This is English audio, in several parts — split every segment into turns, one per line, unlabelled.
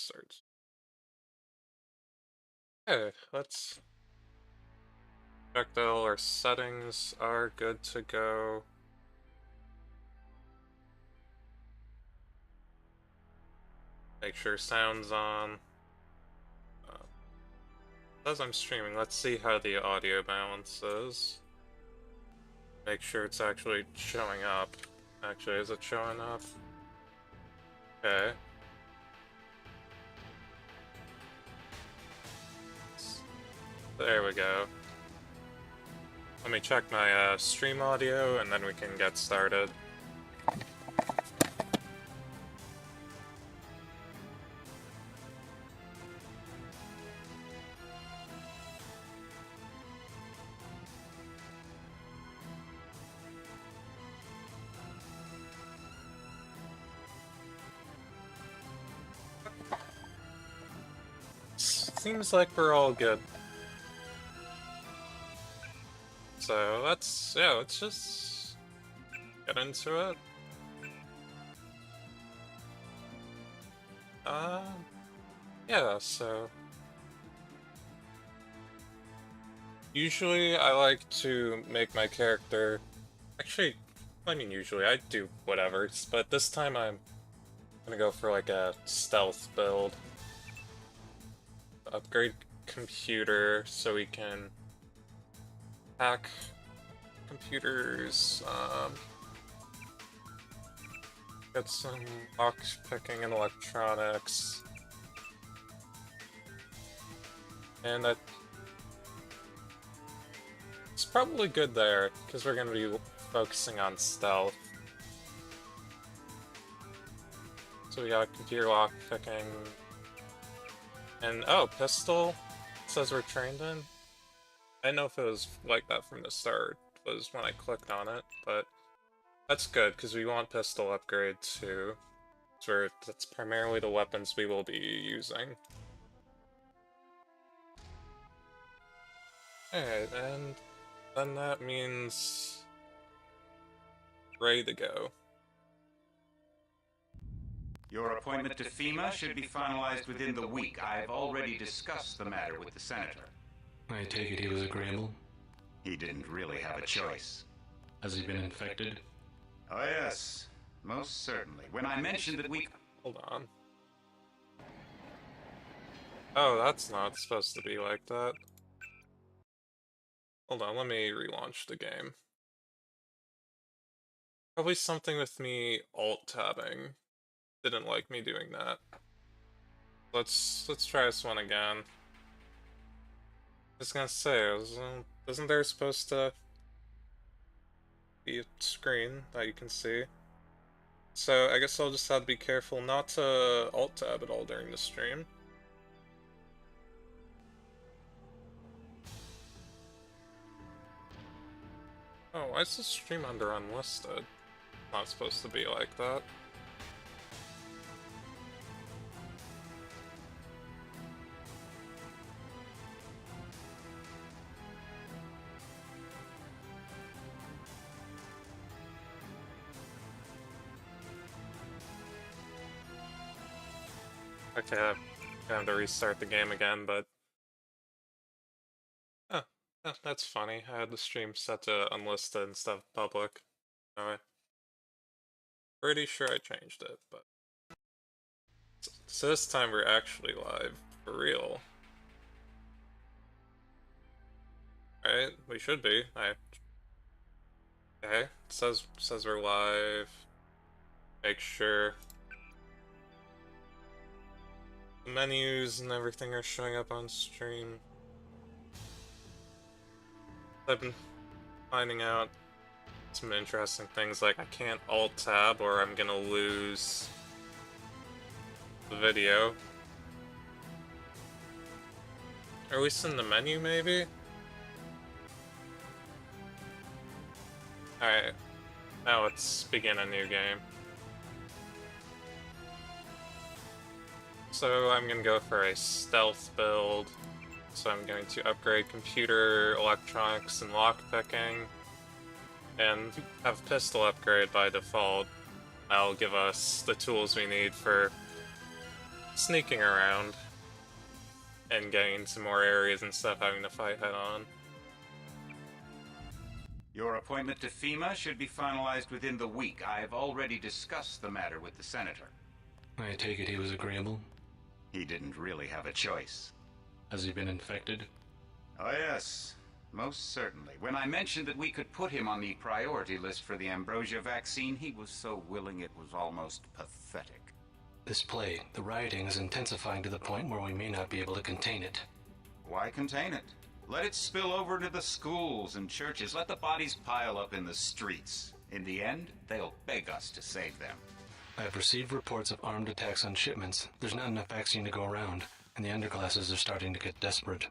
restarts. Okay, let's check that all our settings are good to go. Make sure sound's on. As I'm streaming, let's see how the audio balance is. Make sure it's actually showing up. Actually, is it showing up? Okay. There we go. Let me check my stream audio and then we can get started. Seems like we're all good. So let's just get into it. Yeah, so usually I like to make my character, actually, I mean usually, I do whatever, but this time I'm gonna go for like a stealth build. Upgrade computer so we can hack computers, get some lock picking and electronics. And it's probably good there, because we're going to be focusing on stealth. So we got computer lock picking. And oh, pistol says we're trained in. I didn't know if it was like that from the start, was when I clicked on it, but that's good, because we want pistol upgrade too. So that's primarily the weapons we will be using. Alright, and then that means ready to go.
Your appointment to FEMA should be finalized within the week. I've already discussed the matter with the senator.
I take it he was agreeable?
He didn't really have a choice.
Has he been infected?
Oh yes, most certainly. When I mentioned that we...
Hold on. Oh, that's not supposed to be like that. Hold on, let me relaunch the game. Probably something with me alt-tabbing. Didn't like me doing that. Let's try this one again. I was gonna say, isn't there supposed to be a screen that you can see? So I guess I'll just have to be careful not to alt-tab at all during the stream. Oh, why is the stream under unlisted? Not supposed to be like that. Okay, I'm gonna have to restart the game again, but... Oh, that's funny. I had the stream set to unlisted instead of public. Alright. Pretty sure I changed it, but... So this time we're actually live, for real. Right? We should be. Okay, it says we're live. Make sure the menus and everything are showing up on stream. I've been finding out some interesting things, like I can't alt-tab or I'm gonna lose the video. Or at least in the menu, maybe? Alright, now let's begin a new game. So I'm gonna go for a stealth build. So I'm going to upgrade computer, electronics, and lockpicking. And have pistol upgrade by default. That'll give us the tools we need for sneaking around and getting some more areas instead of having to fight head on.
Your appointment to FEMA should be finalized within the week. I've already discussed the matter with the Senator.
I take it he was agreeable.
He didn't really have a choice.
Has he been infected?
Oh yes, most certainly. When I mentioned that we could put him on the priority list for the ambrosia vaccine, he was so willing it was almost pathetic.
This plague, the rioting, is intensifying to the point where we may not be able to contain it.
Why contain it? Let it spill over into the schools and churches. Let the bodies pile up in the streets. In the end, they'll beg us to save them.
I have received reports of armed attacks on shipments. There's not enough vaccine to go around, and the underclasses are starting to get desperate.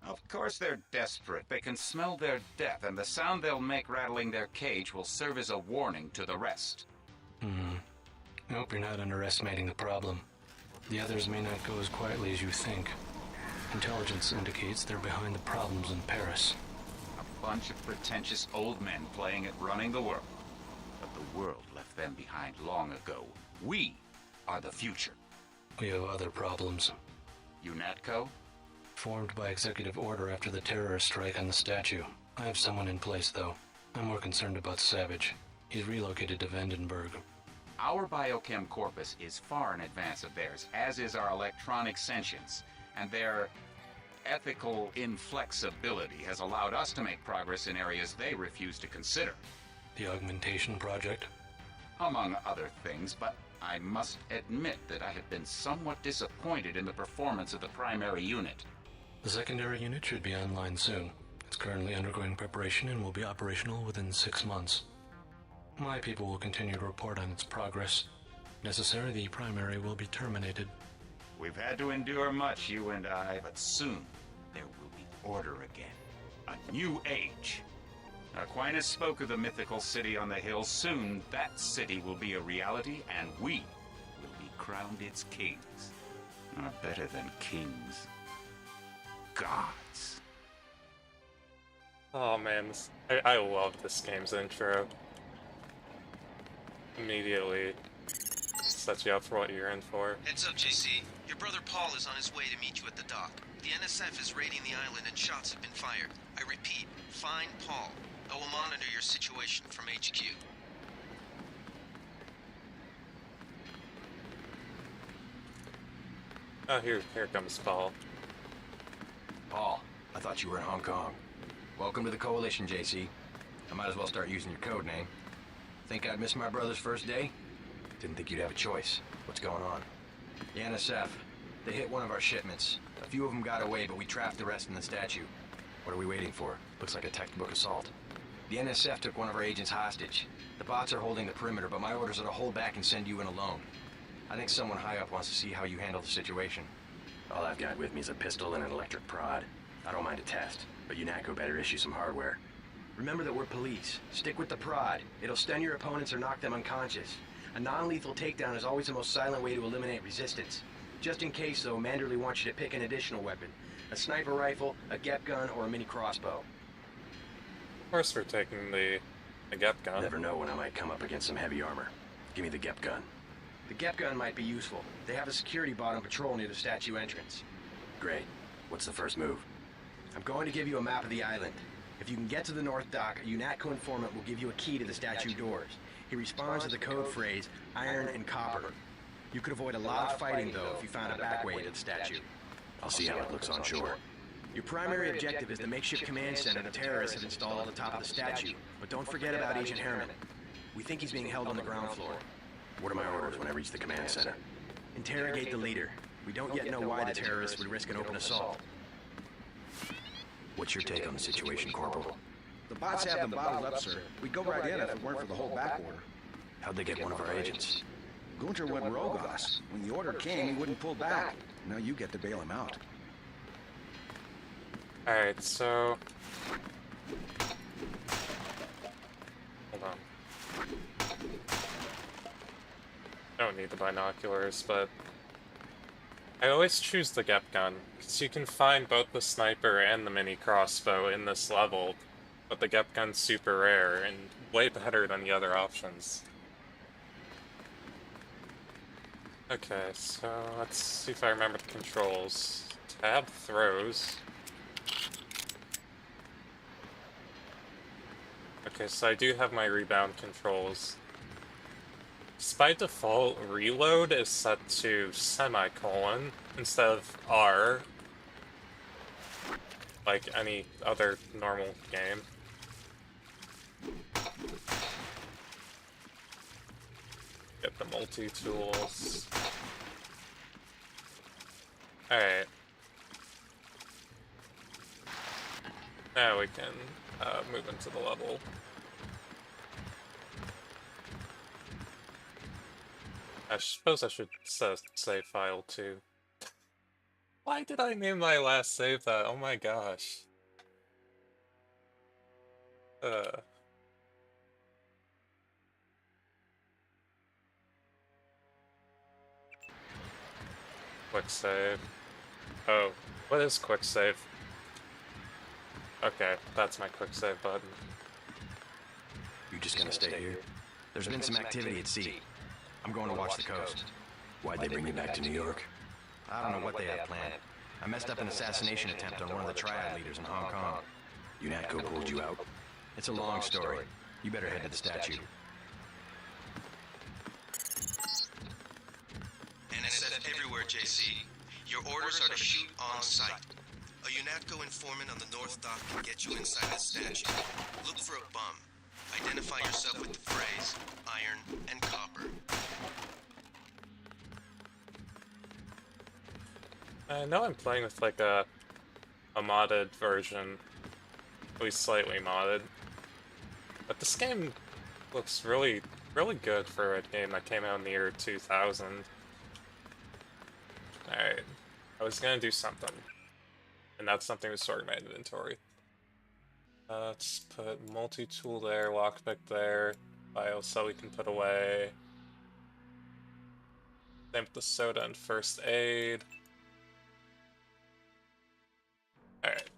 Of course they're desperate. They can smell their death, and the sound they'll make rattling their cage will serve as a warning to the rest.
I hope you're not underestimating the problem. The others may not go as quietly as you think. Intelligence indicates they're behind the problems in Paris.
A bunch of pretentious old men playing at running the world. But the world left them behind long ago. We are the future.
We have other problems.
UNATCO?
Formed by executive order after the terrorist strike on the statue. I have someone in place, though. I'm more concerned about Savage. He's relocated to Vandenberg.
Our biochem corpus is far in advance of theirs, as is our electronic sentience. And their ethical inflexibility has allowed us to make progress in areas they refuse to consider.
The augmentation project?
Among other things, but I must admit that I have been somewhat disappointed in the performance of the primary unit.
The secondary unit should be online soon. It's currently undergoing preparation and will be operational within 6 months. My people will continue to report on its progress. If necessary, the primary will be terminated.
We've had to endure much, you and I, but soon there will be order again. A new age. Aquinas spoke of the mythical city on the hill. Soon that city will be a reality, and we will be crowned its kings. Not better than kings. Gods.
Oh man, I love this game's intro. Immediately sets you up for what you're in for.
Heads up, JC. Your brother Paul is on his way to meet you at the dock. The NSF is raiding the island and shots have been fired. I repeat, find Paul. I will monitor your situation from HQ.
Oh, here comes Paul.
Paul, I thought you were in Hong Kong. Welcome to the Coalition, JC. I might as well start using your code name. Think I'd miss my brother's first day? Didn't think you'd have a choice. What's going on? The NSF. They hit one of our shipments. A few of them got away, but we trapped the rest in the statue. What are we waiting for? Looks like a textbook assault. The NSF took one of our agents hostage. The bots are holding the perimeter, but my orders are to hold back and send you in alone. I think someone high up wants to see how you handle the situation. All I've got with me is a pistol and an electric prod. I don't mind a test, but UNATCO better issue some hardware. Remember that we're police. Stick with the prod. It'll stun your opponents or knock them unconscious. A non-lethal takedown is always the most silent way to eliminate resistance. Just in case, though, Manderley wants you to pick an additional weapon. A sniper rifle, a GEP gun, or a mini crossbow.
Of course we're taking the GEP gun.
Never know when I might come up against some heavy armor. Give me the GEP gun. The GEP gun might be useful. They have a security bot on patrol near the statue entrance. Great. What's the first move? I'm going to give you a map of the island. If you can get to the North Dock, a UNATCO informant will give you a key to the statue doors. He responds to the code phrase, iron and copper. You could avoid a lot of fighting, though, if you found a back way to the statue. I'll see how it looks on shore. Your primary objective is the makeshift command center the terrorists have installed at the top of the statue. But don't forget about Agent Harriman. We think he's being held on the ground floor. What are my orders when I reach the command center? Interrogate the leader. We don't yet know why the terrorists would risk an open assault. What's your take on the situation, Corporal?
The bots have them bottled up, sir. We'd go right in if it weren't for the whole back order.
How'd they get one of our agents?
Gunter went rogue on us. When the order came, he wouldn't pull back. Now you get to bail him out.
Alright, so... Hold on. I don't need the binoculars, but... I always choose the GEP gun, because you can find both the sniper and the mini crossbow in this level, but the GEP gun's super rare, and way better than the other options. Okay, so let's see if I remember the controls. Tab throws. Okay, so I do have my rebound controls. By default, reload is set to semicolon instead of R, like any other normal game. Get the multi-tools. Alright. Now we can move into the level. I suppose I should set a save file too. Why did I name my last save that? Oh my gosh. Quick save. Oh, what is quick save? Okay, that's my quick save button.
You just gonna stay here? There's been some activity at sea. I'm going to watch the coast. Why'd they bring you back to New York? I don't know what they have planned. I messed up an assassination attempt on one of the triad leaders in Hong Kong. UNATCO pulled you out? It's a long story. You better head to the statue.
NSF everywhere, JC. Your orders are to shoot on sight. A UNATCO informant on the North Dock can get you inside the statue. Look for a bum. Identify yourself with the phrase, iron and copper.
I know I'm playing with like a modded version, at least slightly modded. But this game looks really good for a game that came out in the year 2000. Alright, I was gonna do something, and that something was storing my inventory. Let's put multi-tool there, lockpick there, bio cell we can put away. Same with the soda and first aid. Alright.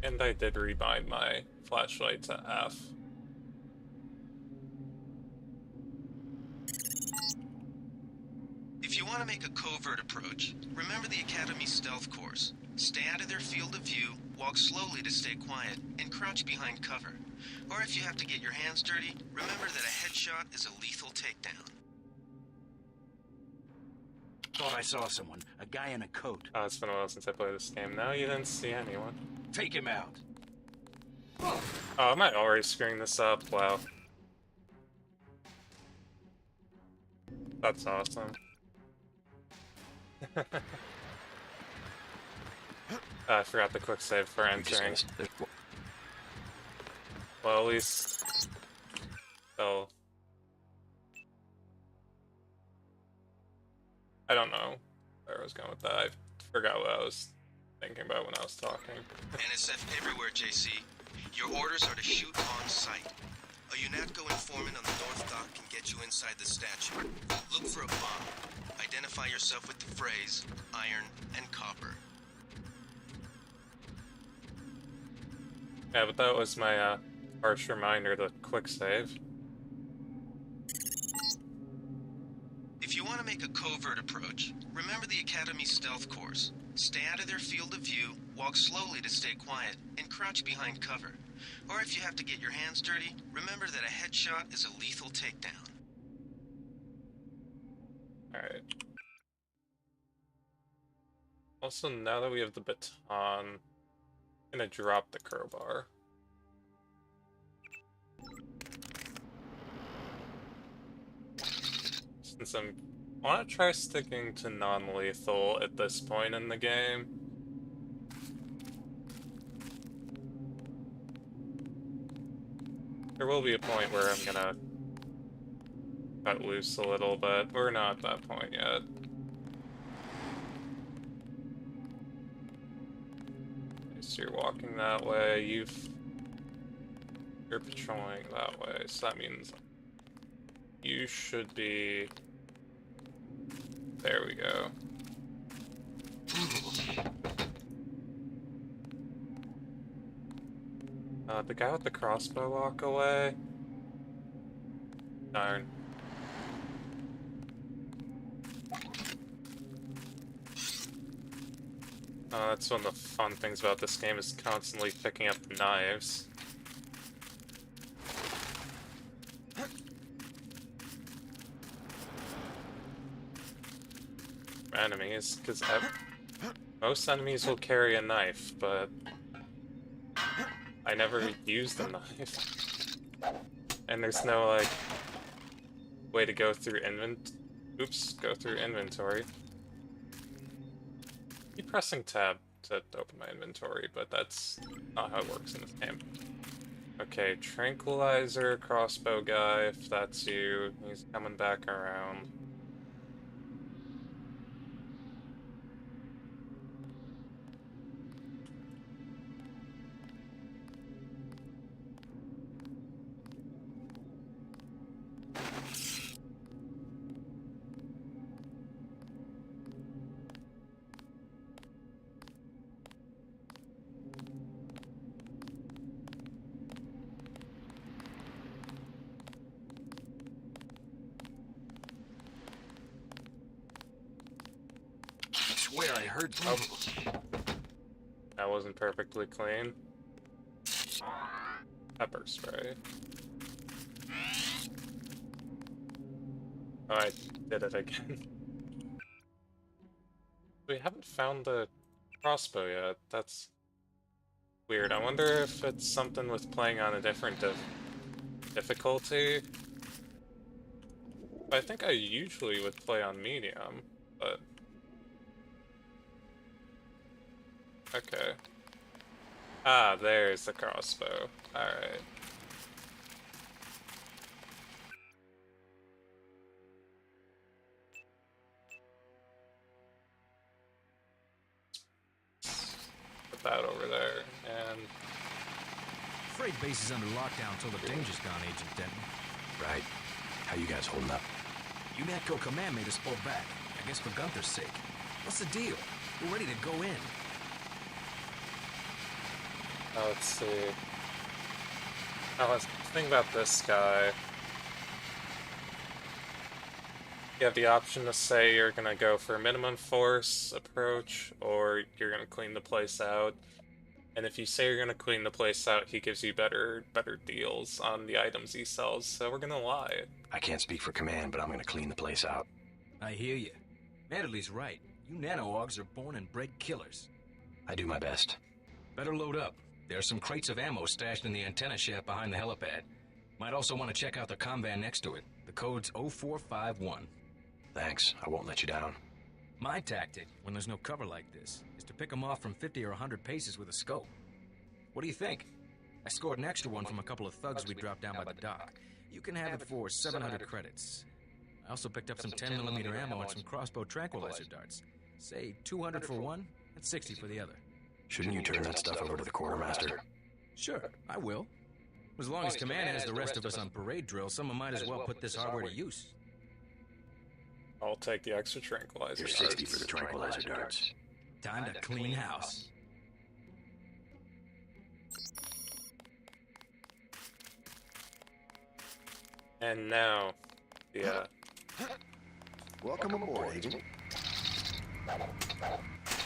And I did rebind my flashlight to F.
If you want to make a covert approach, remember the Academy's stealth course. Stay out of their field of view, walk slowly to stay quiet, and crouch behind cover. Or if you have to get your hands dirty, remember that a headshot is a lethal takedown.
Thought I saw someone. A guy in a coat.
Oh, it's been a while since I played this game. No, you didn't see anyone.
Take him out.
Oh, am I already screwing this up? Wow. That's awesome. I forgot the quick save for entering. Well, at least... Oh. I don't know where I was going with that. I forgot what I was thinking about when I was talking.
NSF everywhere, JC. Your orders are to shoot on sight. A UNATCO informant on the North Dock can get you inside the statue. Look for a bomb. Identify yourself with the phrase, iron and copper.
Yeah, but that was my harsh reminder to quick save.
If you want to make a covert approach, remember the Academy's stealth course. Stay out of their field of view, walk slowly to stay quiet, and crouch behind cover. Or if you have to get your hands dirty, remember that a headshot is a lethal takedown.
Alright. Also, now that we have the baton, I'm gonna drop the crowbar. Since I want to try sticking to non-lethal at this point in the game. There will be a point where I'm gonna cut loose a little, but we're not at that point yet. So you're walking that way, you're patrolling that way, so that means you should be... There we go. The guy with the crossbow walk away. Darn. That's one of the fun things about this game is constantly picking up knives. Enemies, because most enemies will carry a knife, but I never used a knife. And there's no, like, way to go through go through inventory. Keep pressing tab to open my inventory, but that's not how it works in this game. Okay, tranquilizer, crossbow guy, if that's you, he's coming back around.
I swear I heard.
That wasn't perfectly clean. Pepper spray. Oh, I did it again. We haven't found the crossbow yet. That's weird. I wonder if it's something with playing on a different difficulty. I think I usually would play on medium, but... Okay. Ah, there's the crossbow. Alright. Put that over there, and...
Freight base is under lockdown until the danger's gone, Agent Denton.
Right. How you guys holding up?
UNATCO command made us pull back. I guess for Gunther's sake. What's the deal? We're ready to go in.
Let's see. Now let's think about this guy. You have the option to say you're gonna go for a minimum force approach, or you're gonna clean the place out. And if you say you're gonna clean the place out, he gives you better deals on the items he sells, so we're gonna lie.
I can't speak for command, but I'm gonna clean the place out.
I hear you. Natalie right. You nano-augs are born and bred killers.
I do my best.
Better load up. There are some crates of ammo stashed in the antenna shaft behind the helipad. Might also want to check out the comm van next to it. The code's 0451.
Thanks. I won't let you down.
My tactic, when there's no cover like this, is to pick them off from 50 or 100 paces with a scope. What do you think? I scored an extra one from a couple of thugs we dropped down by the dock. You can have it for 700 credits. I also picked up some 10mm ammo and some crossbow tranquilizer darts. Say 200 for one and 60 for the other.
Shouldn't you turn that stuff over to the quartermaster?
Sure, I will. As long as command has the rest of us on parade drill, someone might as well put this hardware to use.
I'll take the extra tranquilizer.
You're 60 for the tranquilizer darts.
Time to clean house.
And now, yeah.
Welcome aboard, Agent.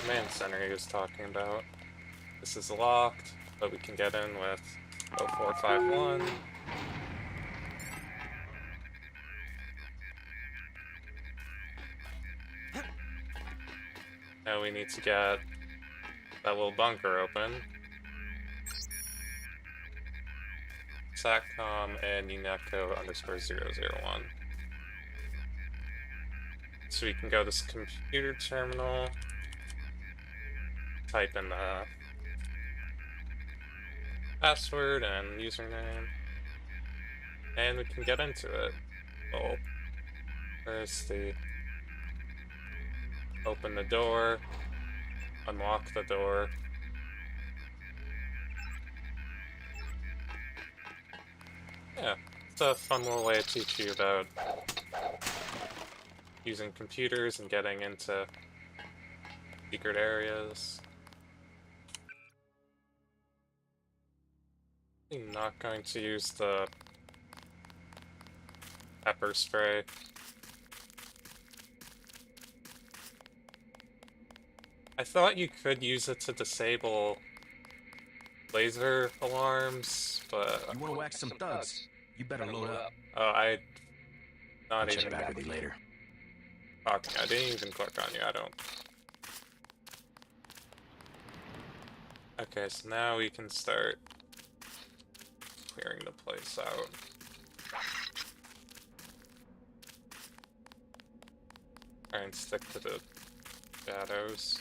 Command center he was talking about. This is locked, but we can get in with 0451. Now we need to get that little bunker open. SATCOM and UNATCO _001. So we can go to this computer terminal, type in the password and username, and we can get into it. Well, where's the... Open the door, unlock the door. Yeah, it's a fun little way to teach you about using computers and getting into secret areas. I'm not going to use the pepper spray. I thought you could use it to disable laser alarms, but
You want to whack some thugs? You better load up.
I
I'll
not
check
even
back with you later.
talking. I didn't even click on you. I don't. Okay, so now we can start clearing the place out. Try and stick to the shadows.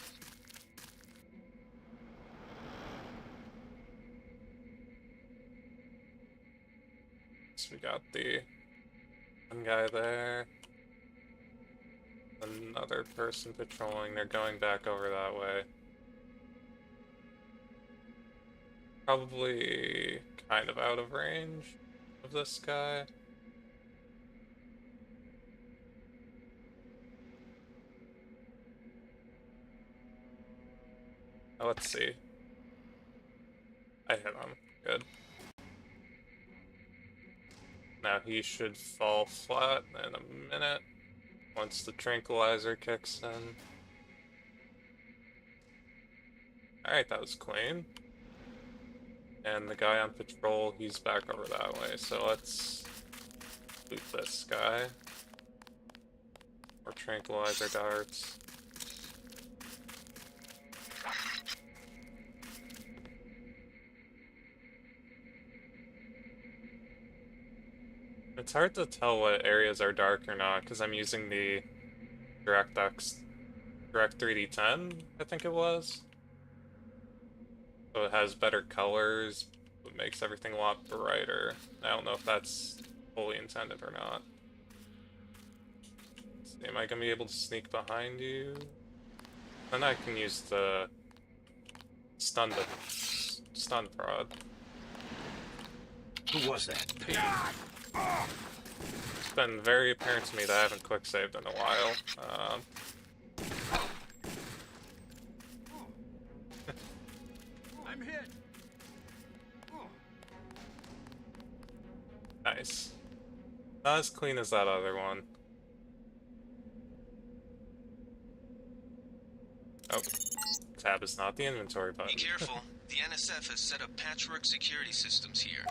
So we got the one guy there. Another person patrolling. They're going back over that way. Probably kind of out of range of this guy. Oh, let's see. I hit him. Good. Now he should fall flat in a minute once the tranquilizer kicks in. Alright, that was clean. And the guy on patrol, he's back over that way, so let's loot this guy. Or tranquilizer darts. It's hard to tell what areas are dark or not, because I'm using the Direct 3D10, I think it was. So it has better colors, it makes everything a lot brighter. I don't know if that's fully intended or not. Let's see, am I gonna be able to sneak behind you? Then I can use the stun prod.
Who was that?
It's been very apparent to me that I haven't quick saved in a while.
I'm hit.
Nice. Not as clean as that other one. Oh, tab is not the inventory button.
Be careful. The NSF has set up patchwork security systems here.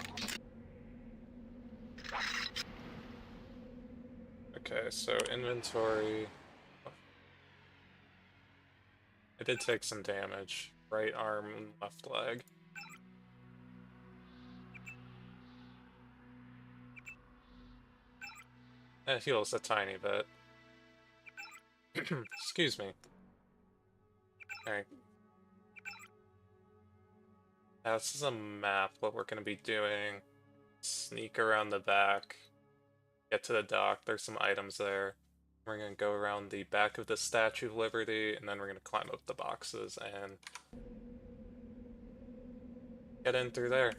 Okay, so inventory. I did take some damage. Right arm and left leg. It heals a tiny bit. Excuse me. Alright. Now this is a map, what we're gonna be doing. Sneak around the back. Get to the dock, there's some items there. We're gonna go around the back of the Statue of Liberty, and then we're gonna climb up the boxes and get in through there.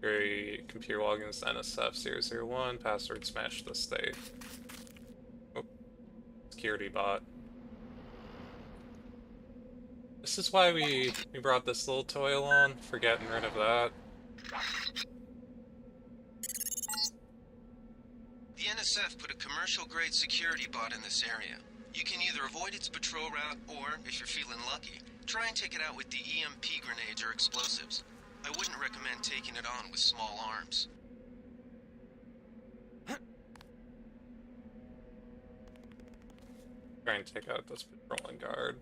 Your computer logins NSF001, password smash the state. Oh, security bot. This is why we brought this little toy along, for getting rid of that.
The NSF put a commercial-grade security bot in this area. You can either avoid its patrol route, or, if you're feeling lucky, try and take it out with the EMP grenades or explosives. I wouldn't recommend taking it on with small arms.
Try and take out this patrolling guard.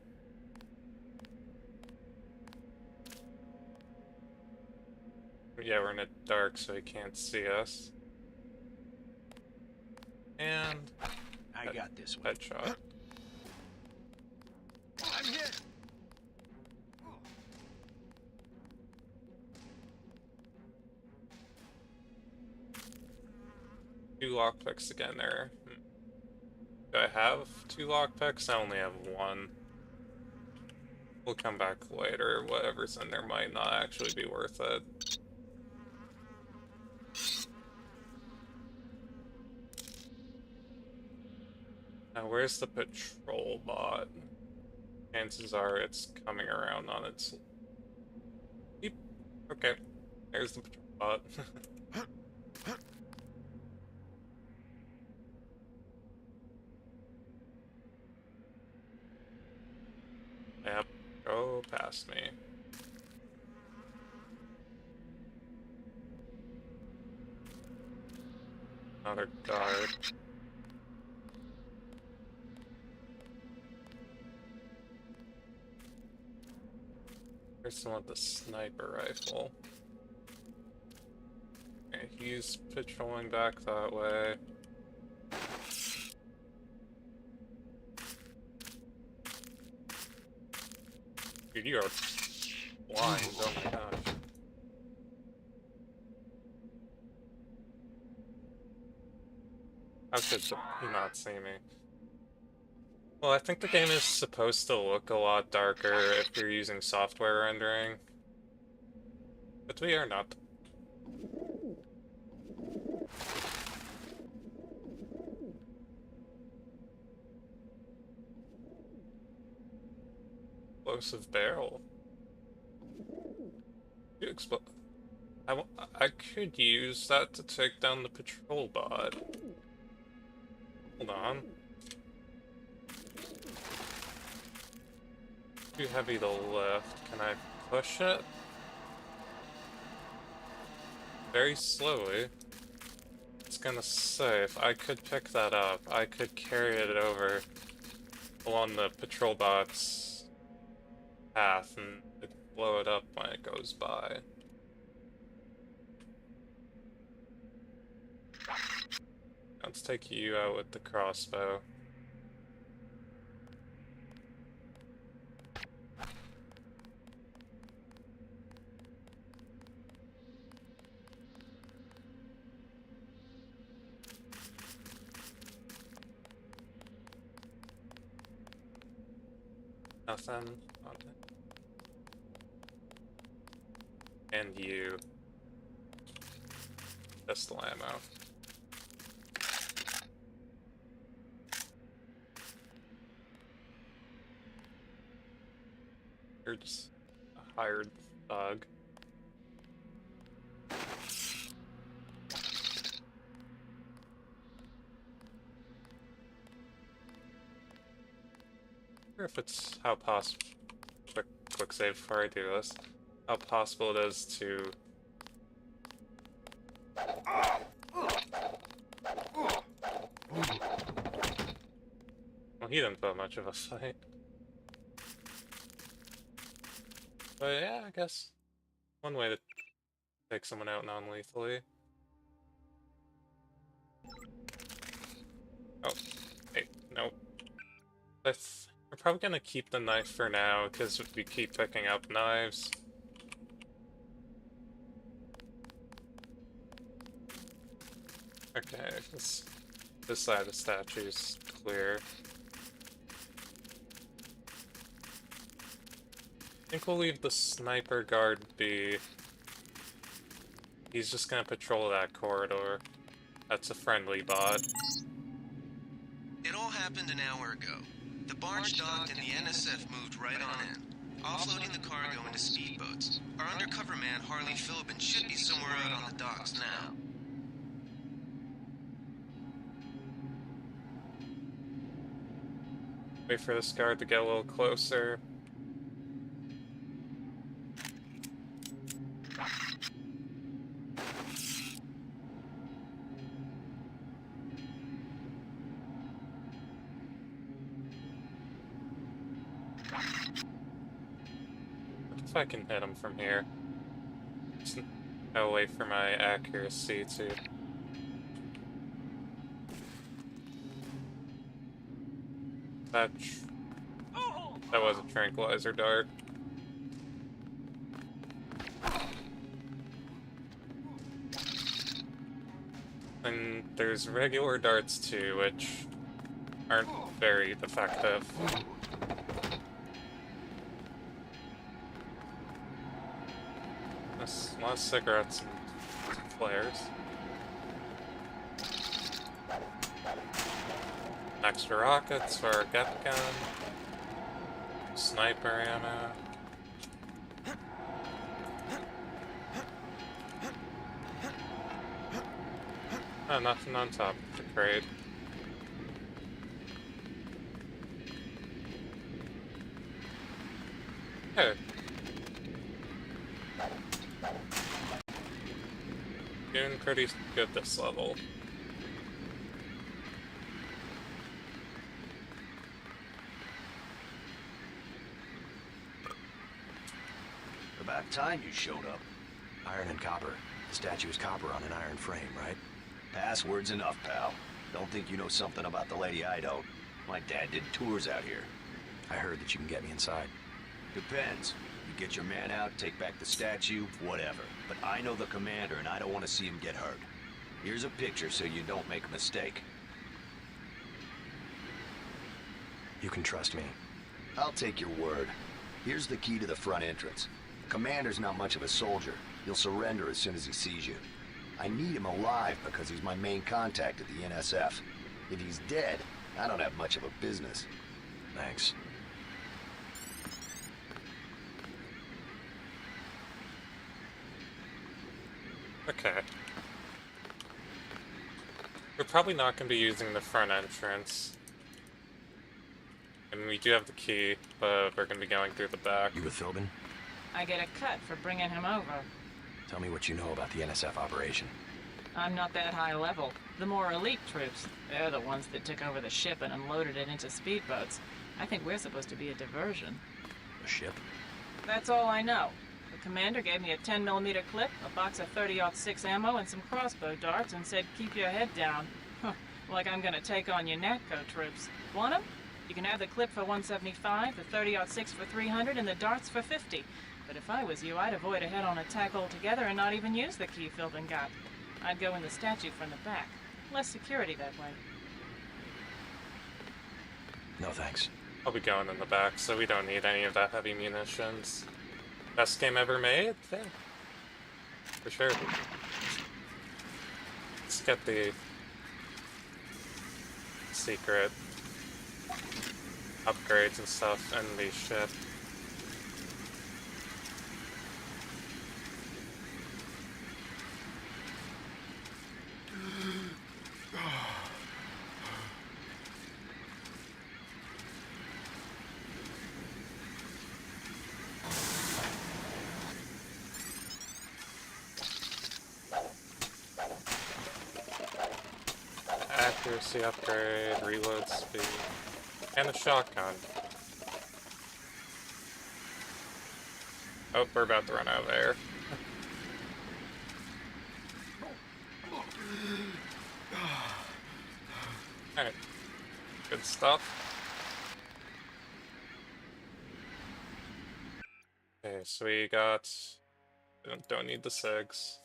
Yeah, we're in the dark, so he can't see us. And
I got this one.
headshot.
I'm hit.
Two lockpicks again there. Do I have two lockpicks? I only have one. We'll come back later. Whatever's in there might not actually be worth it. Now, where's the patrol bot? Chances are it's coming around on its... Beep. Okay, there's the patrol bot. Yep, go past me. Another guard. Here's the one with the sniper rifle. Okay, he's patrolling back that way. Dude, you are blind, oh my gosh. How could he not see me? Well, I think the game is supposed to look a lot darker if you're using software rendering. But we are not. Explosive barrel. You explode. I could use that to take down the patrol bot. Hold on. Too heavy to lift. Can I push it? Very slowly. It's gonna say if I could pick that up, I could carry it over along the patrol bot's path and blow it up when it goes by. Let's take you out with the crossbow. Nothing. Okay. And you. Pistol ammo. You're just a hired thug. I wonder if it's how possible. Quick save before I do this. How possible it is to. Well, he didn't put much of a fight. But yeah, I guess one way to take someone out non-lethally. Oh, hey, nope. We're probably gonna keep the knife for now, because we keep picking up knives. Okay, this side of the statue's clear. I think we'll leave the sniper guard be. He's just gonna patrol that corridor. That's a friendly bot.
It all happened an hour ago. The barge docked and the NSF moved right on in, offloading the cargo into speedboats. Our undercover man, Harley Philbin, should be somewhere out on the docks now.
Wait for this guard to get a little closer. If I can hit him from here. Just no way for my accuracy to. That was a tranquilizer dart. And there's regular darts too, which aren't very effective. A lot of cigarettes and some flares. Extra rockets for our gun. Sniper ammo. Oh, nothing on top of the crate. Hey. Doing pretty good this level.
About time you showed up. Iron and copper. The statue is copper on an iron frame, right?
Password's enough, pal. Don't think you know something about the lady I don't. My dad did tours out here.
I heard that you can get me inside.
Depends. You get your man out, take back the statue, whatever. But I know the commander and I don't want to see him get hurt. Here's a picture so you don't make a mistake.
You can trust me.
I'll take your word. Here's the key to the front entrance. Commander's not much of a soldier. He'll surrender as soon as he sees you. I need him alive because he's my main contact at the NSF. If he's dead, I don't have much of a business.
Thanks.
Okay. We're probably not going to be using the front entrance. And we do have the key, but we're going to be going through the back.
You with Philbin?
I get a cut for bringing him over.
Tell me what you know about the NSF operation.
I'm not that high level. The more elite troops, they're the ones that took over the ship and unloaded it into speedboats. I think we're supposed to be a diversion.
A ship?
That's all I know. The commander gave me a 10mm clip, a box of 30-06 ammo, and some crossbow darts and said, keep your head down. Like I'm gonna take on your NATCO troops. Want 'em? You can have the clip for 175, the 30-06 for 300, and the darts for 50. But if I was you, I'd avoid a head-on attack altogether and not even use the key Philbin got. I'd go in the statue from the back. Less security that way.
No thanks.
I'll be going in the back, so we don't need any of that heavy munitions. Best game ever made? Yeah. For sure. Let's get the secret upgrades and stuff in the ship. Accuracy upgrade, reload speed, and a shotgun. Oh, we're about to run out of air. Alright. Good stuff. Okay, so we got... Don't need the SIGs.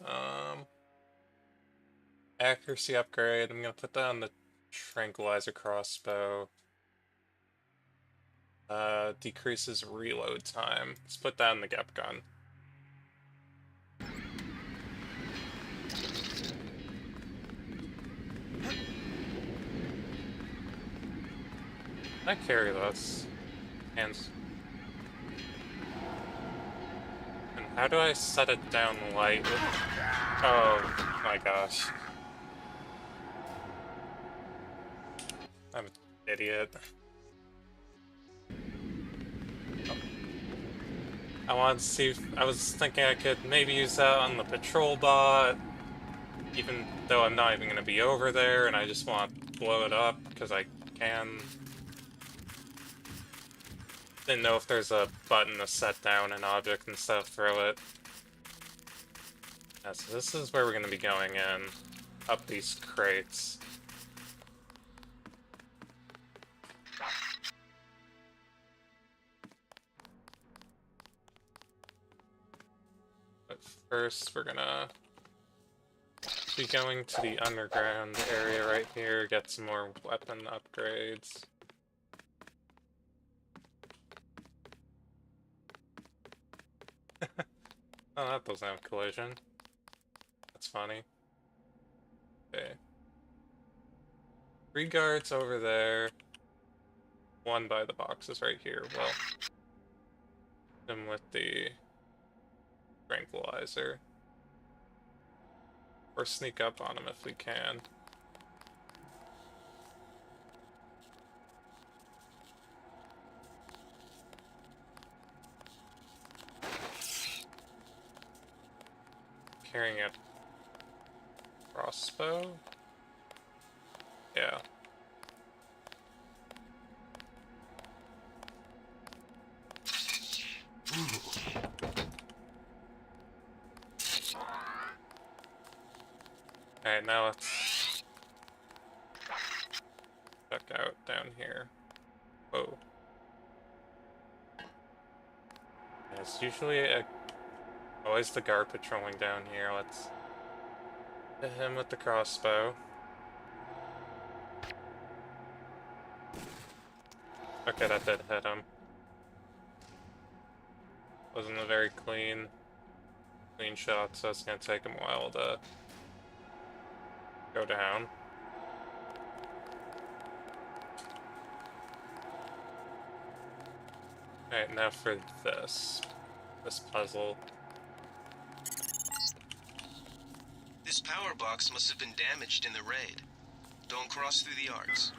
Accuracy upgrade. I'm gonna put that on the tranquilizer crossbow. Decreases reload time. Let's put that in the GEP gun. Can I carry this? Hands. And how do I set it down light? Oh my gosh. I'm an idiot. I wanted to see if, I was thinking I could maybe use that on the patrol bot, even though I'm not even going to be over there and I just want to blow it up because I can. Didn't know if there's a button to set down an object instead of throw it. Yeah, so this is where we're going to be going in, up these crates. But first, we're gonna be going to the underground area right here, get some more weapon upgrades. Oh, that doesn't have collision. That's funny. Okay. 3 guards over there. 1 by the boxes right here. Well, him with the tranquilizer. Or sneak up on him if we can. Carrying a crossbow? Yeah. Alright, now let's check out down here. Whoa. It's usually always the guard patrolling down here. Let's hit him with the crossbow. Okay, that did hit him. Wasn't a very clean shot, so it's gonna take him a while to go down. Alright, now for this puzzle.
This power box must have been damaged in the raid. Don't cross through the arcs.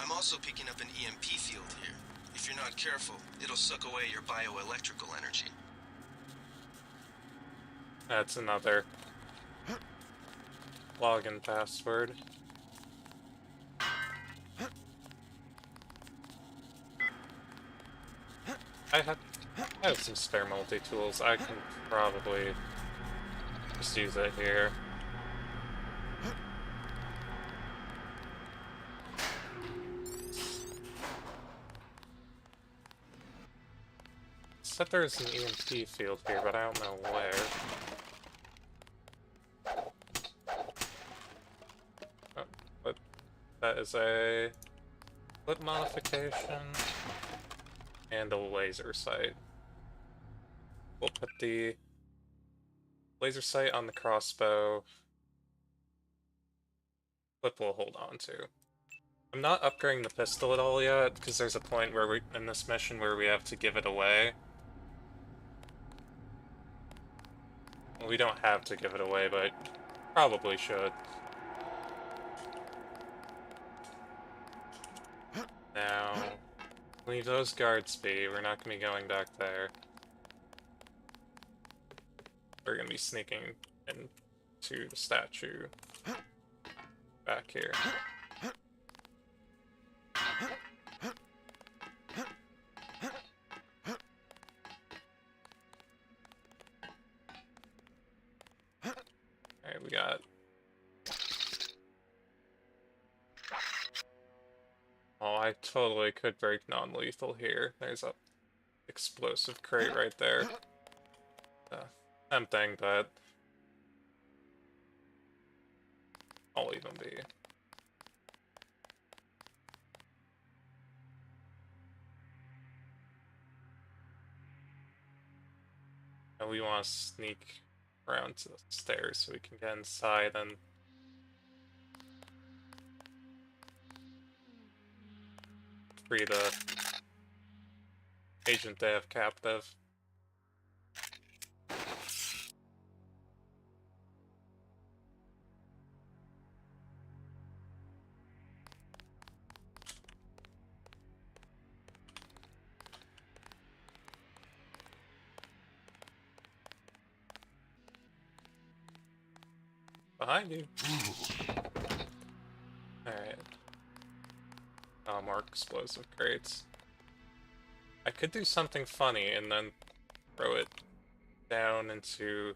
I'm also picking up an EMP field here. If you're not careful, it'll suck away your bioelectrical energy.
That's another login password. I have some spare multi-tools. I can probably just use it here. Said there's an EMP field here, but I don't know where. Oh, but that is a flip modification and a laser sight. We'll put the laser sight on the crossbow. Flip we'll hold on to. I'm not upgrading the pistol at all yet, because there's a point where we in this mission where we have to give it away. Well, we don't have to give it away, but probably should. Now, leave those guards be. We're not going to be going back there. We're going to be sneaking into the statue back here. Alright, we got... Oh, I totally could break non-lethal here. There's a explosive crate right there. Tempting, but I'll leave them be. And we want to sneak around to the stairs so we can get inside and free the agent they have captive. Behind you. Alright. More explosive crates. I could do something funny and then throw it down into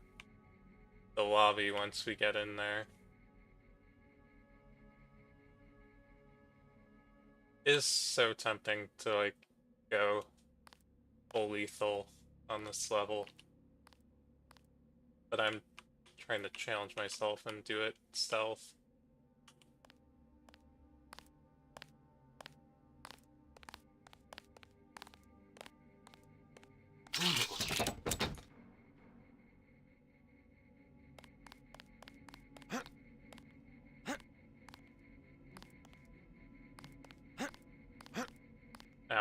the lobby once we get in there. It is so tempting to, like, go full lethal on this level. But I'm trying to challenge myself and do it stealth.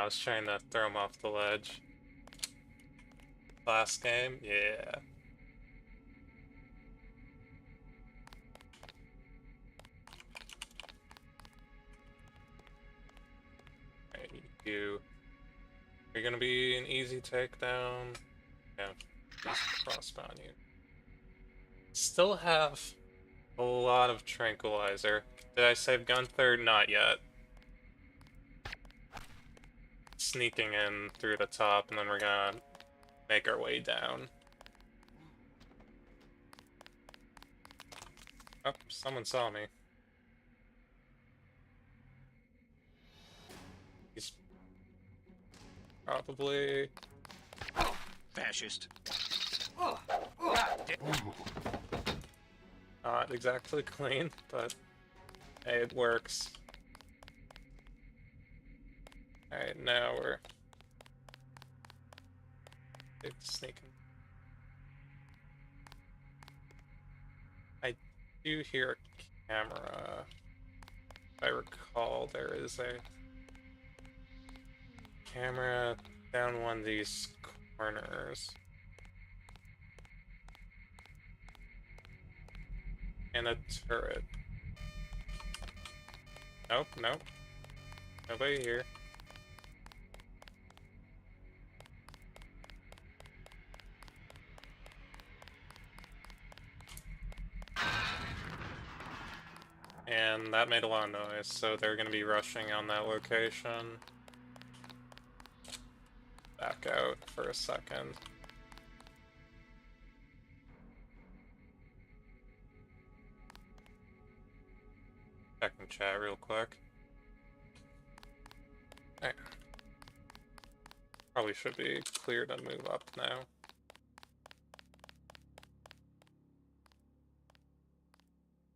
I was trying to throw him off the ledge. Last game? Yeah. Alright, you're gonna be an easy takedown. Yeah, crossbow on you. Still have a lot of tranquilizer. Did I save Gunther? Not yet. Sneaking in through the top, and then we're gonna make our way down. Oh, someone saw me. He's probably...
Fascist.
Not exactly clean, but hey, it works. Alright, now we're sneaking. I do hear a camera. If I recall, there is a camera down one of these corners. And a turret. Nope, nope. Nobody here. And that made a lot of noise, so they're gonna be rushing on that location. Back out for a second. Checking chat real quick. Alright. Probably should be clear to move up now.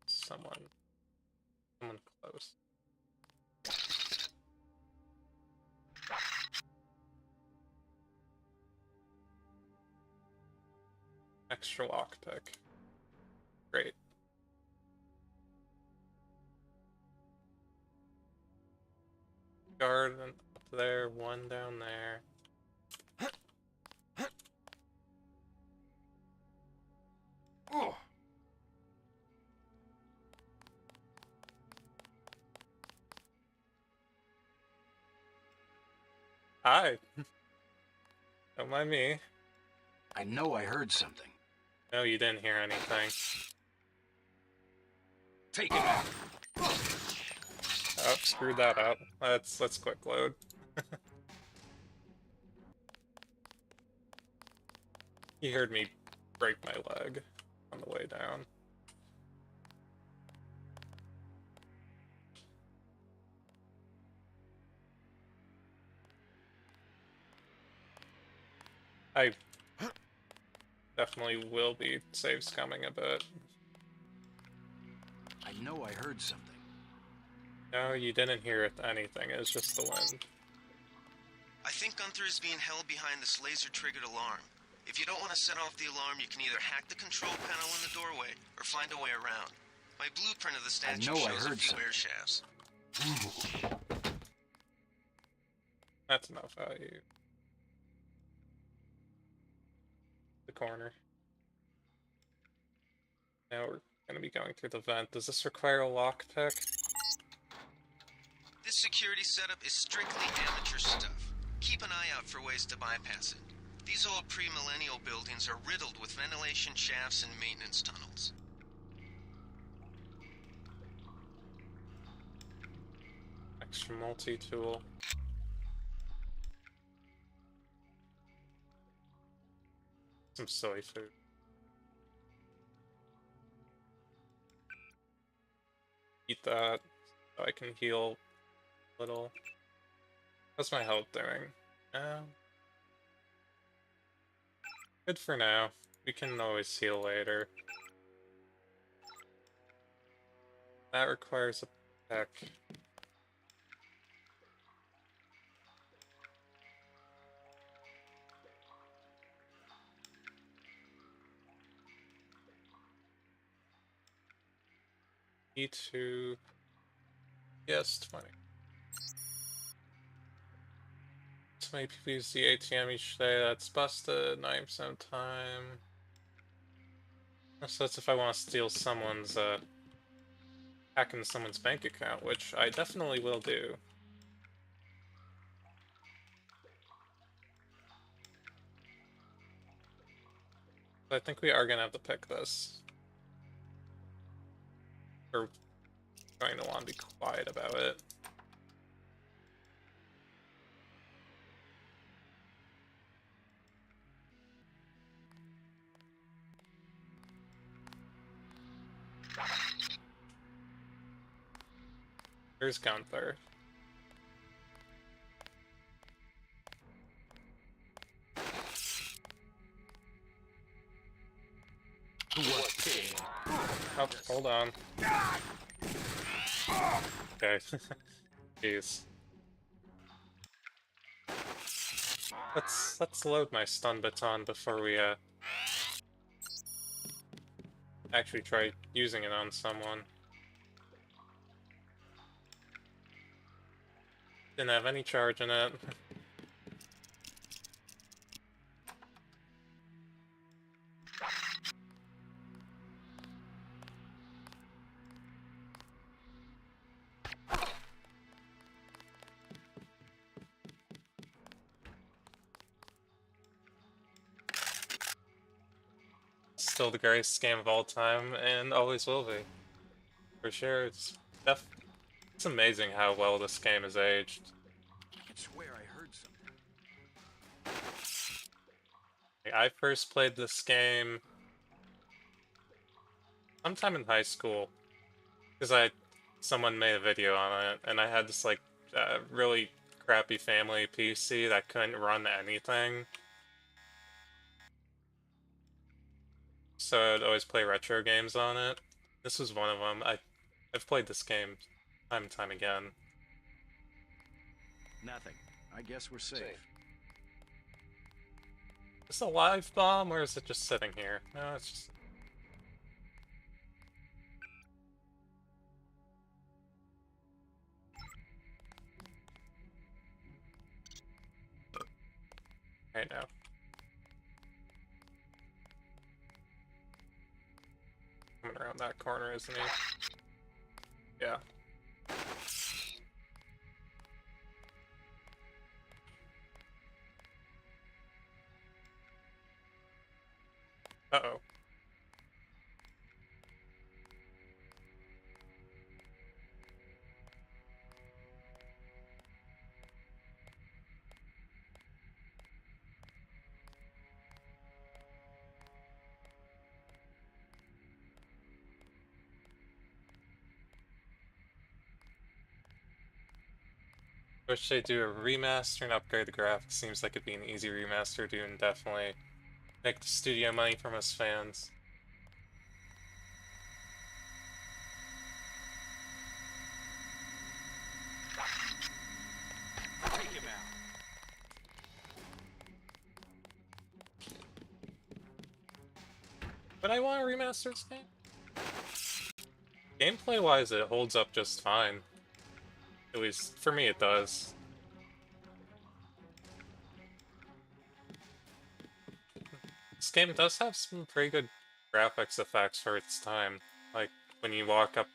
Someone close. Extra lockpick. Great. Guard up there, one down there.
Oh.
Hi. Don't mind me.
I know I heard something.
No, you didn't hear anything.
Take it out.
Oh, screwed that up. Let's quick load. He heard me break my leg on the way down. I definitely will be save scumming a bit.
I know I heard something.
No, you didn't hear anything. It was just the wind.
I think Gunther is being held behind this laser-triggered alarm. If you don't want to set off the alarm, you can either hack the control panel in the doorway or find a way around. My blueprint of the statue shows a few air shafts.
That's enough out of you. The corner. Now we're gonna be going through the vent. Does this require a lockpick?
This security setup is strictly amateur stuff. Keep an eye out for ways to bypass it. These old pre-millennial buildings are riddled with ventilation shafts and maintenance tunnels.
Extra multi-tool. Some soy food. Eat that so I can heal a little. How's my health doing? Good for now. We can always heal later. That requires a pick. E2. Yes, 20. too many people use the ATM each day. That's busted 90% of the time. So that's if I want to steal someone's, hack into someone's bank account, which I definitely will do. I think we are gonna have to pick this. We're going to want to be quiet about it. Here's Gunther. Oh, hold on. Okay. Jeez. Let's load my stun baton before we actually try using it on someone. Didn't have any charge in it. Still the greatest game of all time, and always will be. For sure, it's amazing how well this game has aged.
I swear I heard something.
I first played this game sometime in high school, because someone made a video on it, and I had this like really crappy family PC that couldn't run anything. So I'd always play retro games on it. This was one of them. I've played this game time and time again.
Nothing. I guess we're safe.
Is this a live bomb, or is it just sitting here? No, it's just... Right now. Coming around that corner, isn't he? Yeah. Uh-oh. Wish they'd do a remaster and upgrade the graphics. Seems like it'd be an easy remaster to and definitely make the studio money from us fans.
Take him out.
But I want to remaster this game. Gameplay-wise, it holds up just fine. At least, for me, it does. This game does have some pretty good graphics effects for its time. Like, when you walk up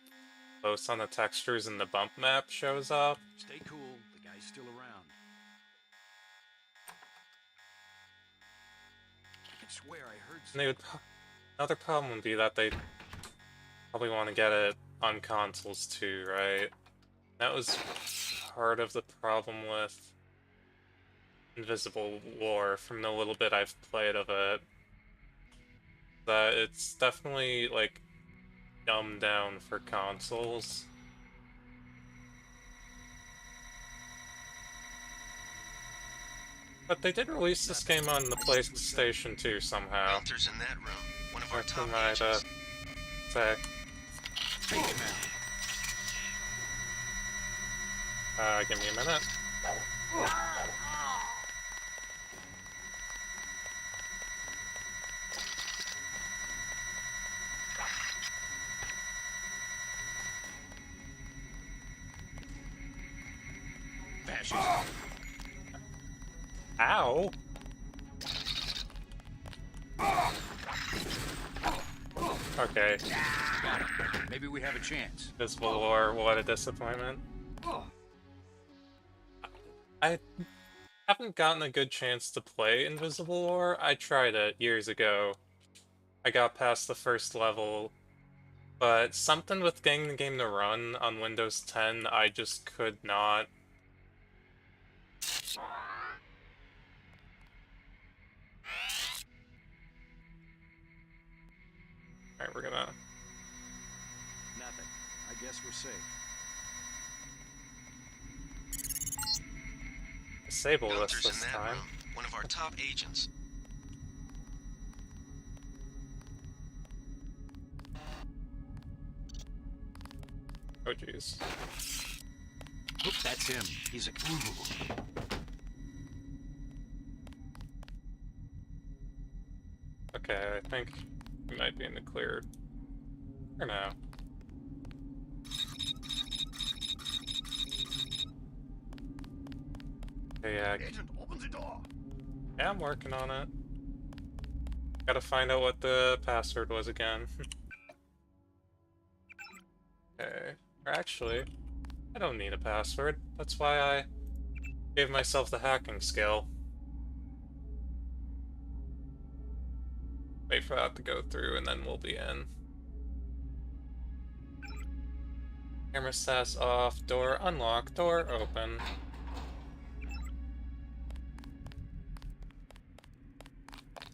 close on the textures and the bump map shows up.
Stay cool. The guy's still around. I swear I heard something.
Another problem would be that they probably want to get it on consoles too, right? That was part of the problem with Invisible War from the little bit I've played of it. That it's definitely, like, dumbed down for consoles. But they did release this game on the PlayStation 2 somehow.
Gunther's in that room. One of our
Or
top
might
agents.
say.
Take him out.
Give me a minute.
Fascist.
Ow! Okay.
Maybe we have a chance.
Invisible War, what a disappointment. I haven't gotten a good chance to play Invisible War. I tried it years ago. I got past the first level, but something with getting the game to run on Windows 10, I just could not. Alright, we're gonna...
Nothing. I guess we're safe.
disable
Gunther's
this
in that
time.
room, one of our top agents.
Oh jeez.
Oop, that's him. He's a... Ooh.
Okay, I think we might be in the clear. For now. Okay, yeah.
Agent, open the door.
Yeah, I'm working on it. Gotta find out what the password was again. Okay. Or actually, I don't need a password. That's why I gave myself the hacking skill. Wait for that to go through and then we'll be in. Camera stats off, door unlocked, door open.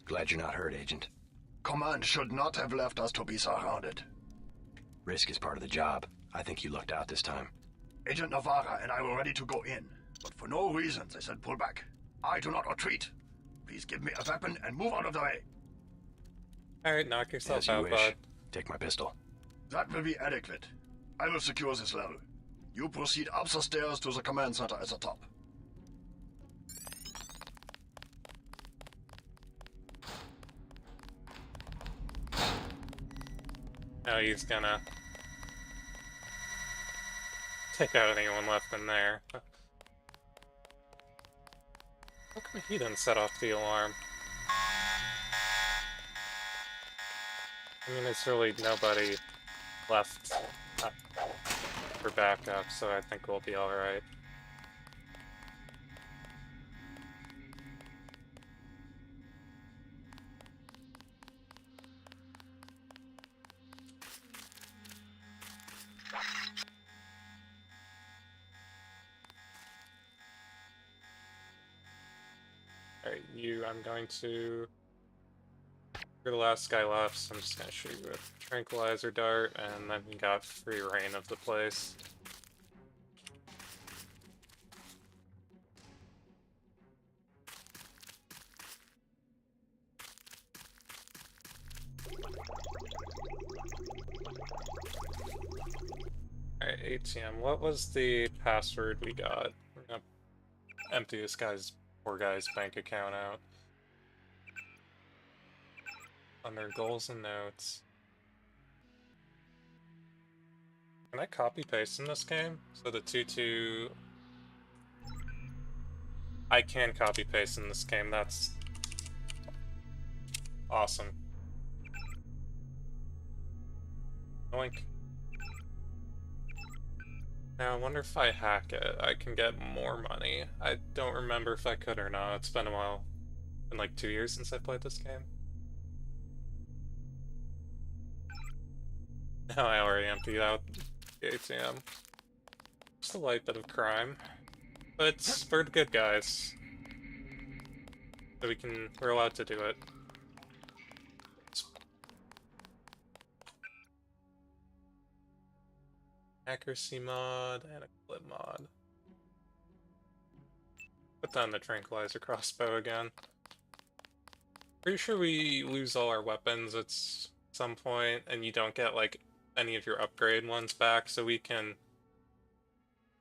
Glad you're not hurt, Agent.
Command should not have left us to be surrounded.
Risk is part of the job. I think you lucked out this time.
Agent Navarra and I were ready to go in, but for no reason they said pull back. I do not retreat. Please give me a weapon and move out of the way.
Alright, knock yourself
As you
out,
wish.
bud.
Take my pistol.
That will be adequate. I will secure this level. You proceed up the stairs to the command center at the top.
Now he's gonna take out anyone left in there. How come he didn't set off the alarm? I mean, there's really nobody left for backup, so I think we'll be alright. Alright, I'm going to... You're the last guy left, so I'm just gonna shoot you with a tranquilizer dart, and then you got free reign of the place. Alright, ATM, what was the password we got? We're gonna empty this poor guy's bank account out. Under goals and notes. Can I copy paste in this game? So the 2-2... I can copy paste in this game, that's awesome. Oink. Now I wonder if I hack it, I can get more money. I don't remember if I could or not, it's been a while. Been like 2 years since I played this game. Now I already emptied out the ATM. Just a light bit of crime. But it's for the good guys. So we're allowed to do it. Accuracy mod and a clip mod. Put down the tranquilizer crossbow again. Pretty sure we lose all our weapons at some point, and you don't get like any of your upgrade ones back, so we can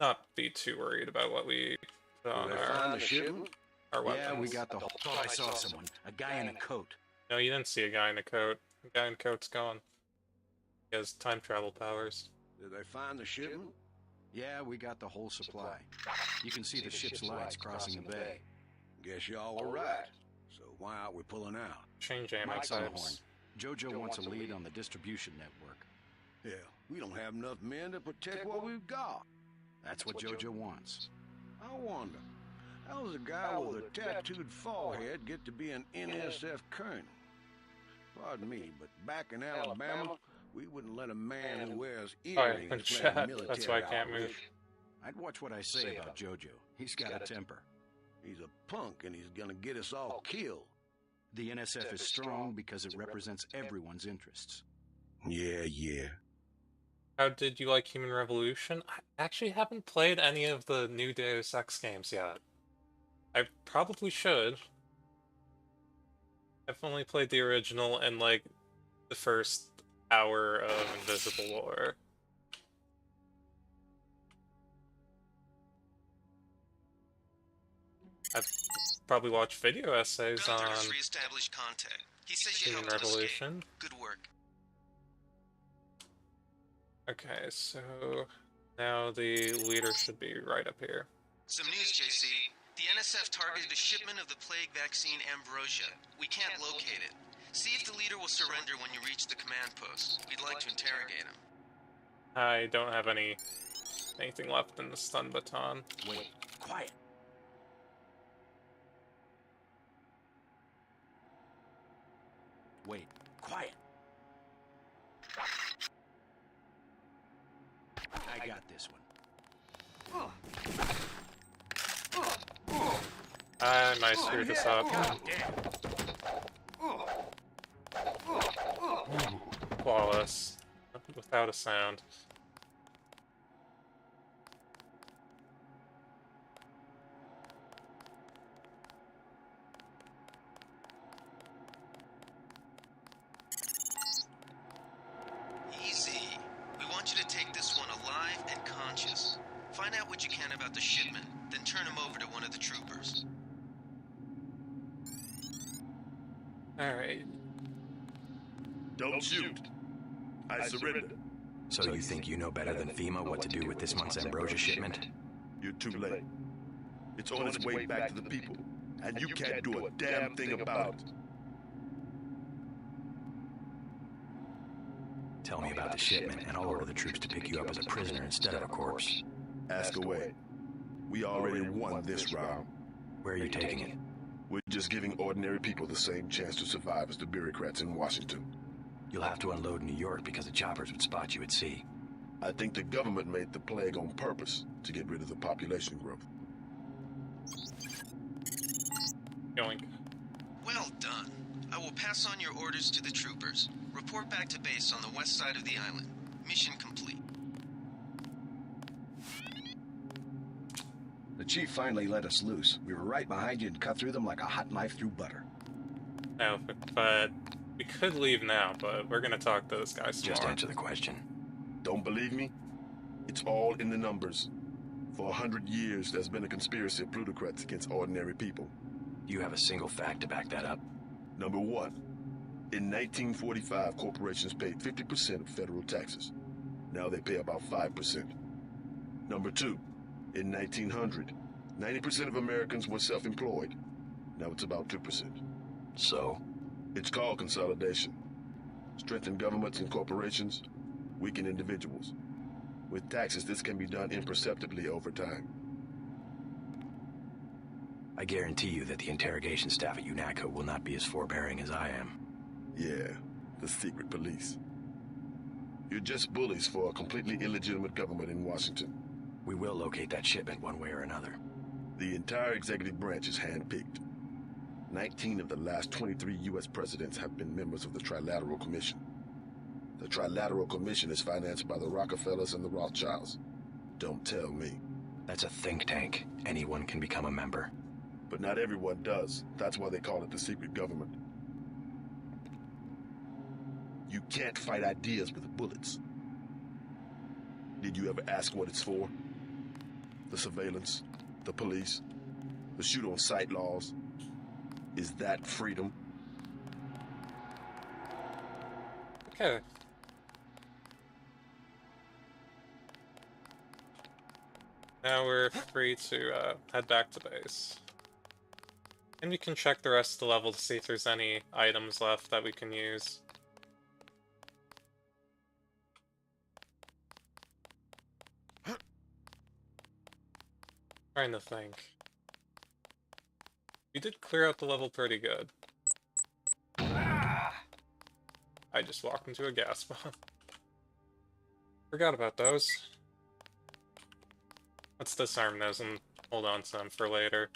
not be too worried about what we put on our weapons.
Yeah, we got the whole... Thought I saw someone. A guy in a coat.
No, you didn't see a guy in a coat. The guy in a coat's gone. He has time travel powers.
Did they find the shipment?
Yeah, we got the whole supply. You can see the ship's lights crossing the bay.
Guess y'all were right. So why aren't we pulling out?
Change ammo
Mike's on the horn.
types.
Jojo wants a lead on the distribution network.
Hell, we don't have enough men to protect what we've got.
That's what Jojo wants.
I wonder, how does a guy with a tattooed forehead get to be an NSF colonel? Pardon me, but back in Alabama, we wouldn't let a man who wears
Alright,
earrings
in
play a
chat.
military
That's why I can't move.
operation.
I'd watch what I say about Jojo. He's got a temper.
He's a punk and he's gonna get us all killed.
The NSF is strong because it represents everyone's interests.
Yeah.
How did you like Human Revolution? I actually haven't played any of the new Deus Ex games yet. I probably should. I've only played the original and like the first hour of Invisible War. I've probably watched video essays on
Gunther has reestablished contact. He says you
Human
helped him
Revolution.
escape. Good work.
Okay, so now the leader should be right up here.
Some news, JC. The NSF targeted a shipment of the plague vaccine Ambrosia. We can't locate it. See if the leader will surrender when you reach the command post. We'd like to interrogate him.
I don't have anything left in the stun baton.
Wait, quiet. Wait, quiet. I got this one.
I might screw this up. Flawless. Without a sound.
Easy. We want you to take this one alive and conscious. Find out what you can about the shipment, then turn him over to one of the troopers.
Alright.
Don't shoot. I surrender.
So you think you know better than FEMA what to do with this month's Ambrosia shipment?
You're too late. It's on its way back to the people, and you can't do a damn thing about it.
Tell me about the shipment, and I'll order the troops to pick you up as a prisoner instead of a corpse.
Ask away. We already won this round.
Where are you taking it?
We're just giving ordinary people the same chance to survive as the bureaucrats in Washington.
You'll have to unload in New York because the choppers would spot you at sea.
I think the government made the plague on purpose to get rid of the population growth.
Going.
Well done. I will pass on your orders to the troopers. Report back to base on the west side of the island. Mission complete.
The chief finally let us loose. We were right behind you and cut through them like a hot knife through butter.
No, but we could leave now, but we're gonna talk to those guys tomorrow.
Just answer the question.
Don't believe me? It's all in the numbers. For 100 years, there's been a conspiracy of plutocrats against ordinary people.
Do you have a single fact to back that up?
Number one, in 1945, corporations paid 50% of federal taxes. Now they pay about 5%. Number two, in 1900, 90% of Americans were self-employed. Now it's about 2%.
So?
It's called consolidation. Strengthen governments and corporations, weaken individuals. With taxes, this can be done imperceptibly over time.
I guarantee you that the interrogation staff at UNACO will not be as forbearing as I am.
Yeah, the secret police. You're just bullies for a completely illegitimate government in Washington.
We will locate that shipment one way or another.
The entire executive branch is handpicked. 19 of the last 23 U.S. presidents have been members of the Trilateral Commission. The Trilateral Commission is financed by the Rockefellers and the Rothschilds. Don't tell me.
That's a think tank. Anyone can become a member.
But not everyone does. That's why they call it the secret government. You can't fight ideas with bullets. Did you ever ask what it's for? The surveillance, the police, the shoot-on-sight laws. Is that freedom?
Okay. Now we're free to head back to base. And we can check the rest of the level to see if there's any items left that we can use. Trying to think. We did clear out the level pretty good. I just walked into a gas bomb. Forgot about those. Let's disarm those and hold on to them for later.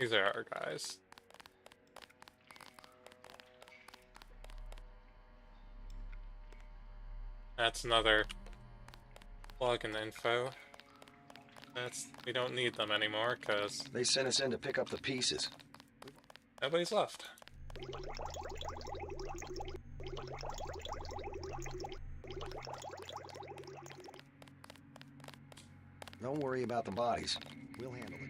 These are our guys. That's another plug-in info. We don't need them anymore, because
They sent us in to pick up the pieces.
nobody's left.
Don't worry about the bodies. We'll handle it.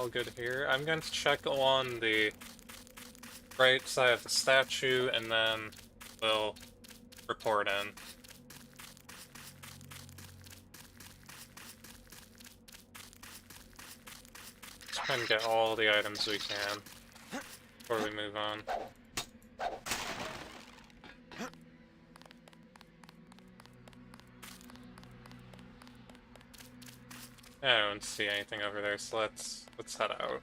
All good here. I'm going to check on the right side of the statue, and then we'll report in. Just try and get all the items we can before we move on. I don't see anything over there, so let's head out.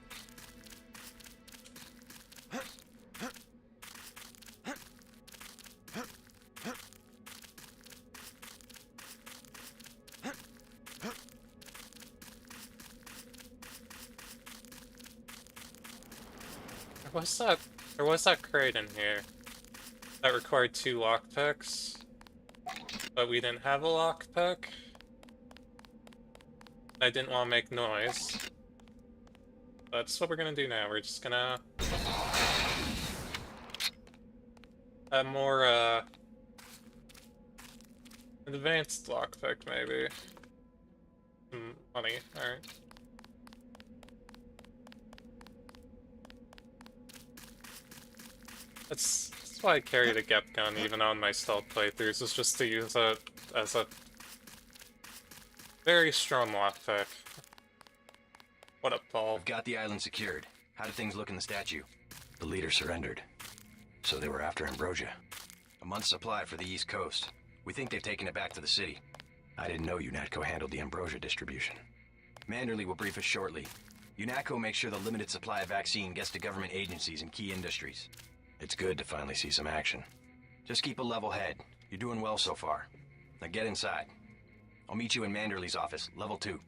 There was that crate in here that required 2 lockpicks, but we didn't have a lockpick. I didn't want to make noise. That's what we're gonna do now. We're just gonna have more, advanced lockpick, maybe. Money, alright. That's why I carry the Gep gun even on my stealth playthroughs, is just to use it as a very strong lockpick. What up, Paul?
We've got the island secured. How did things look in the statue? The leader surrendered. So they were after Ambrosia. A month's supply for the East Coast. We think they've taken it back to the city. I didn't know UNATCO handled the Ambrosia distribution. Manderley will brief us shortly. UNATCO makes sure the limited supply of vaccine gets to government agencies and key industries. It's good to finally see some action. Just keep a level head. You're doing well so far. Now get inside. I'll meet you in Manderley's office, level 2.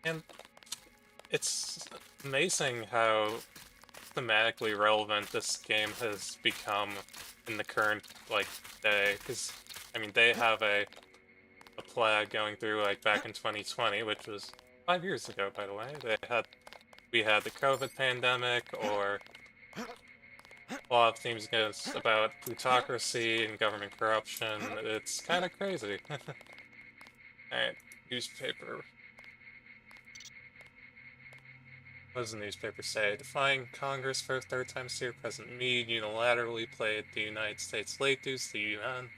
And it's amazing how thematically relevant this game has become in the current, like, day. Because, I mean, they have a plague going through, like, back in 2020, which was 5 years ago, by the way. We had the COVID pandemic, or a lot of themes about plutocracy and government corruption. It's kind of crazy. Alright, newspaper. What does the newspaper say? Defying Congress for a 3rd time this year, President Meade unilaterally paid the United States late dues to the UN.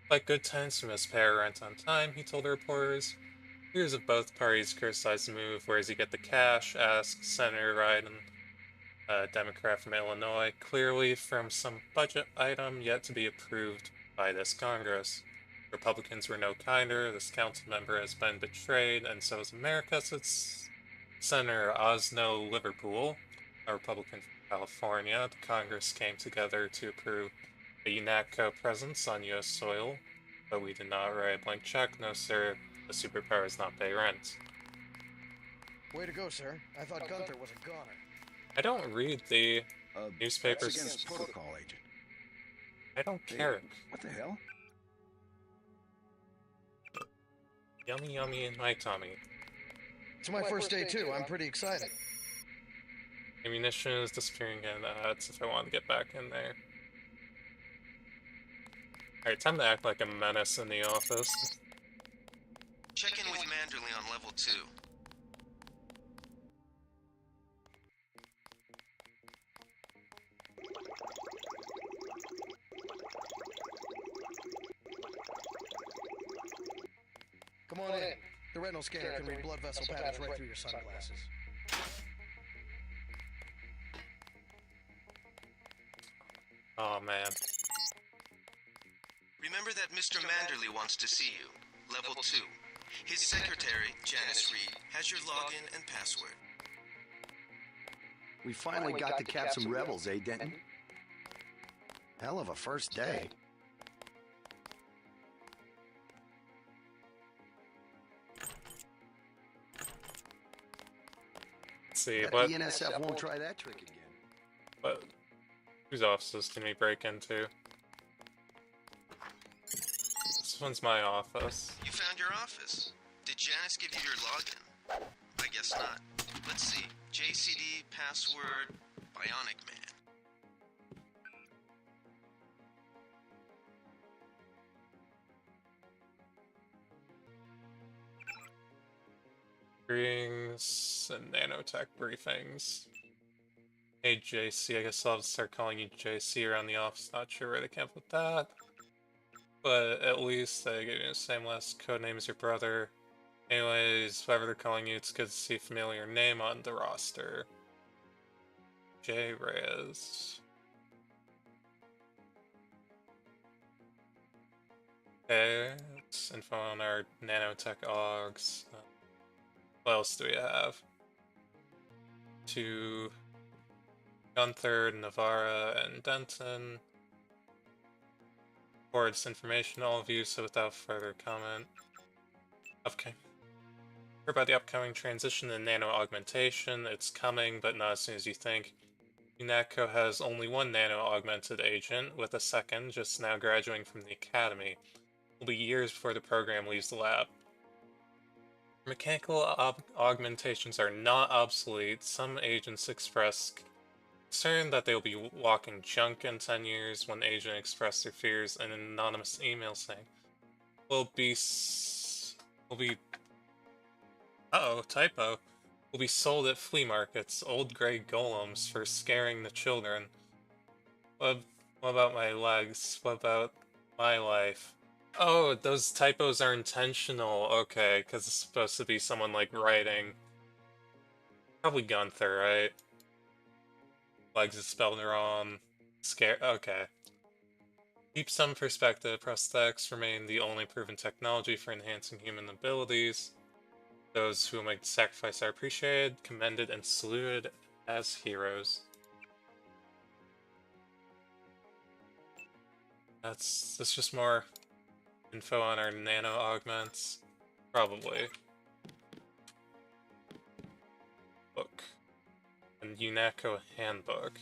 Like good tenants who must pay our rent on time, he told the reporters. Leaders of both parties criticized the move. Where does he get the cash? Asked Senator Ryden, a Democrat from Illinois, clearly from some budget item yet to be approved by this Congress. Republicans were no kinder. This council member has been betrayed, and so is America, said Senator Osno Liverpool, a Republican from California. The Congress came together to approve a UNATCO presence on U.S. soil, but we did not write a blank check. No, sir. The superpower does not pay rent.
Way to go, sir. I thought Gunther was a goner.
I don't read the newspapers.
That's against protocol, Agent.
I don't
Hey,
care.
what the hell?
Yummy yummy in my tummy.
It's my first day too. I'm pretty excited.
Ammunition is disappearing again. That's if I want to get back in there. Alright, time to act like a menace in the office.
Check in with Manderley on level 2.
Come on in. The retinal scanner can read blood vessel patterns right through your sunglasses.
Oh man.
Remember that Mr. Manderley wants to see you. Level 2. His secretary, Janice Reed, has your login and password.
We finally got to cap some rebels, eh, Denton? Hell of a first day.
Let's see,
Bet
what
the NSF won't try that trick again.
whose offices can we break into? This one's my office.
You found your office. Did Janice give you your login? I guess not. Let's see. JCD, password, Bionic Man.
Greetings and nanotech briefings. Hey JC, I guess I'll have to start calling you JC around the office. Not sure where they came up with that. But at least they gave you the same last code name as your brother. Anyways, whatever they're calling you, it's good to see a familiar name on the roster. J. Reyes. Okay, it's info on our nanotech augs. What else do we have? To Gunther, Navarra, and Denton. Forwards information to all of you, so without further comment. Okay. Heard about the upcoming transition to nano augmentation. It's coming, but not as soon as you think. UNATCO has only one nano-augmented agent, with a second just now graduating from the academy. It'll be years before the program leaves the lab. Mechanical augmentations are not obsolete. Some agents express concern that they will be walking junk in 10 years. One agent expressed their fears in an anonymous email saying, will be uh-oh, typo. Will be sold at flea markets, old gray golems for scaring the children. What about my legs? What about my life? Oh, those typos are intentional. Okay, because it's supposed to be someone, like, writing. Probably Gunther, right? Legs is spelled wrong. Scare. Okay. Keep some perspective. Prosthetics remain the only proven technology for enhancing human abilities. Those who make the sacrifice are appreciated, commended, and saluted as heroes. That's just more info on our nano augments. Probably. Book. And UNATCO Handbook.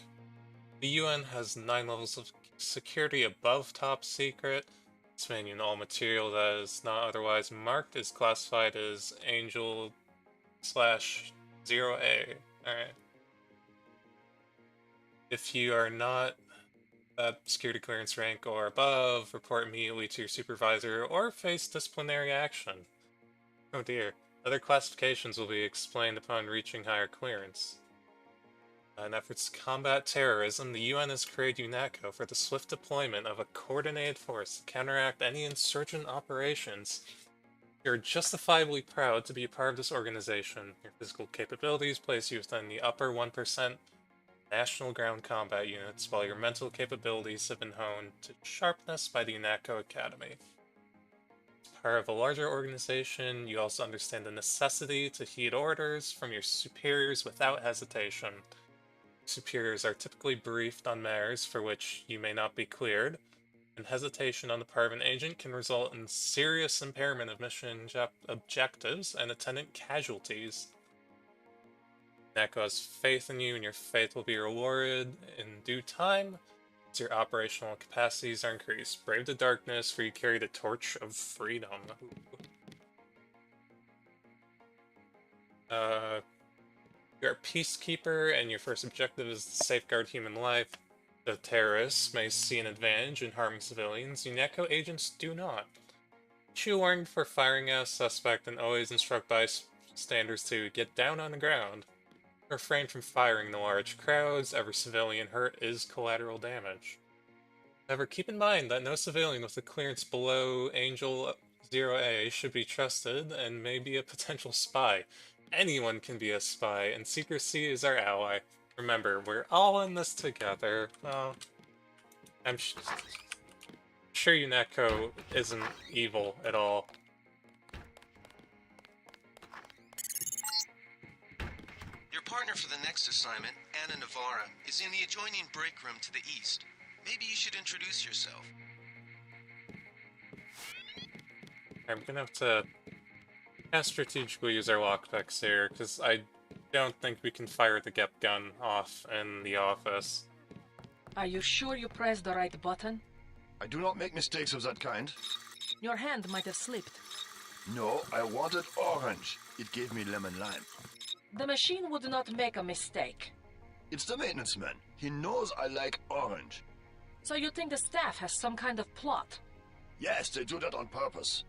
The UN has 9 levels of security above top secret. This means all material that is not otherwise marked is classified as Angel /0A. Alright. If you are not at security clearance rank or above, report immediately to your supervisor or face disciplinary action. Oh dear. Other classifications will be explained upon reaching higher clearance. In efforts to combat terrorism, the UN has created UNATCO for the swift deployment of a coordinated force to counteract any insurgent operations. You're justifiably proud to be a part of this organization. Your physical capabilities place you within the upper 1% national ground combat units, while your mental capabilities have been honed to sharpness by the UNATCO Academy. As part of a larger organization, you also understand the necessity to heed orders from your superiors without hesitation. Superiors are typically briefed on matters for which you may not be cleared, and hesitation on the part of an agent can result in serious impairment of mission objectives and attendant casualties. NACO has faith in you, and your faith will be rewarded in due time. as your operational capacities are increased. Brave the darkness, for you carry the torch of freedom. You're a peacekeeper, and your first objective is to safeguard human life. The terrorists may see an advantage in harming civilians. UNATCO agents do not. Issue warning for firing at a suspect, and always instruct bystanders to get down on the ground. Refrain from firing in large crowds. Every civilian hurt is collateral damage. However, keep in mind that no civilian with a clearance below Angel 0A should be trusted and may be a potential spy. Anyone can be a spy, and secrecy is our ally. Remember, we're all in this together. Well, I'm sure UNATCO isn't evil at all.
Your partner for the next assignment, Anna Navarra, is in the adjoining break room to the east. Maybe you should introduce yourself.
I'm gonna have to strategically use our lockpicks here, because I don't think we can fire the GEP gun off in the office.
Are you sure you pressed the right button?
I do not make mistakes of that kind.
Your hand might have slipped.
No, I wanted orange. It gave me lemon lime.
The machine would not make a mistake.
It's the maintenance man. He knows I like orange.
So you think the staff has some kind of plot?
Yes, they do that on purpose.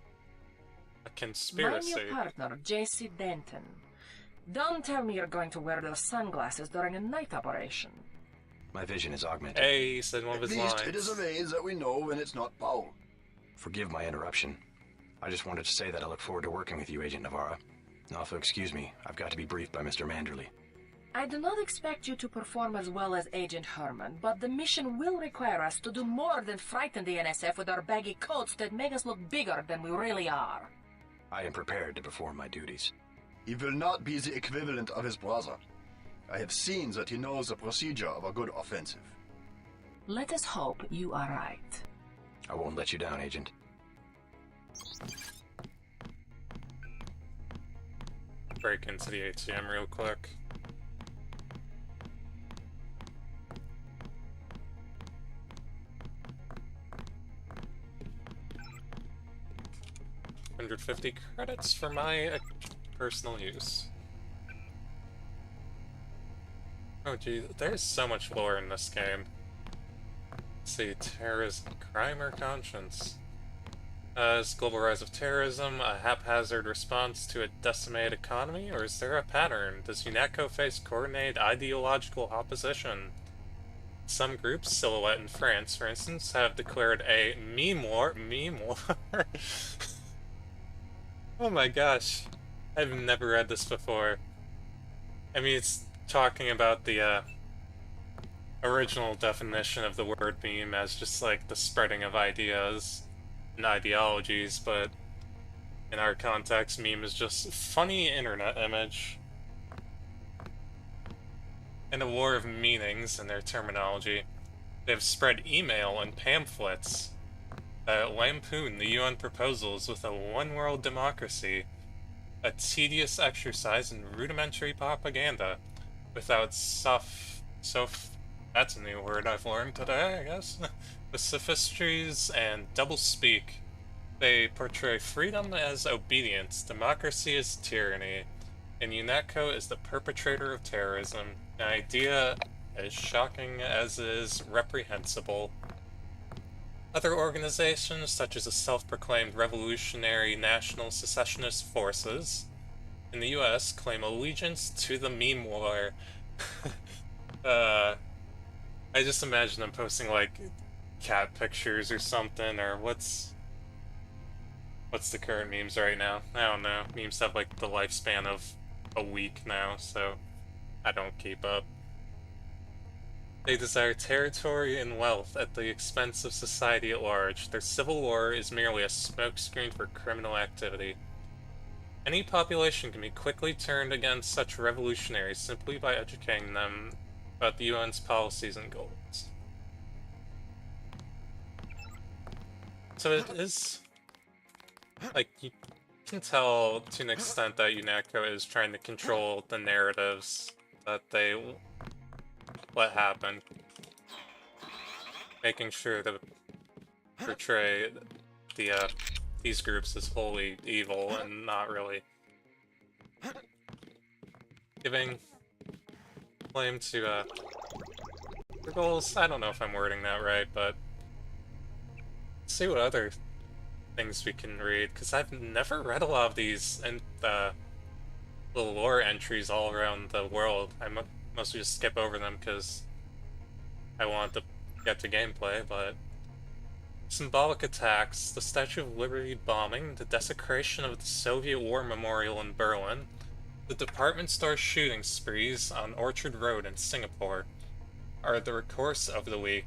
A conspiracy.
My new partner, J.C. Denton. Don't tell me you're going to wear those sunglasses during a night operation.
My vision is augmented.
Hey, he said one of his lines.
At least it is a maze that we know when it's not Paul.
Forgive my interruption. I just wanted to say that I look forward to working with you, Agent Navarra. Also, excuse me, I've got to be briefed by Mr. Manderley.
I do not expect you to perform as well as Agent Herman, but the mission will require us to do more than frighten the NSF with our baggy coats that make us look bigger than we really are.
I am prepared to perform my duties.
He will not be the equivalent of his brother. I have seen that he knows the procedure of a good offensive.
Let us hope you are right.
I won't let you down, Agent.
Break into the ATM real quick. $150 credits for my personal use. Oh geez, there's so much lore in this game. Let's see, terrorism, crime or conscience? Is global rise of terrorism a haphazard response to a decimated economy, or is there a pattern? Does UNATCO face coordinated ideological opposition? Some groups, Silhouette in France, for instance, have declared a meme war. Oh my gosh, I've never read this before. I mean, it's talking about the original definition of the word meme as just like the spreading of ideas and ideologies, but in our context, meme is just funny internet image. In a war of meanings in their terminology, they've spread email and pamphlets that lampoon the UN proposals with a one-world democracy, a tedious exercise in rudimentary propaganda, without that's a new word I've learned today, I guess. With sophistries and doublespeak, they portray freedom as obedience, democracy as tyranny, and UNATCO is the perpetrator of terrorism, an idea as shocking as it is reprehensible. Other organizations, such as the self-proclaimed Revolutionary National Secessionist Forces in the US, claim allegiance to the meme war. I just imagine them posting, like, cat pictures or something, or what's the current memes right now? I don't know. Memes have, like, the lifespan of a week now, so I don't keep up. They desire territory and wealth at the expense of society at large. Their civil war is merely a smokescreen for criminal activity. Any population can be quickly turned against such revolutionaries simply by educating them about the UN's policies and goals. So it is, like, you can tell to an extent that UNATCO is trying to control the narratives that they let happen. making sure to portray these groups as wholly evil and not really giving claim to their goals. I don't know if I'm wording that right, but let's see what other things we can read, because I've never read a lot of these and the lore entries all around the world. I mostly just skip over them because I want to get to gameplay, but symbolic attacks, the Statue of Liberty bombing, the desecration of the Soviet War Memorial in Berlin, the department store shooting sprees on Orchard Road in Singapore are the recourse of the week.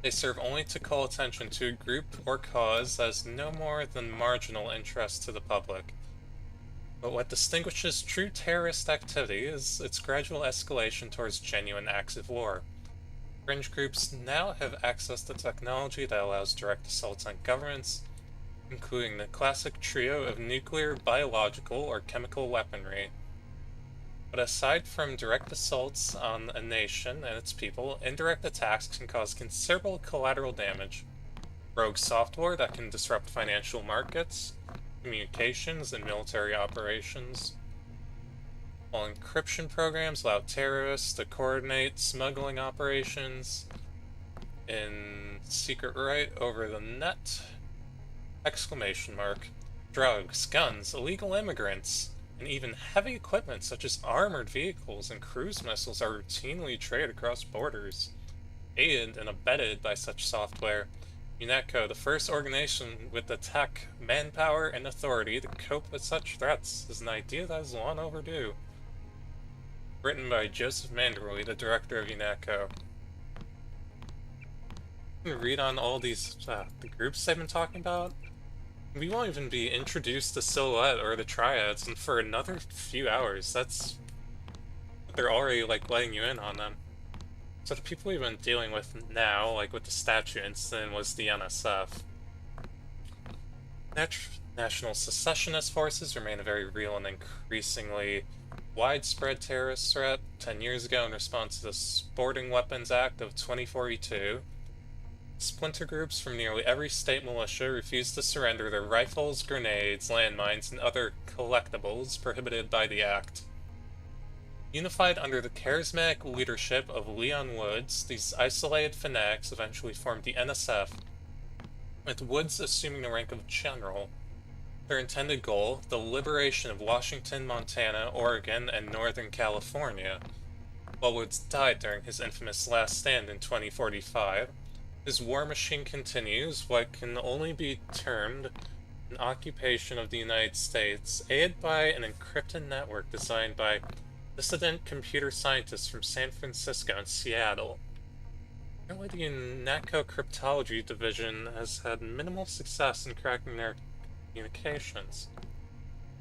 They serve only to call attention to a group or cause that has no more than marginal interest to the public. But what distinguishes true terrorist activity is its gradual escalation towards genuine acts of war. Fringe groups now have access to technology that allows direct assaults on governments, including the classic trio of nuclear, biological, or chemical weaponry. But aside from direct assaults on a nation and its people, indirect attacks can cause considerable collateral damage. Rogue software that can disrupt financial markets, communications, and military operations. While encryption programs allow terrorists to coordinate smuggling operations in secret right over the net. Exclamation mark. Drugs, guns, illegal immigrants, and even heavy equipment such as armored vehicles and cruise missiles are routinely traded across borders. Aided and abetted by such software, UNESCO, the first organization with the tech, manpower, and authority to cope with such threats, is an idea that is long overdue. Written by Joseph Manderley, the director of UNESCO. You can read on all these the groups they've been talking about. We won't even be introduced to Silhouette or the Triads and for another few hours. That's... they're already, like, letting you in on them. So the people we've been dealing with now, like with the statue incident, was the NSF. National secessionist forces remain a very real and increasingly widespread terrorist threat. 10 years ago, in response to the Sporting Weapons Act of 2042, splinter groups from nearly every state militia refused to surrender their rifles, grenades, landmines, and other collectibles prohibited by the act. Unified under the charismatic leadership of Leon Woods, these isolated fanatics eventually formed the NSF, with Woods assuming the rank of general. Their intended goal, the liberation of Washington, Montana, Oregon, and Northern California. While Woods died during his infamous last stand in 2045, his war machine continues what can only be termed an occupation of the United States, aided by an encrypted network designed by dissident computer scientists from San Francisco and Seattle. Apparently the NATO Cryptology Division has had minimal success in cracking their communications,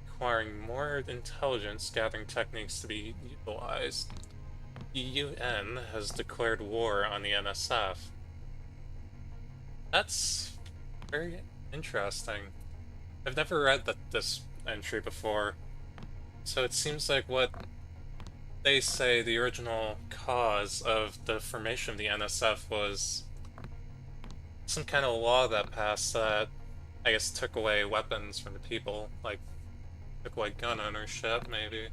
requiring more intelligence gathering techniques to be utilized. The UN has declared war on the NSF. That's very interesting. I've never read this entry before, so it seems like what they say the original cause of the formation of the NSF was some kind of law that passed that, I guess, took away weapons from the people, like, took away gun ownership, maybe.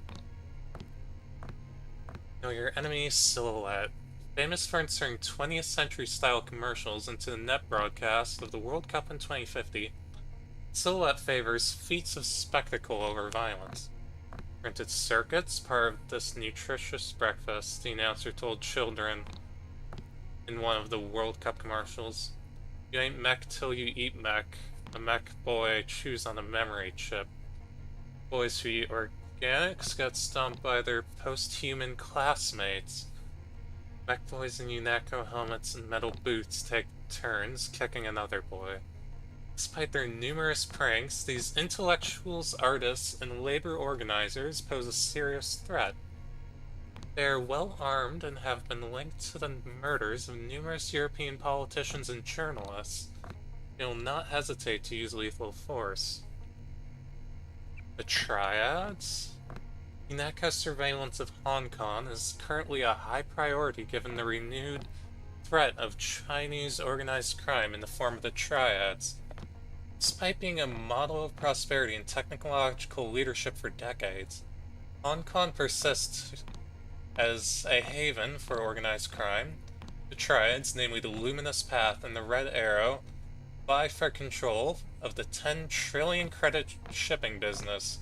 Know your enemy, Silhouette. Famous for inserting 20th century style commercials into the net broadcast of the World Cup in 2050, Silhouette favors feats of spectacle over violence. Printed circuits, part of this nutritious breakfast, the announcer told children in one of the World Cup commercials. You ain't mech till you eat mech. A mech boy chews on a memory chip. Boys who eat organics get stumped by their post-human classmates. Mech boys in UNACO helmets and metal boots take turns kicking another boy. Despite their numerous pranks, these intellectuals, artists, and labor organizers pose a serious threat. They are well armed and have been linked to the murders of numerous European politicians and journalists. They will not hesitate to use lethal force. The Triads? UNACO's surveillance of Hong Kong is currently a high priority given the renewed threat of Chinese organized crime in the form of the Triads. Despite being a model of prosperity and technological leadership for decades, Hong Kong persists as a haven for organized crime. The Triads, namely the Luminous Path and the Red Arrow, vie for control of the 10 trillion credit shipping business,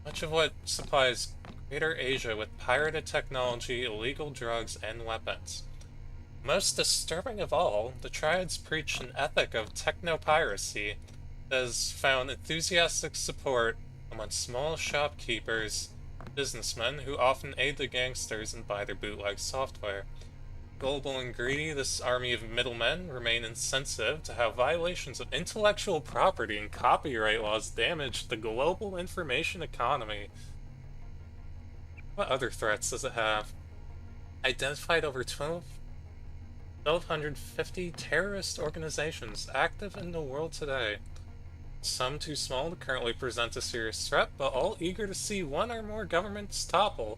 much of what supplies Greater Asia with pirated technology, illegal drugs, and weapons. Most disturbing of all, the Triads preach an ethic of techno-piracy that has found enthusiastic support among small shopkeepers, businessmen who often aid the gangsters and buy their bootleg software. Global and greedy, this army of middlemen remain insensitive to how violations of intellectual property and copyright laws damage the global information economy. What other threats does it have? Identified over 1,250 terrorist organizations active in the world today. Some too small to currently present a serious threat, but all eager to see one or more governments topple.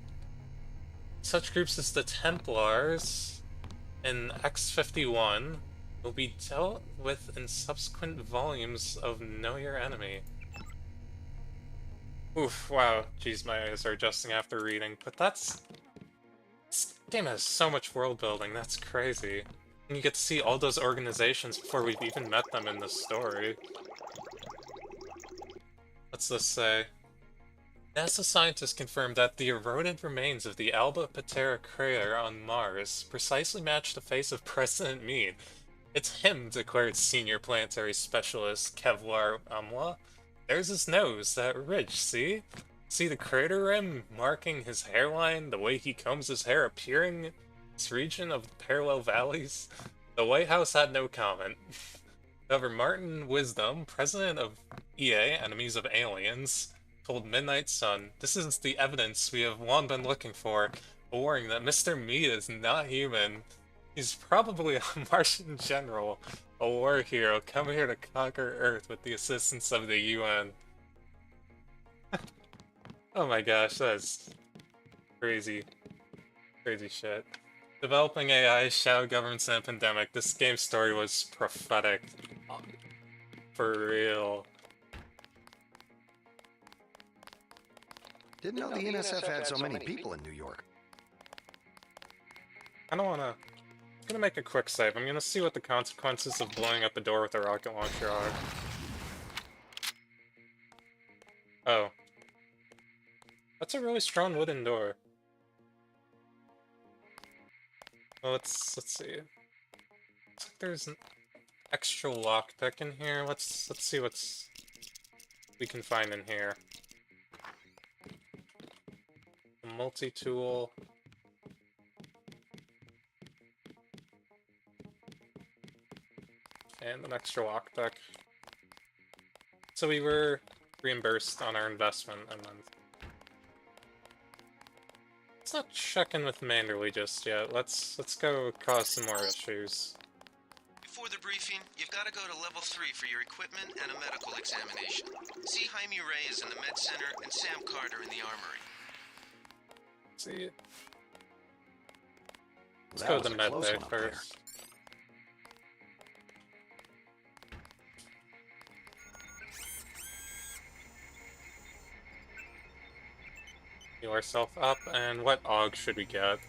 Such groups as the Templars and X-51 will be dealt with in subsequent volumes of Know Your Enemy. Oof, wow, geez, my eyes are adjusting after reading, but this game has so much world building, that's crazy. And you get to see all those organizations before we've even met them in the story. What's this say? NASA scientists confirmed that the eroded remains of the Alba Patera crater on Mars precisely match the face of President Meade. It's him, declared senior planetary specialist Kevlar Amla. There's his nose, that ridge, see? See the crater rim marking his hairline, the way he combs his hair appearing in this region of the parallel valleys? The White House had no comment. However, Martin Wisdom, president of EA, Enemies of Aliens, told Midnight Sun, "This is the evidence we have long been looking for, a warning that Mr. Meade is not human. He's probably a Martian general, a war hero, come here to conquer Earth with the assistance of the UN." Oh my gosh, that's crazy. Crazy shit. Developing AI, shadow governments, and a pandemic. This game's story was prophetic. For real.
Didn't know the NSF had so many people in New York.
I don't wanna... I'm gonna make a quick save. I'm gonna see what the consequences of blowing up a door with a rocket launcher are. Oh. That's a really strong wooden door. Well, let's see. Looks like there's an extra lockpick in here. Let's see what's we can find in here. A multi-tool. And an extra lockpick. So we were reimbursed on our investment, and then let's not check in with Manderley just yet. Let's go cause some more issues.
Before the briefing, you've got to go to level 3 for your equipment and a medical examination. See Jaime Reyes in the med center and Sam Carter in the armory.
See. Let's go to the med bay first. Heal ourselves up, and what AUG should we get?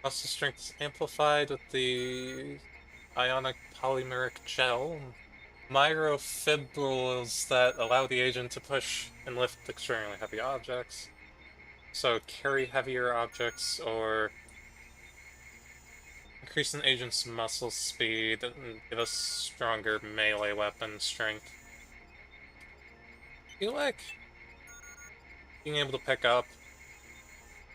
Muscle strength is amplified with the ionic polymeric gel. Myofibrils that allow the agent to push and lift extremely heavy objects. So carry heavier objects or increase an agent's muscle speed and give us stronger melee weapon strength. I feel like being able to pick up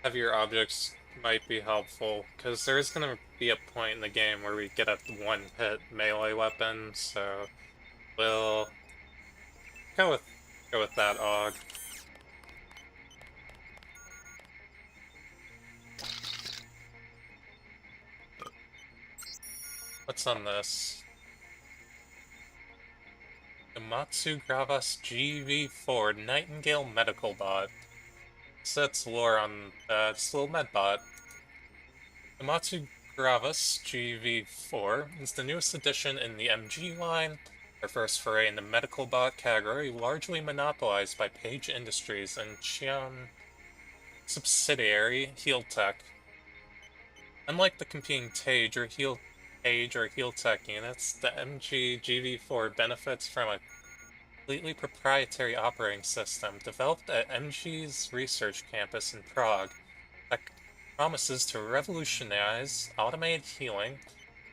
heavier objects might be helpful, because there is going to be a point in the game where we get a one-hit melee weapon, so we'll go with that AUG. What's on this? Yamatsu Gravas GV4 Nightingale Medical Bot. So that's lore on this little med bot. Yamatsu Gravis GV4 is the newest addition in the MG line, our first foray in the medical bot category, largely monopolized by Page Industries and Xi'an subsidiary HealTech. Unlike the competing Page or HealTech units, the MG GV4 benefits from a completely proprietary operating system developed at MG's research campus in Prague that promises to revolutionize automated healing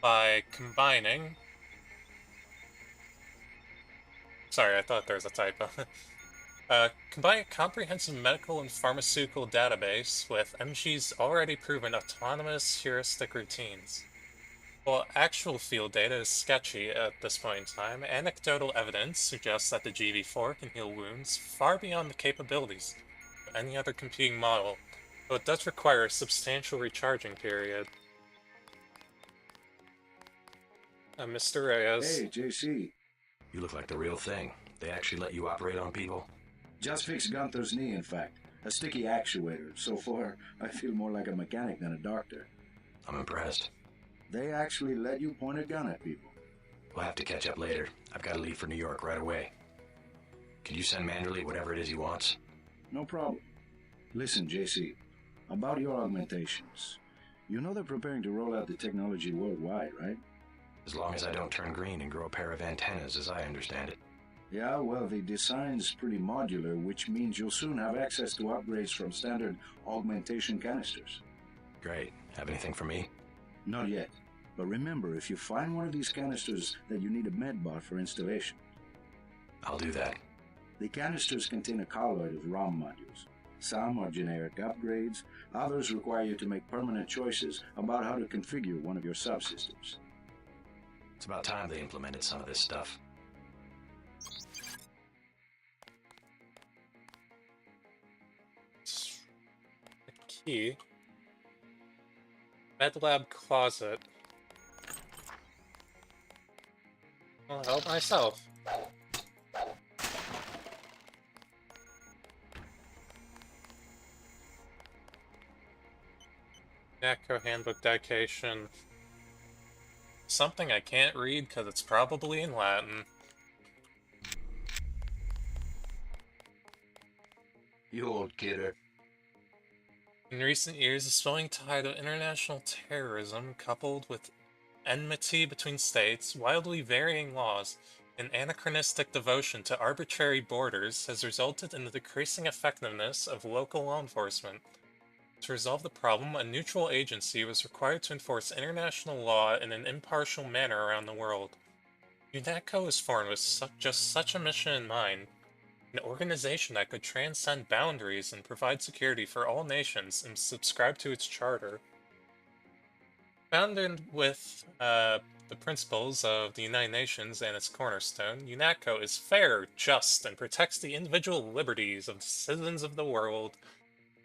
by combining... Sorry, I thought there was a typo. Combine a comprehensive medical and pharmaceutical database with MG's already proven autonomous heuristic routines. While actual field data is sketchy at this point in time, anecdotal evidence suggests that the GV4 can heal wounds far beyond the capabilities of any other competing model, though it does require a substantial recharging period. Mr. Reyes.
Hey, JC.
You look like the real thing. They actually let you operate on people?
Just fixed Gunther's knee, in fact. A sticky actuator. So far, I feel more like a mechanic than a doctor.
I'm impressed.
They actually let you point a gun at people.
We'll have to catch up later. I've got to leave for New York right away. Can you send Manderley whatever it is he wants?
No problem. Listen, JC, about your augmentations. You know they're preparing to roll out the technology worldwide, right?
As long as I don't turn green and grow a pair of antennas, as I understand it.
Yeah, well, the design's pretty modular, which means you'll soon have access to upgrades from standard augmentation canisters.
Great. Have anything for me?
Not yet. But remember, if you find one of these canisters, that you need a medbot for installation.
I'll do that.
The canisters contain a colloid of ROM modules. Some are generic upgrades, others require you to make permanent choices about how to configure one of your subsystems.
It's about time they implemented some of this stuff.
Key. MedLab closet. I'll help myself. NACO handbook dedication. Something I can't read because it's probably in Latin.
You old kidder.
In recent years, the swelling tide of international terrorism, coupled with enmity between states, wildly varying laws, and anachronistic devotion to arbitrary borders, has resulted in the decreasing effectiveness of local law enforcement. To resolve the problem, a neutral agency was required to enforce international law in an impartial manner around the world. UNATCO was formed with just such a mission in mind. An organization that could transcend boundaries and provide security for all nations and subscribe to its charter. Founded with the principles of the United Nations and its cornerstone, UNATCO is fair, just, and protects the individual liberties of the citizens of the world.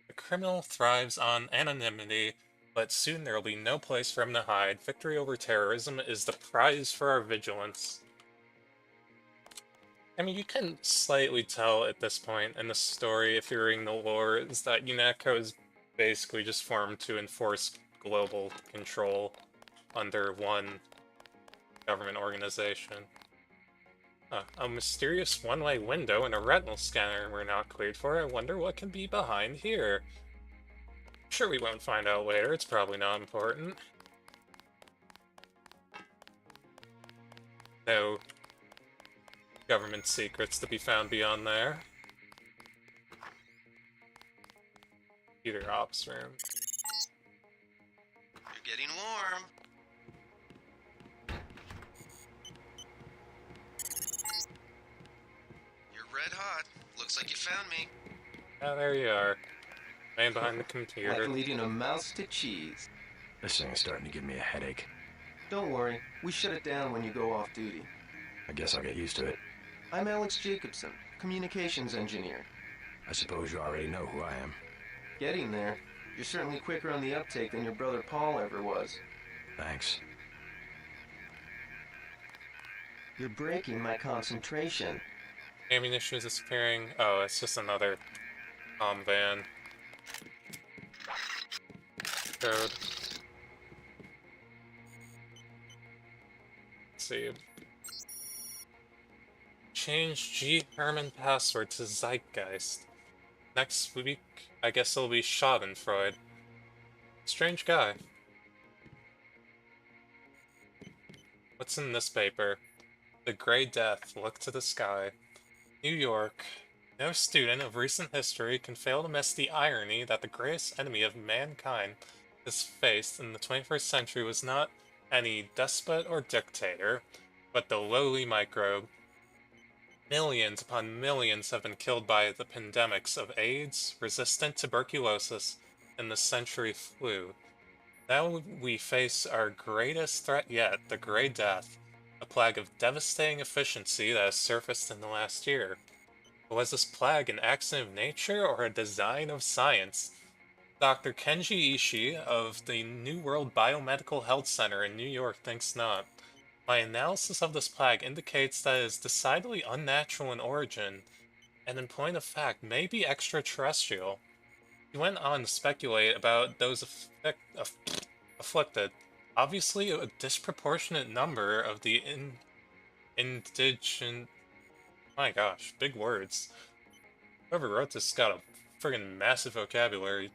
The criminal thrives on anonymity, but soon there will be no place for him to hide. Victory over terrorism is the prize for our vigilance. I mean, you can slightly tell at this point in the story, if you're reading the lore, is that UNATCO is basically just formed to enforce global control under one government organization. A mysterious one-way window and a retinal scanner were not cleared for. I wonder what can be behind here. Sure, we won't find out later. It's probably not important. No government secrets to be found beyond there. Computer ops room.
You're getting warm. You're red hot. Looks like you found me.
Ah, there you are. Man behind the computer.
Like leading a mouse to cheese.
This thing is starting to give me a headache.
Don't worry, we shut it down when you go off duty.
I guess I'll get used to it.
I'm Alex Jacobson, communications engineer.
I suppose you already know who I am.
Getting there. You're certainly quicker on the uptake than your brother Paul ever was.
Thanks.
You're breaking my concentration.
Ammunition is disappearing. Oh, it's just another van. Code. see. Change G. Herman password to Zeitgeist. Next week, I guess it'll be Schadenfreude. Strange guy. What's in this paper? The Grey Death, look to the sky. New York. No student of recent history can fail to miss the irony that the greatest enemy of mankind has faced in the 21st century was not any despot or dictator, but the lowly microbe. Millions upon millions have been killed by the pandemics of AIDS, resistant tuberculosis, and the century flu. Now we face our greatest threat yet, the Grey Death, a plague of devastating efficiency that has surfaced in the last year. Was this plague an accident of nature or a design of science? Dr. Kenji Ishii of the New World Biomedical Health Center in New York thinks not. My analysis of this plague indicates that it is decidedly unnatural in origin, and in point of fact may be extraterrestrial. He went on to speculate about those afflicted. Obviously, a disproportionate number of the indigent... My gosh, big words. Whoever wrote this got a friggin' massive vocabulary.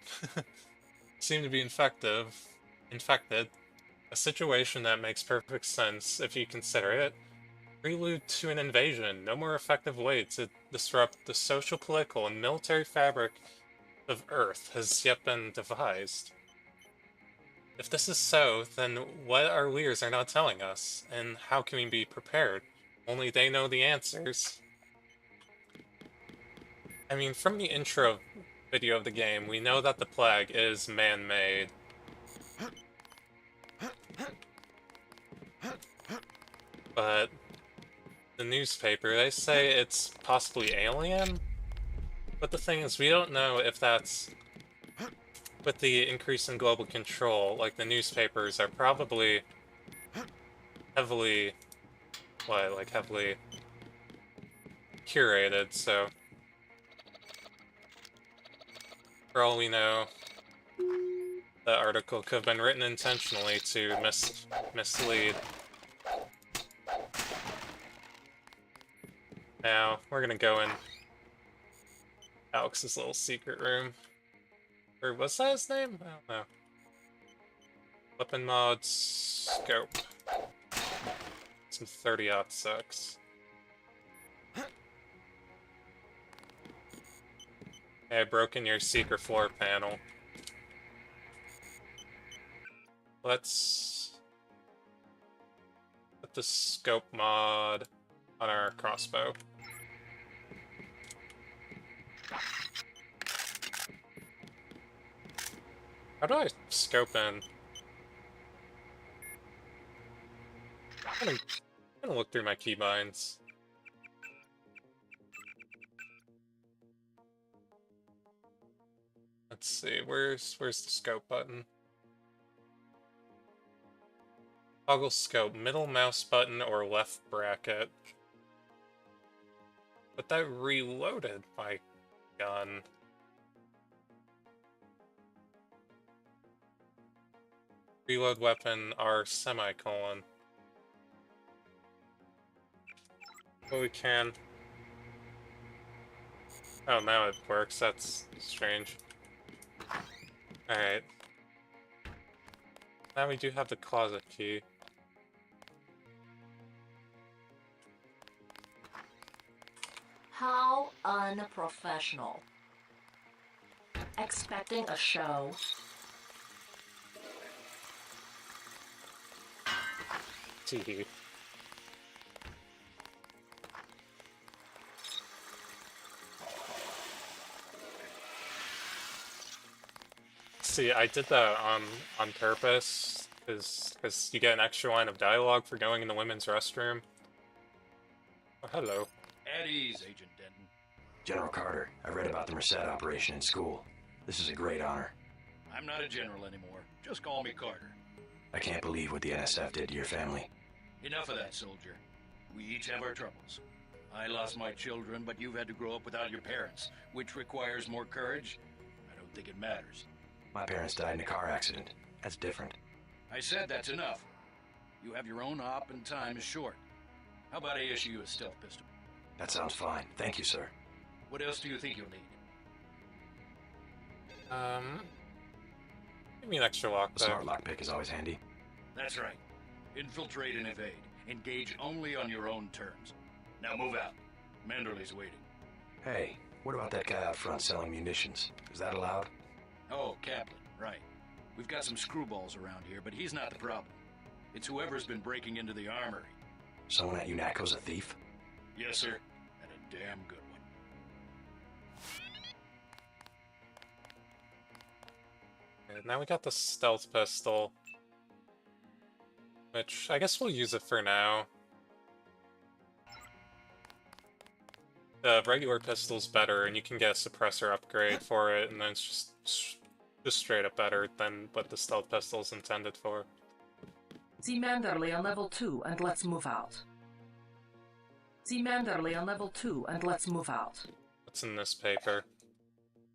Seem to be infected. A situation that makes perfect sense if you consider it. Prelude to an invasion, no more effective way to disrupt the social, political, and military fabric of Earth has yet been devised. If this is so, then what our leaders are not telling us, and how can we be prepared? Only they know the answers. I mean, from the intro video of the game, we know that the plague is man-made. But the newspaper, they say it's possibly alien? But the thing is, we don't know if that's... With the increase in global control, like the newspapers are probably heavily... heavily curated, so... For all we know, the article could have been written intentionally to mislead. Now, we're gonna go in Alex's little secret room. Or was that his name? I don't know. Weapon mod scope. Some 30-06. Hey, I broke in your secret floor panel. Let's put the scope mod on our crossbow. How do I scope in? I'm gonna look through my keybinds. Let's see, where's the scope button? Toggle scope, middle mouse button or left bracket. But that reloaded my gun. Reload weapon R semicolon. Well, we can. Oh, now it works. That's strange. Alright. Now we do have the closet key.
How unprofessional. Expecting a show.
Tee. See, I did that on purpose, because you get an extra line of dialogue for going in the women's restroom. Oh, hello.
At ease, Agent Denton.
General Carter, I read about the Merced operation in school. This is a great honor.
I'm not a general anymore. Just call me Carter.
I can't believe what the NSF did to your family.
Enough of that, soldier. We each have our troubles. I lost my children, but you've had to grow up without your parents, which requires more courage. I don't think it matters.
My parents died in a car accident. That's different.
I said that's enough. You have your own op and time is short. How about I issue you a stealth pistol?
That sounds fine. Thank you, sir.
What else do you think you'll need?
Give me an extra lockpick.
A smart lockpick is always handy.
That's right. Infiltrate and evade. Engage only on your own terms. Now move out. Manderley's waiting.
Hey, what about that guy out front selling munitions? Is that allowed?
Oh, Kaplan, right. We've got some screwballs around here, but he's not the problem. It's whoever's been breaking into the armory.
Someone at UNATCO's a thief?
Yes, sir. And a damn good one.
And now we got the stealth pistol. Which, I guess we'll use it for now. The regular pistol's better, and you can get a suppressor upgrade for it, and then it's just straight up better than what the stealth pistol's intended for.
See Manderley on level 2 and let's move out. See Manderley on level 2 and let's move out.
What's in this paper?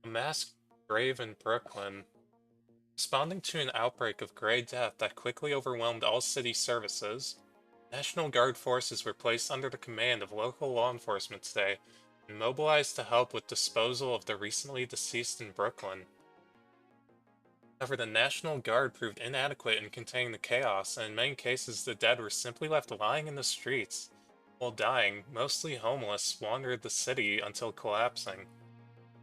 A mass grave in Brooklyn. Responding to an outbreak of Grey Death that quickly overwhelmed all city services, National Guard forces were placed under the command of local law enforcement today and mobilized to help with disposal of the recently deceased in Brooklyn. However, the National Guard proved inadequate in containing the chaos, and in many cases the dead were simply left lying in the streets. While dying, mostly homeless wandered the city until collapsing.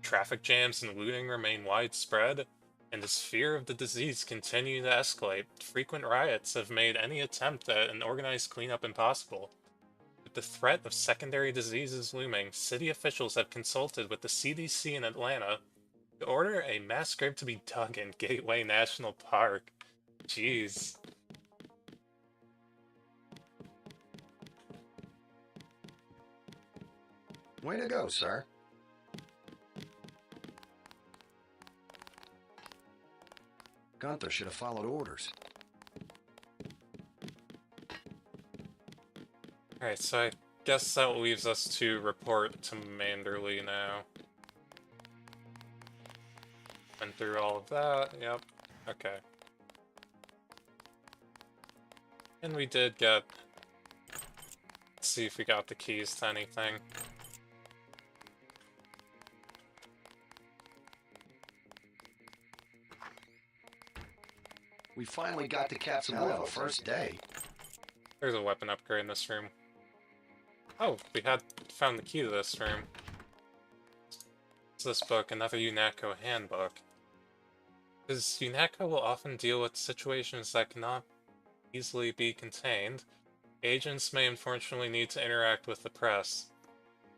Traffic jams and looting remain widespread, and as fear of the disease continues to escalate, frequent riots have made any attempt at an organized cleanup impossible. With the threat of secondary diseases looming, city officials have consulted with the CDC in Atlanta to order a mass grave to be dug in Gateway National Park. Jeez.
Way to go, sir. Gunther should have followed orders.
Alright, so I guess that leaves us to report to Manderley now. Went through all of that, yep, okay. And we did get... Let's see if we got the keys to anything.
We finally got to catch some of a first day.
There's a weapon upgrade in this room. Oh, we had found the key to this room. It's this book, another UNATCO handbook. Because UNATCO will often deal with situations that cannot easily be contained. Agents may unfortunately need to interact with the press.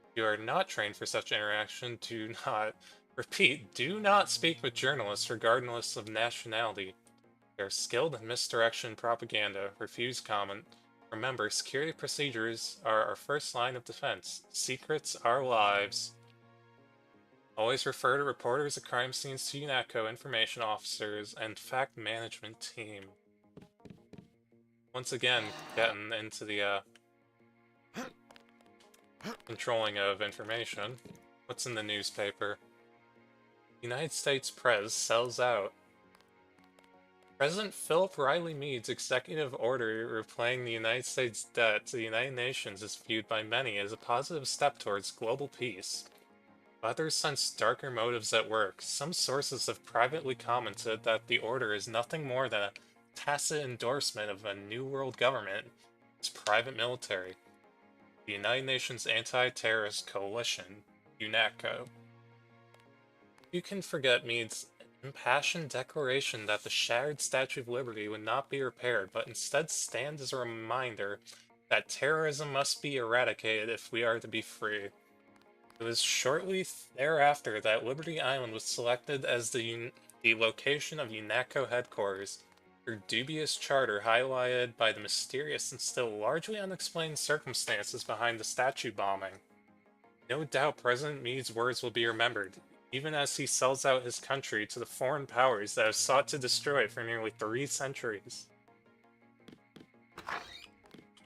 If you are not trained for such interaction, do not, repeat, do not speak with journalists regardless of nationality. They are skilled in misdirection propaganda. Refuse comment. Remember, security procedures are our first line of defense. Secrets are lives. Always refer to reporters at crime scenes to UNATCO information officers and fact management team. Once again, getting into the controlling of information. What's in the newspaper? United States Press sells out. President Philip Riley Meade's executive order repaying the United States' debt to the United Nations is viewed by many as a positive step towards global peace. Others sense darker motives at work. Some sources have privately commented that the order is nothing more than a tacit endorsement of a new world government, its private military, the United Nations Anti-Terrorist Coalition, UNATCO. You can forget Meade's impassioned declaration that the shattered Statue of Liberty would not be repaired, but instead stand as a reminder that terrorism must be eradicated if we are to be free. It was shortly thereafter that Liberty Island was selected as the location of UNATCO headquarters, their dubious charter highlighted by the mysterious and still largely unexplained circumstances behind the statue bombing. No doubt President Meade's words will be remembered, even as he sells out his country to the foreign powers that have sought to destroy it for nearly 3 centuries.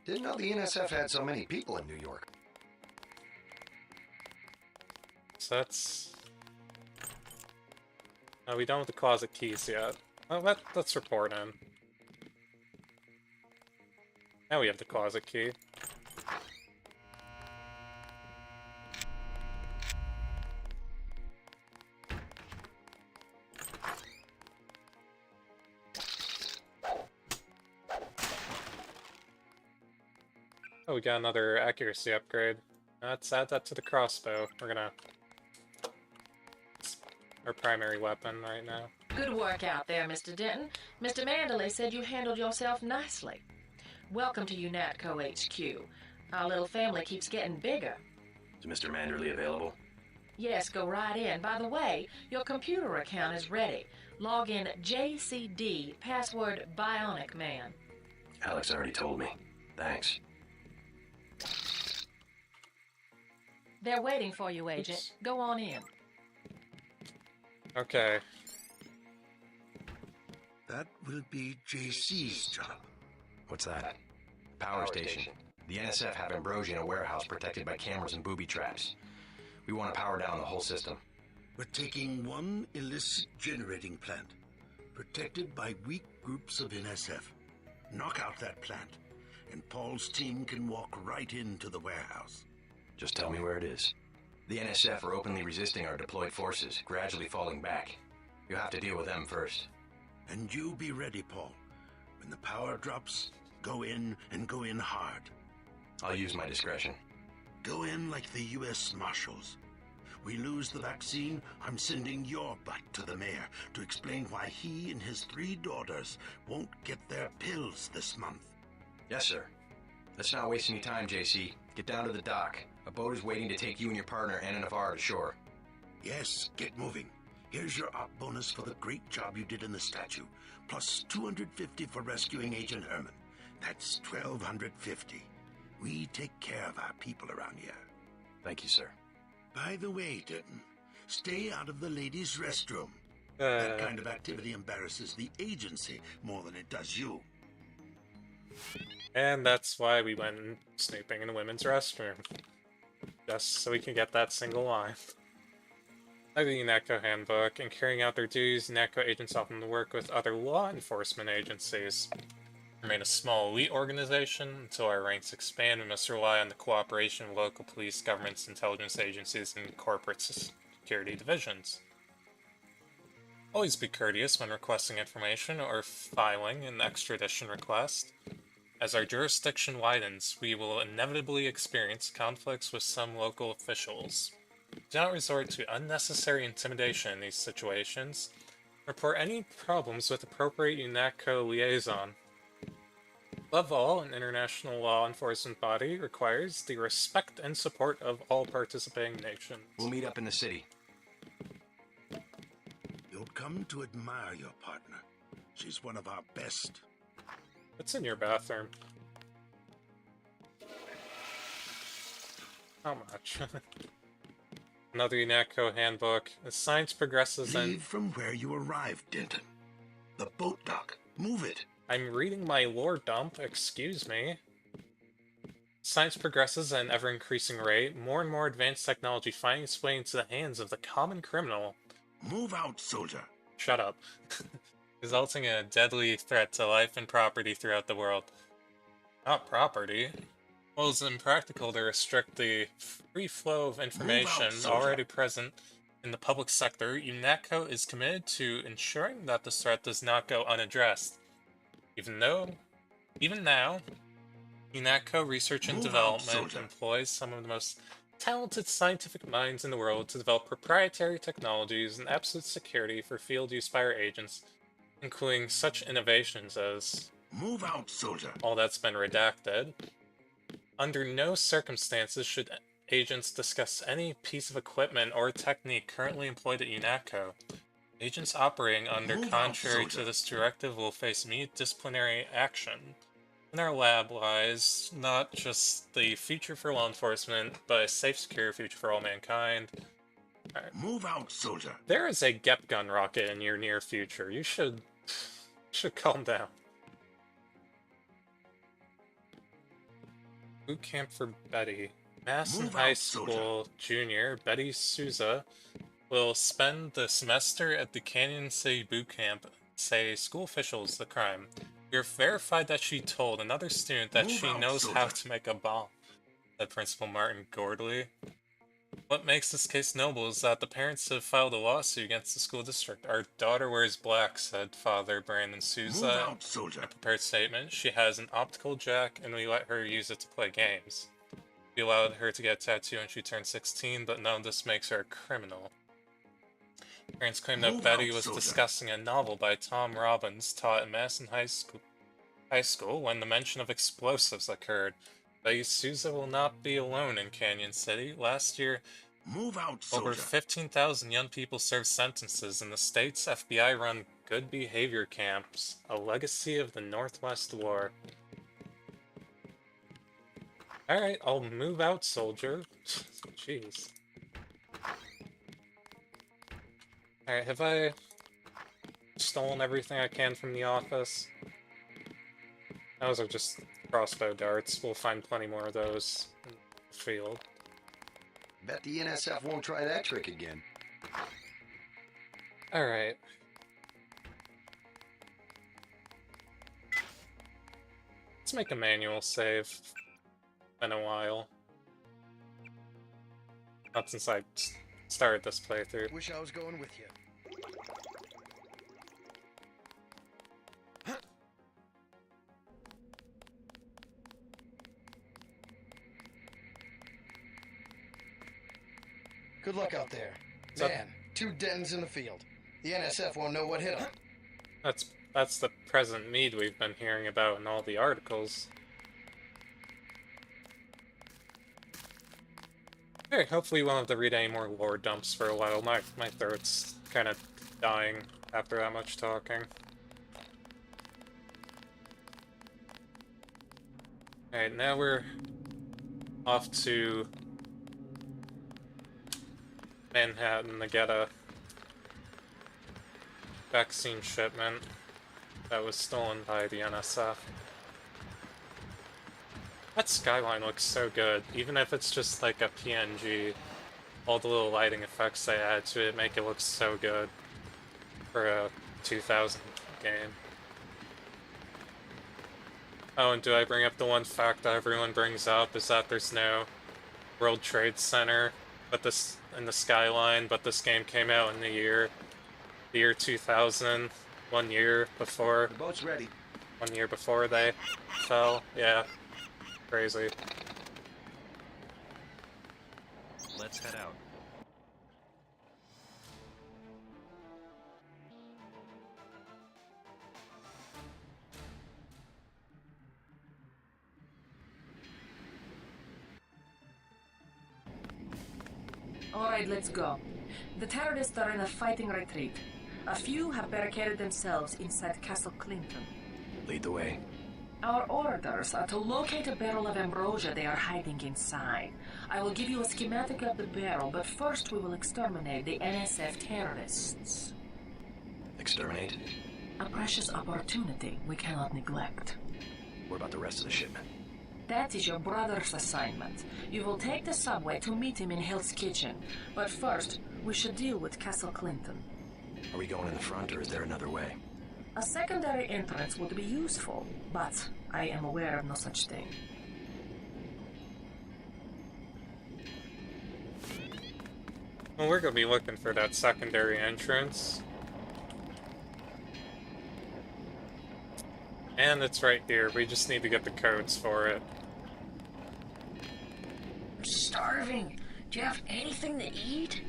Didn't know the NSF had so many people in New York.
So that's... Oh, we don't have the closet keys yet. Oh, let's report in. Now we have the closet key. Oh, we got another accuracy upgrade. Let's add that to the crossbow. We're gonna... It's our primary weapon right now.
Good work out there, Mr. Denton. Mr. Manderley said you handled yourself nicely. Welcome to UNATCO HQ. Our little family keeps getting bigger.
Is Mr. Manderley available?
Yes, go right in. By the way, your computer account is ready. Log in JCD, password Bionic Man.
Alex already told me. Thanks.
They're waiting for you, Agent.
Oops.
Go on in.
Okay.
That will be JC's job.
What's that? Power station. The NSF have Ambrosia in a warehouse protected by cameras and booby traps. We want to power down the whole system.
We're taking one illicit generating plant, protected by weak groups of NSF. Knock out that plant, and Paul's team can walk right into the warehouse.
Just tell me where it is. The NSF are openly resisting our deployed forces, gradually falling back. You have to deal with them first.
And you be ready, Paul. When the power drops, go in and go in hard.
I'll use my discretion.
Go in like the U.S. Marshals. We lose the vaccine, I'm sending your butt to the mayor to explain why he and his 3 daughters won't get their pills this month.
Yes, sir. Let's not waste any time, JC. Get down to the dock. A boat is waiting to take you and your partner, Anna Navarre, to shore.
Yes, get moving. Here's your op bonus for the great job you did in the statue, plus 250 for rescuing Agent Herman. That's 1,250. We take care of our people around here.
Thank you, sir.
By the way, Denton, stay out of the ladies' restroom. That kind of activity embarrasses the agency more than it does you.
And that's why we went snooping in the women's restroom. Just so we can get that single line. Like the UNATCO handbook, in carrying out their duties, UNATCO agents often work with other law enforcement agencies. We remain a small elite organization. Until our ranks expand, we must rely on the cooperation of local police, governments, intelligence agencies, and corporate security divisions. Always be courteous when requesting information or filing an extradition request. As our jurisdiction widens, we will inevitably experience conflicts with some local officials. Do not resort to unnecessary intimidation in these situations. Report any problems with appropriate UNATCO liaison. Above all, an international law enforcement body requires the respect and support of all participating nations.
We'll meet up in the city.
You'll come to admire your partner. She's one of our best.
What's in your bathroom? How much? Another UNATCO handbook. As science progresses and...
Leave from where you arrived, Denton. The boat dock. Move it.
I'm reading my lore dump, excuse me. Science progresses at an ever-increasing rate. More and more advanced technology finds its way into the hands of the common criminal.
Move out, soldier.
Shut up. Resulting in a deadly threat to life and property throughout the world. Not property. Well, it's impractical to restrict the free flow of information already present in the public sector. UNATCO is committed to ensuring that this threat does not go unaddressed. Even now, UNATCO Research and Development employs some of the most talented scientific minds in the world to develop proprietary technologies and absolute security for field use by our agents, including such innovations as...
Move out, soldier.
All that's been redacted. Under no circumstances should agents discuss any piece of equipment or technique currently employed at UNATCO. Agents operating under contrary to this directive will face immediate disciplinary action. In our lab lies not just the future for law enforcement, but a safe, secure future for all mankind. Right.
Move out, soldier.
There is a Gep gun rocket in your near future. You should calm down. Boot camp for Betty. Masson High School junior Betty Souza will spend the semester at the Canyon City boot camp. Say school officials the crime. We're verified that she told another student that she knows how to make a bomb, said Principal Martin Gordley. What makes this case noble is that the parents have filed a lawsuit against the school district. Our daughter wears black, said Father Brandon Souza in a prepared statement. She has an optical jack, and we let her use it to play games. We allowed her to get a tattoo when she turned 16, but none of this makes her a criminal. Parents claim that Betty was discussing a novel by Tom Robbins taught in Madison High School when the mention of explosives occurred. Betty Souza will not be alone in Canyon City. Last year, over 15,000 young people served sentences in the state's FBI-run Good Behavior Camps, a legacy of the Northwest War. Alright, I'll move out, soldier. Jeez. Alright, have I stolen everything I can from the office? Those are just crossbow darts. We'll find plenty more of those in the field.
Bet the NSF won't try that trick again.
Alright. Let's make a manual save. Been a while. Not since I started this playthrough.
Wish I was going with you. Good luck out there. Man, 2 Dentons in the field. The NSF won't know what hit them.
That's the present need we've been hearing about in all the articles. Hey, hopefully we won't have to read any more lore dumps for a while. My throat's kind of dying after that much talking. Alright, now we're off to Manhattan to get a vaccine shipment that was stolen by the NSF. That skyline looks so good, even if it's just like a PNG. All the little lighting effects they add to it make it look so good for a 2000 game. Oh, and do I bring up the one fact that everyone brings up is that there's no World Trade Center but this in the skyline, but this game came out in the year 2000, 1 year before.
The boat's ready.
1 year before they fell. Yeah, crazy.
Let's head out.
Alright, let's go. The terrorists are in a fighting retreat. A few have barricaded themselves inside Castle Clinton.
Lead the way.
Our orders are to locate a barrel of ambrosia they are hiding inside. I will give you a schematic of the barrel, but first we will exterminate the NSF terrorists.
Exterminate?
A precious opportunity we cannot neglect.
What about the rest of the shipment?
That is your brother's assignment. You will take the subway to meet him in Hell's Kitchen. But first, we should deal with Castle Clinton.
Are we going in the front, or is there another way?
A secondary entrance would be useful, but I am aware of no such thing.
Well, we're gonna be looking for that secondary entrance. And it's right here. We just need to get the codes for it.
I'm starving. Do you have anything to eat?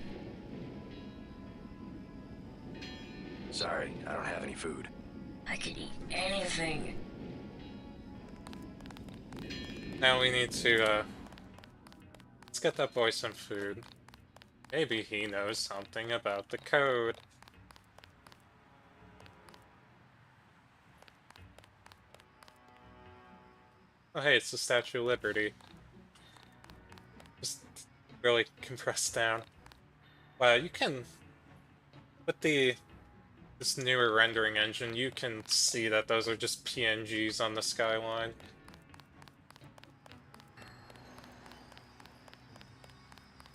Sorry, I don't have any food.
I could eat anything.
Now we need to, let's get that boy some food. Maybe he knows something about the code. Oh hey, it's the Statue of Liberty. Just really compressed down. Wow, you can... With this newer rendering engine, you can see that those are just PNGs on the skyline.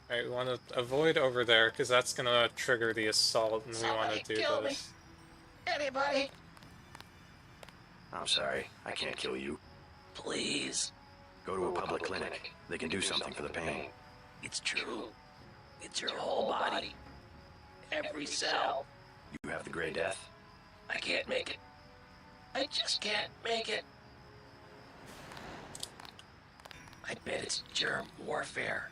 Alright, we want to avoid over there, because that's going to trigger the assault, and we want to do this.
Anybody?
I'm sorry, I can't kill you.
Please.
Go to a public clinic. They can do something for the pain.
It's true. It's your whole body. Every cell.
You have the Gray Death?
I can't make it. I just can't make it. I bet it's germ warfare.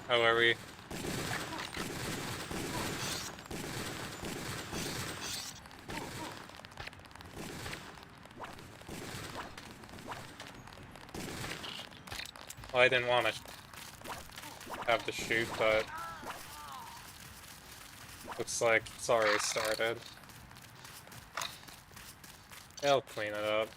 How are we? Well, I didn't want to have to shoot, but looks like it's already started. I'll clean it up.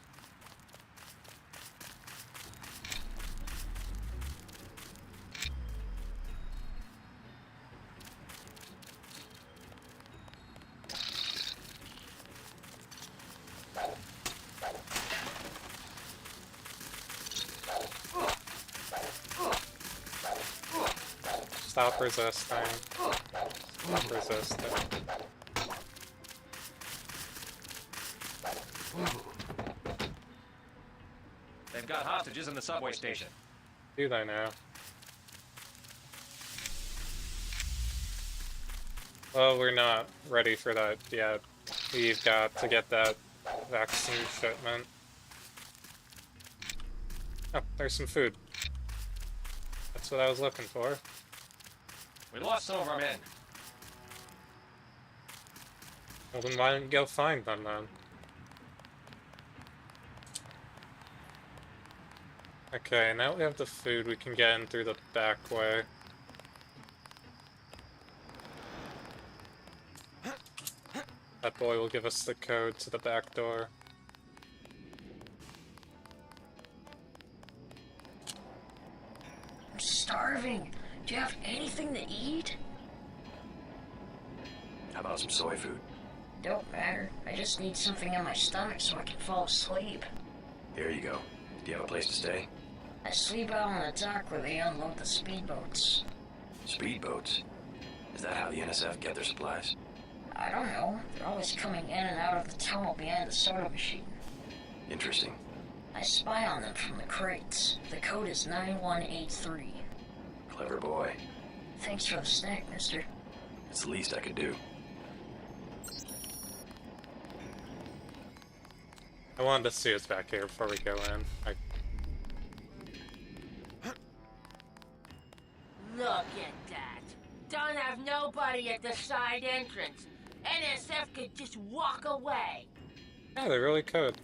Stop resisting. Stop resisting.
They've got hostages in the subway station.
Do they now? Well, we're not ready for that yet. We've got to get that vaccine shipment. Oh, there's some food. That's what I was looking for.
We lost some of our men.
Well, then why don't you go find them then? Okay, now we have the food, we can get in through the back way. That boy will give us the code to the back door.
I'm starving. Do you have anything to eat?
How about some soy food?
Don't matter. I just need something in my stomach so I can fall asleep.
Here you go. Do you have a place to stay?
I sleep out on the dock where they unload the speedboats.
Speedboats? Is that how the NSF get their supplies?
I don't know. They're always coming in and out of the tunnel behind the soda machine.
Interesting.
I spy on them from the crates. The code is 9183.
Clever boy.
Thanks for the snack, mister.
It's the least I could do.
I wanted to see us back here before we go in.
Look at that. Don't have nobody at the side entrance. NSF could just walk away.
Yeah, they really could.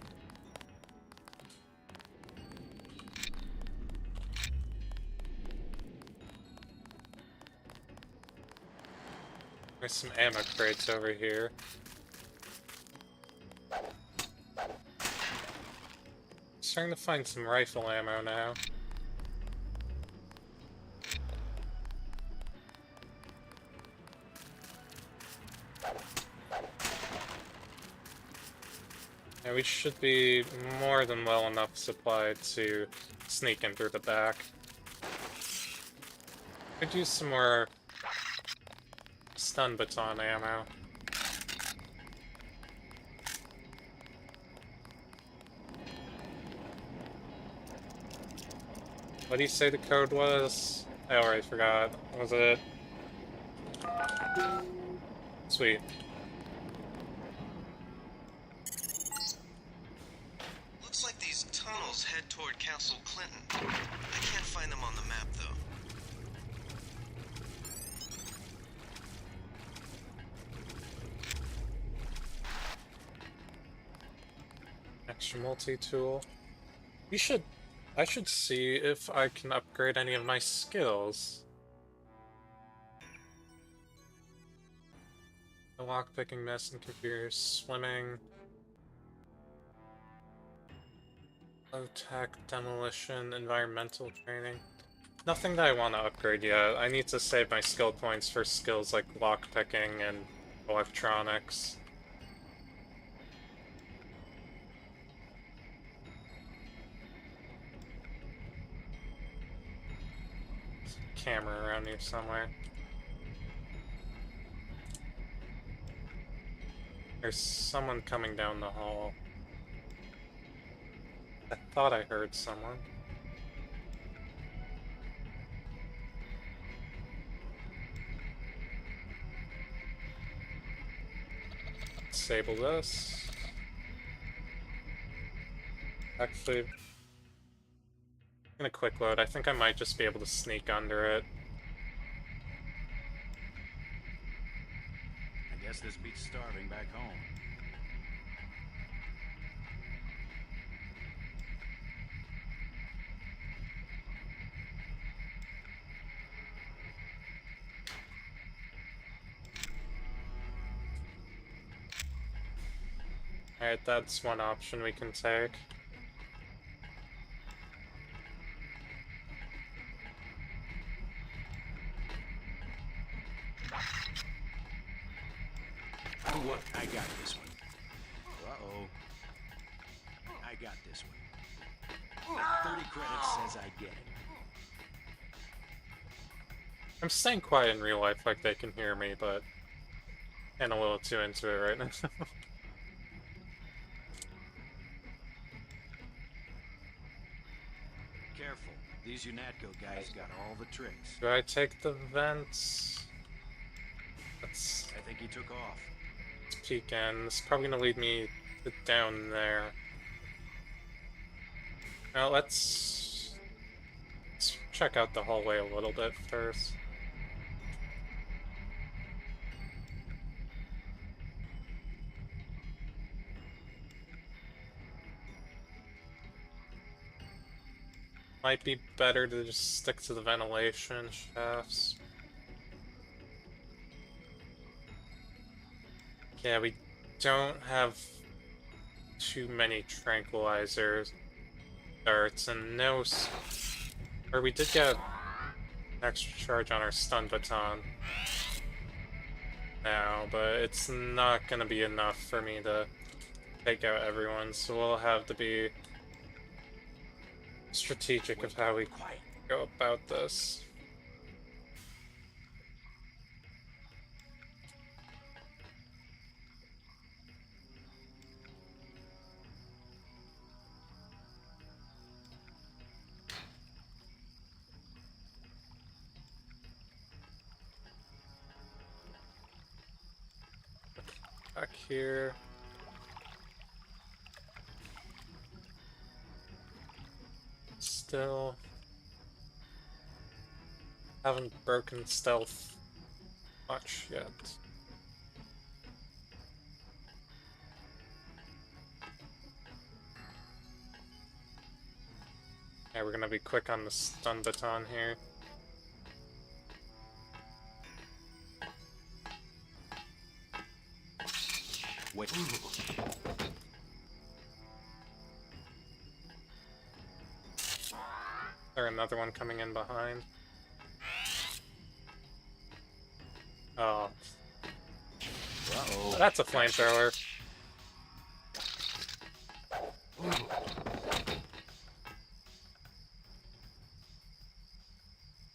There's some ammo crates over here. Starting to find some rifle ammo now. Yeah, we should be more than well enough supplied to sneak in through the back. Could use some more stun baton ammo. What do you say the code was? I already forgot. Was it? Sweet.
Looks like these tunnels head toward Castle Clinton. I can't find them on the map, though.
Extra multi-tool. I should see if I can upgrade any of my skills. The lockpicking, mess and computer, swimming, low tech, demolition, environmental training. Nothing that I want to upgrade yet. I need to save my skill points for skills like lockpicking and electronics. camera around here somewhere. There's someone coming down the hall. I thought I heard someone. Disable this. Actually, I'm gonna quick load. I think I might just be able to sneak under it.
I guess this beats starving back home.
Alright, that's one option we can take.
What? I got this one. Uh-oh. I got this one. That 30 credits says I get it.
I'm staying quiet in real life like they can hear me, but I'm a little too into it right now.
Careful. These UNATCO guys got all the tricks.
Do I take the vents? Let's
I think he took off.
peek in. This is probably gonna lead me to down there. Now let's check out the hallway a little bit first. Might be better to just stick to the ventilation shafts. Yeah, we don't have too many tranquilizers, darts, and no... Or we did get an extra charge on our stun baton now, but it's not gonna be enough for me to take out everyone, so we'll have to be strategic of how we go about this. Back here. Still haven't broken stealth much yet. Yeah, we're gonna be quick on the stun baton here.
Wait.
Or another one coming in behind. Oh.
Uh-oh.
That's a flamethrower.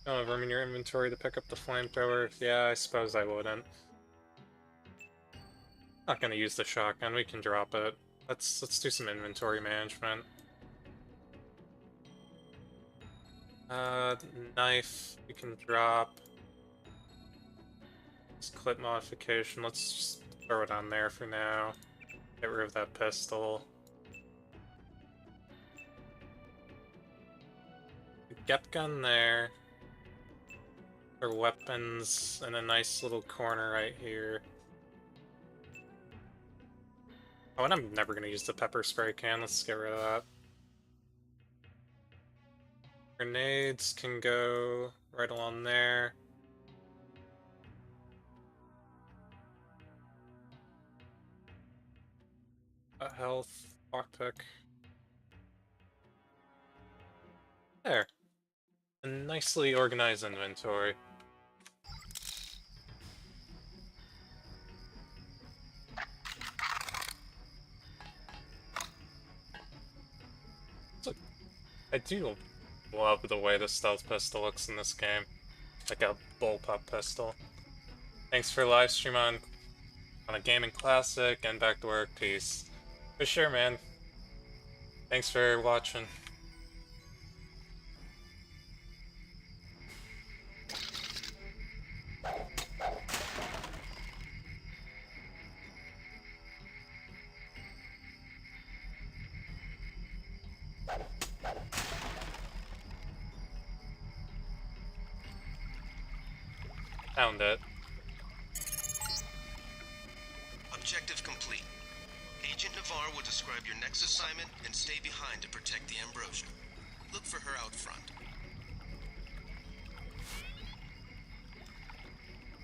Don't have room in your inventory to pick up the flamethrower. Yeah, I suppose I wouldn't. Not gonna use the shotgun, we can drop it. Let's do some inventory management. Knife, we can drop. This clip modification, let's just throw it on there for now. Get rid of that pistol. Get gun there. Our weapons in a nice little corner right here. Oh, and I'm never gonna use the pepper spray can, let's get rid of that. Grenades can go right along there. Health, lockpick. There. A nicely organized inventory. I do love the way the stealth pistol looks in this game. like a bullpup pistol. Thanks for live stream on a gaming classic and back to work. Peace. For sure, man. Thanks for watching. Found it.
Objective complete. Agent Navarre will describe your next assignment and stay behind to protect the Ambrosia. Look for her out front.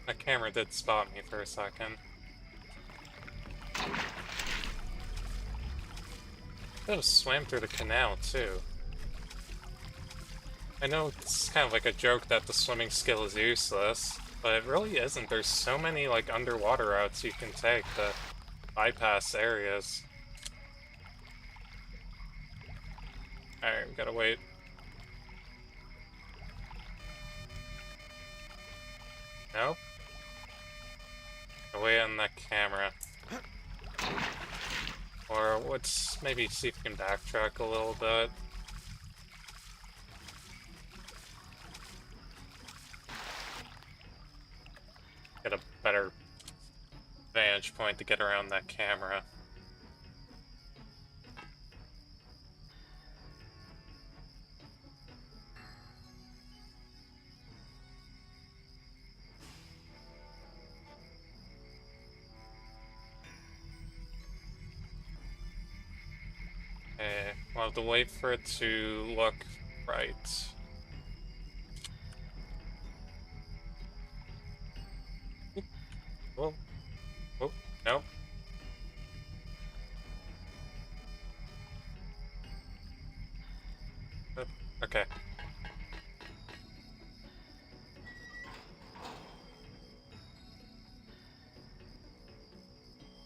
My camera did spot me for a second. Could have swam through the canal too. I know it's kind of like a joke that the swimming skill is useless, but it really isn't. There's so many like underwater routes you can take to bypass areas. Alright, we gotta wait. Nope. Away on that camera. Or let's maybe see if we can backtrack a little bit. Get a better vantage point to get around that camera. Okay, we'll have to wait for it to look right. Well, oh, no. Okay.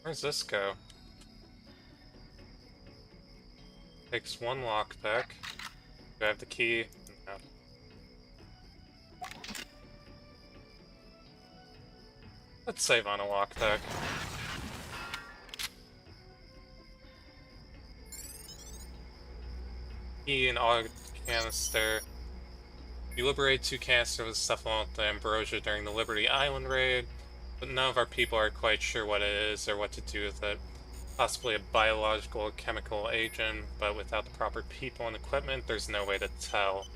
Where's this go? Takes one lockpick. Do I have the key? No. Let's save on a lockpick. Key and auto canister. You liberate 2 canisters with stuff along with the Ambrosia during the Liberty Island raid, but none of our people are quite sure what it is or what to do with it. Possibly a biological or chemical agent, but without the proper people and equipment, there's no way to tell.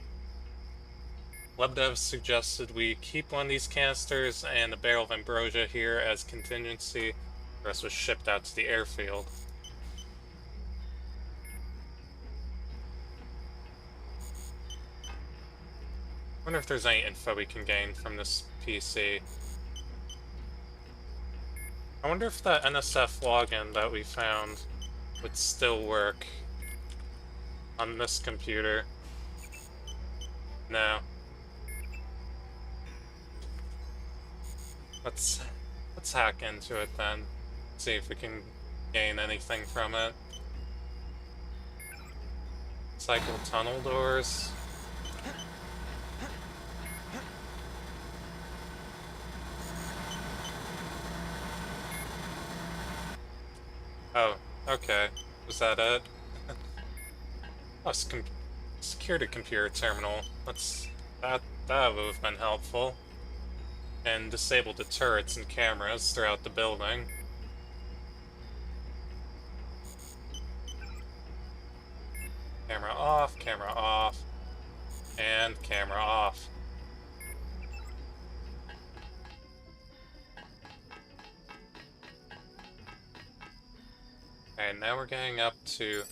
LebDev suggested we keep one of these canisters and a barrel of Ambrosia here as contingency. The rest was shipped out to the airfield. Wonder if there's any info we can gain from this PC. I wonder if that NSF login that we found would still work on this computer. No. Let's hack into it then. See if we can gain anything from it. Cycle tunnel doors. Oh, okay. Was that it? Oh, secured a computer terminal. That would have been helpful. And disabled the turrets and cameras throughout the building. Camera off, and camera off. Okay, now we're getting up to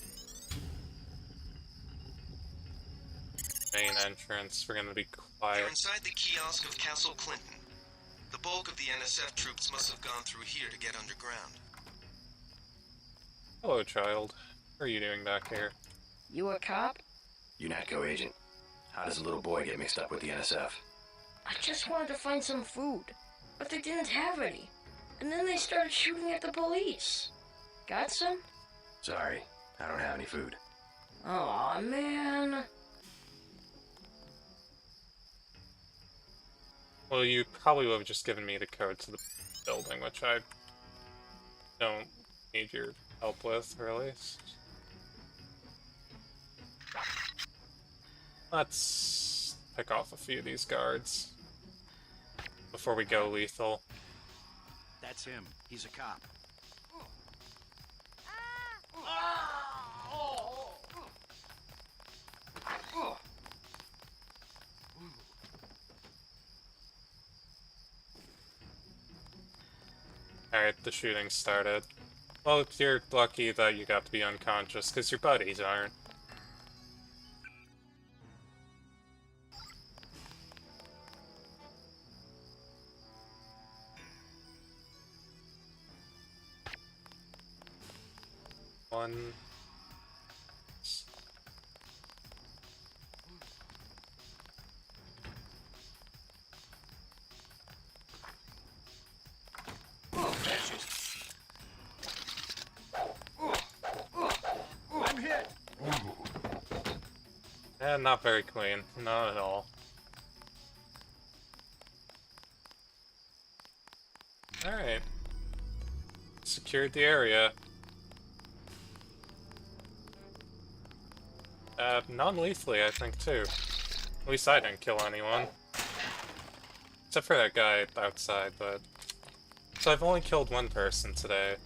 main entrance. We're gonna be quiet.
You're inside the kiosk of Castle Clinton. The bulk of the NSF troops must have gone through here to get underground.
Hello, child. What are you doing back here?
You a cop?
UNATCO agent. How does a little boy get mixed up with the NSF?
I just wanted to find some food, but they didn't have any. And then they started shooting at the police. Got some?
Sorry, I don't have any food.
Aw, man.
Well, you probably would have just given me the code to the building, which I don't need your help with, really. Let's pick off a few of these guards before we go lethal.
That's him. He's a cop.
Alright, the shooting started. Well, you're lucky that you got to be unconscious, because your buddies aren't. One...
I'm hit.
Not very clean. Not at all. Alright. Secured the area. Non-lethally, I think, too. At least I didn't kill anyone. Except for that guy outside, but... So I've only killed one person today.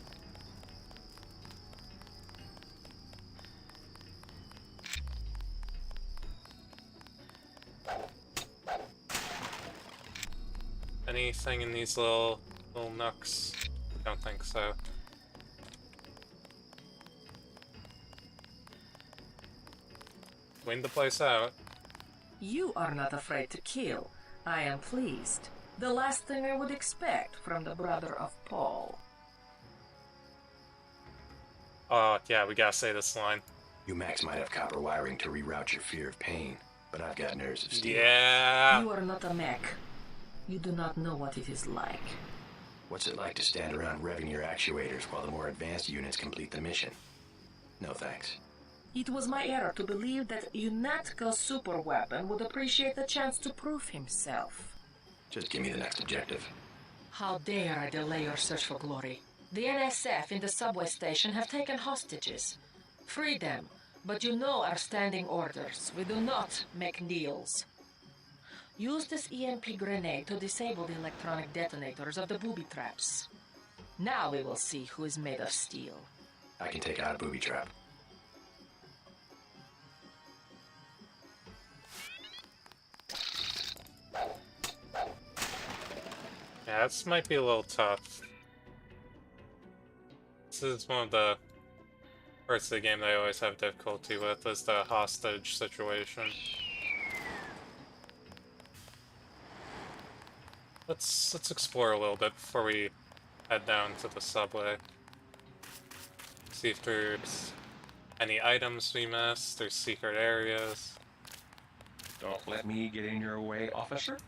Anything in these little nooks? Don't think so. Clean the place out.
You are not afraid to kill. I am pleased. The last thing I would expect from the brother of Paul.
Oh, yeah, we gotta say this line.
You Max might have copper wiring to reroute your fear of pain, but I've got nerves of steel.
Yeah!
You are not a mech. You do not know what it is like.
What's it like to stand around revving your actuators while the more advanced units complete the mission? No thanks.
It was my error to believe that UNATCO's superweapon would appreciate the chance to prove himself.
Just give me the next objective.
How dare I delay your search for glory? The NSF in the subway station have taken hostages. Free them, but you know our standing orders. We do not make deals. Use this EMP grenade to disable the electronic detonators of the booby traps. Now we will see who is made of steel.
I can take out a booby trap.
Yeah, this might be a little tough. This is one of the parts of the game that I always have difficulty with, is the hostage situation. Let's explore a little bit before we head down to the subway. See if there's any items we missed, there's secret areas.
Don't let me get in your way, officer.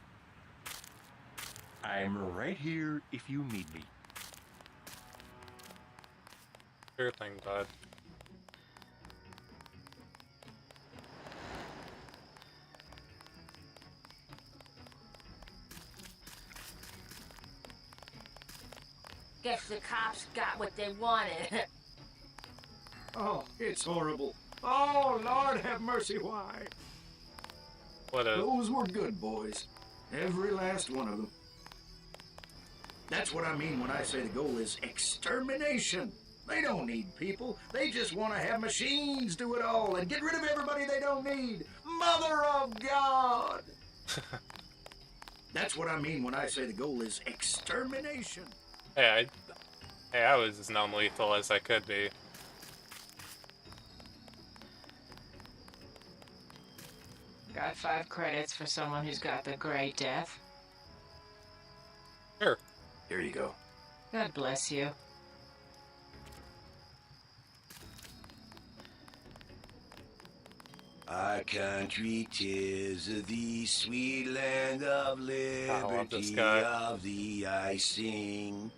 I'm right here if you need me.
Sure thing, bud.
Guess the cops got what they wanted.
Oh, it's horrible. Oh, Lord have mercy, why? Those were good boys. Every last one of them. That's what I mean when I say the goal is extermination. They don't need people. They just want to have machines do it all and get rid of everybody they don't need. Mother of God! That's what I mean when I say the goal is extermination.
Hey, I was as non-lethal as I could be.
Got 5 credits for someone who's got the Gray Death.
Sure.
Here you go.
God bless you.
Our country 'tis the sweet land of liberty, of the I sing.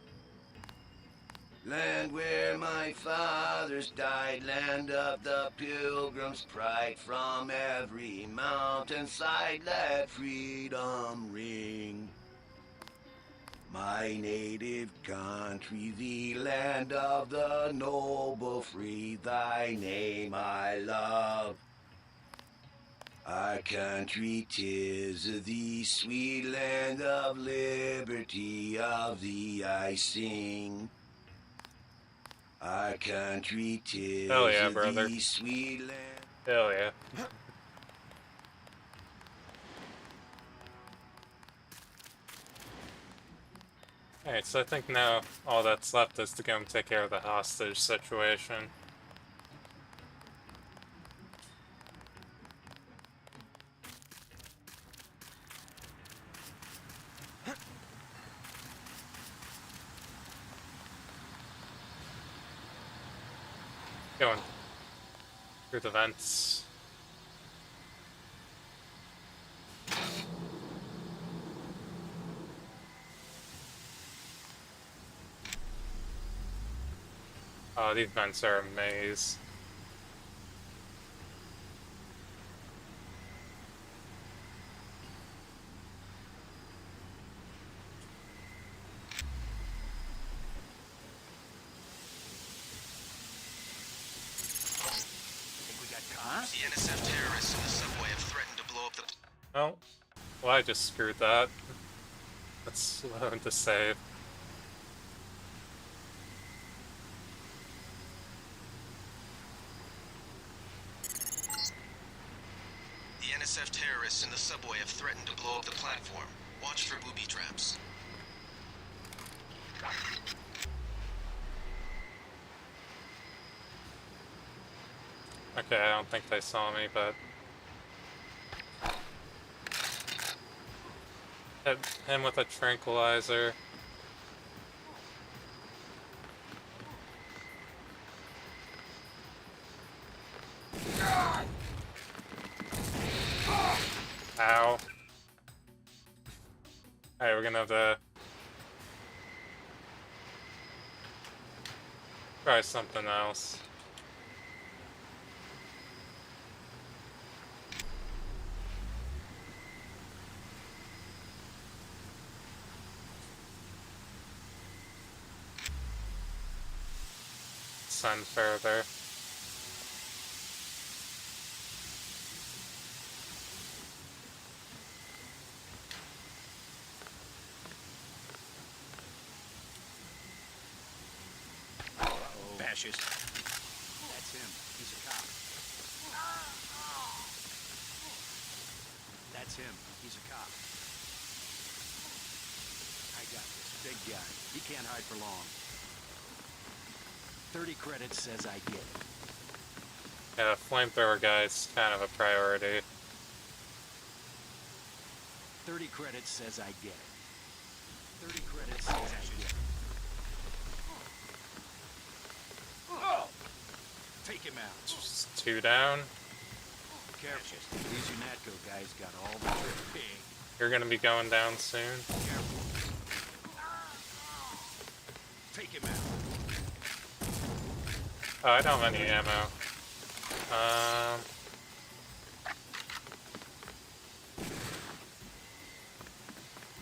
Land where my fathers died, land of the pilgrim's pride. From every mountainside let freedom ring.
My native country, the land of the noble free, thy name I love. Our country 'tis the sweet land of liberty, of thee I sing. Our country 'tis
Hell yeah, brother.
the sweet land.
Hell yeah. Alright, so I think now all that's left is to go and take care of the hostage situation. Going through the vents. Oh, these vents are a maze.
The NSF terrorists in the subway have threatened to blow up the...
Oh, well, I just screwed that. Let's load to save.
The NSF terrorists in the subway have threatened to blow up the platform. Watch for booby traps.
Okay, I don't think they saw me, but... Hit him with a tranquilizer. Ow. Alright, we're gonna have to... try something else. Send further.
Fascist. That's him. He's a cop. That's him. He's a cop. I got this. Big guy. He can't hide for long. 30 credits says I get it.
Yeah, flamethrower guy's kind of a priority.
30 credits says I get it. 30 credits says I get it. Oh! Take him out.
Just 2 down.
Careful. These UNATCO guys got all the trip.
You're gonna be going down soon.
Careful. Take him out.
Oh, I don't have any ammo.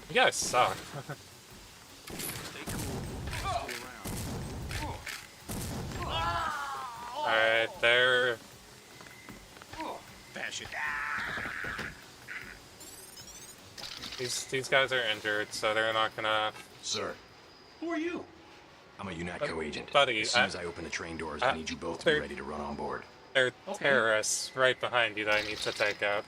You guys suck.
Stay cool. Stay around.
Alright, there.
Bash it.
These guys are injured, so they're not gonna...
Sir.
Who are you?
I'm a UNATCO agent.
Buddy,
as soon as I open the train doors, I need you both to be ready to run on board.
There are terrorists right behind you that I need to take out.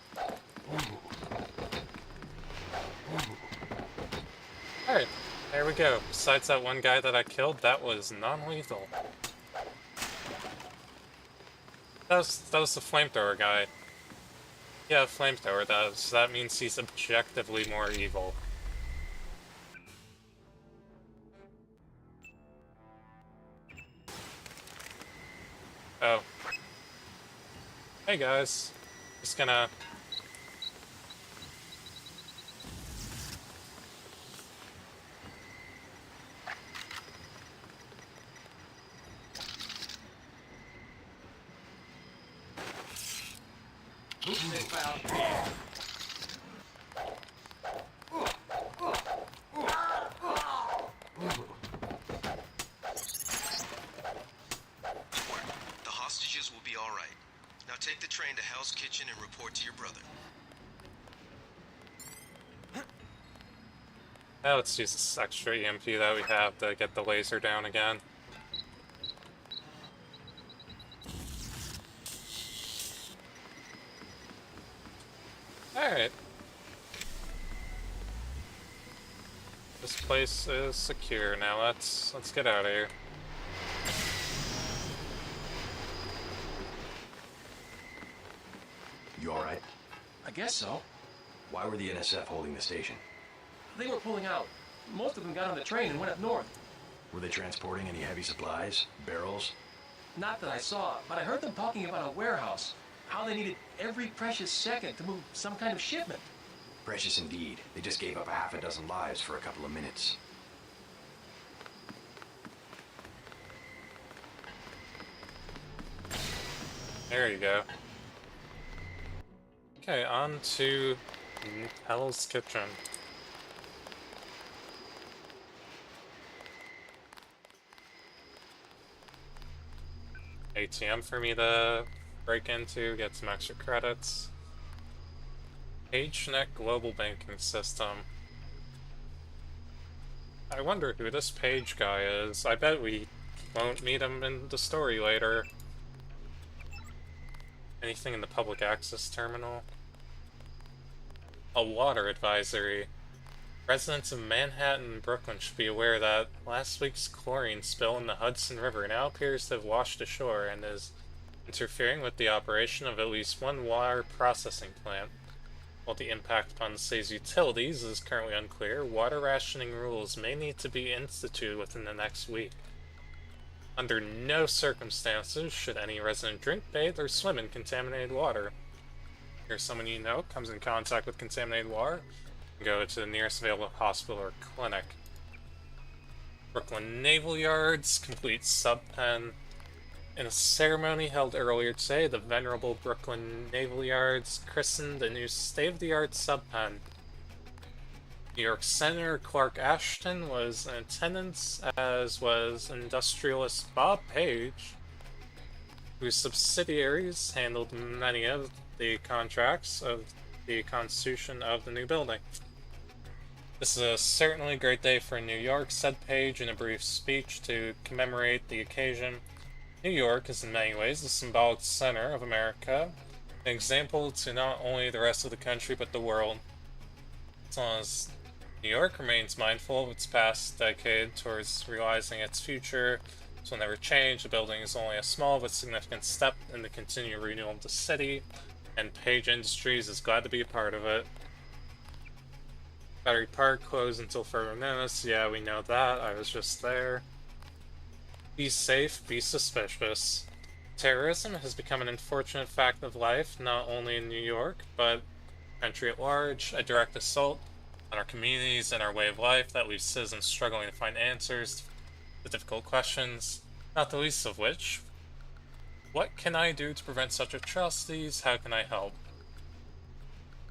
Alright, there we go. Besides that one guy that I killed, that was non-lethal. That was the flamethrower guy. Yeah, flamethrower does. That means he's objectively more evil. Oh. Hey guys. Just gonna...
They found
Now take the train to Hell's Kitchen and report to your brother.
Now let's use this extra EMP that we have to get the laser down again. Alright. This place is secure now. Let's get out of here.
You alright?
I guess so.
Why were the NSF holding the station?
They were pulling out. Most of them got on the train and went up north.
Were they transporting any heavy supplies? Barrels?
Not that I saw, but I heard them talking about a warehouse. How they needed every precious second to move some kind of shipment.
Precious indeed. They just gave up a half a dozen lives for a couple of minutes.
There you go. Okay, on to Hell's Kitchen. ATM for me to break into, get some extra credits. PageNet Global Banking System. I wonder who this Page guy is. I bet we won't meet him in the story later. Anything in the public access terminal? A water advisory. Residents of Manhattan and Brooklyn should be aware that last week's chlorine spill in the Hudson River now appears to have washed ashore and is interfering with the operation of at least one water processing plant. While the impact upon the city's utilities is currently unclear, water rationing rules may need to be instituted within the next week. Under no circumstances should any resident drink, bathe, or swim in contaminated water. If someone you know comes in contact with contaminated water, go to the nearest available hospital or clinic. Brooklyn Naval Yards complete subpen. In a ceremony held earlier today, the venerable Brooklyn Naval Yards christened a new state-of-the-art subpen. New York Senator Clark Ashton was in attendance, as was industrialist Bob Page, whose subsidiaries handled many of the contracts of the constitution of the new building. This is a certainly great day for New York, said Page in a brief speech to commemorate the occasion. New York is in many ways the symbolic center of America, an example to not only the rest of the country but the world. As long as New York remains mindful of its past decade towards realizing its future, this will never change. The building is only a small but significant step in the continued renewal of the city, and Page Industries is glad to be a part of it. Battery Park closed until further notice. Yeah, we know that. I was just there. Be safe, be suspicious. Terrorism has become an unfortunate fact of life, not only in New York, but the country at large. A direct assault on our communities and our way of life that leaves citizens struggling to find answers to difficult questions, not the least of which, what can I do to prevent such atrocities? How can I help?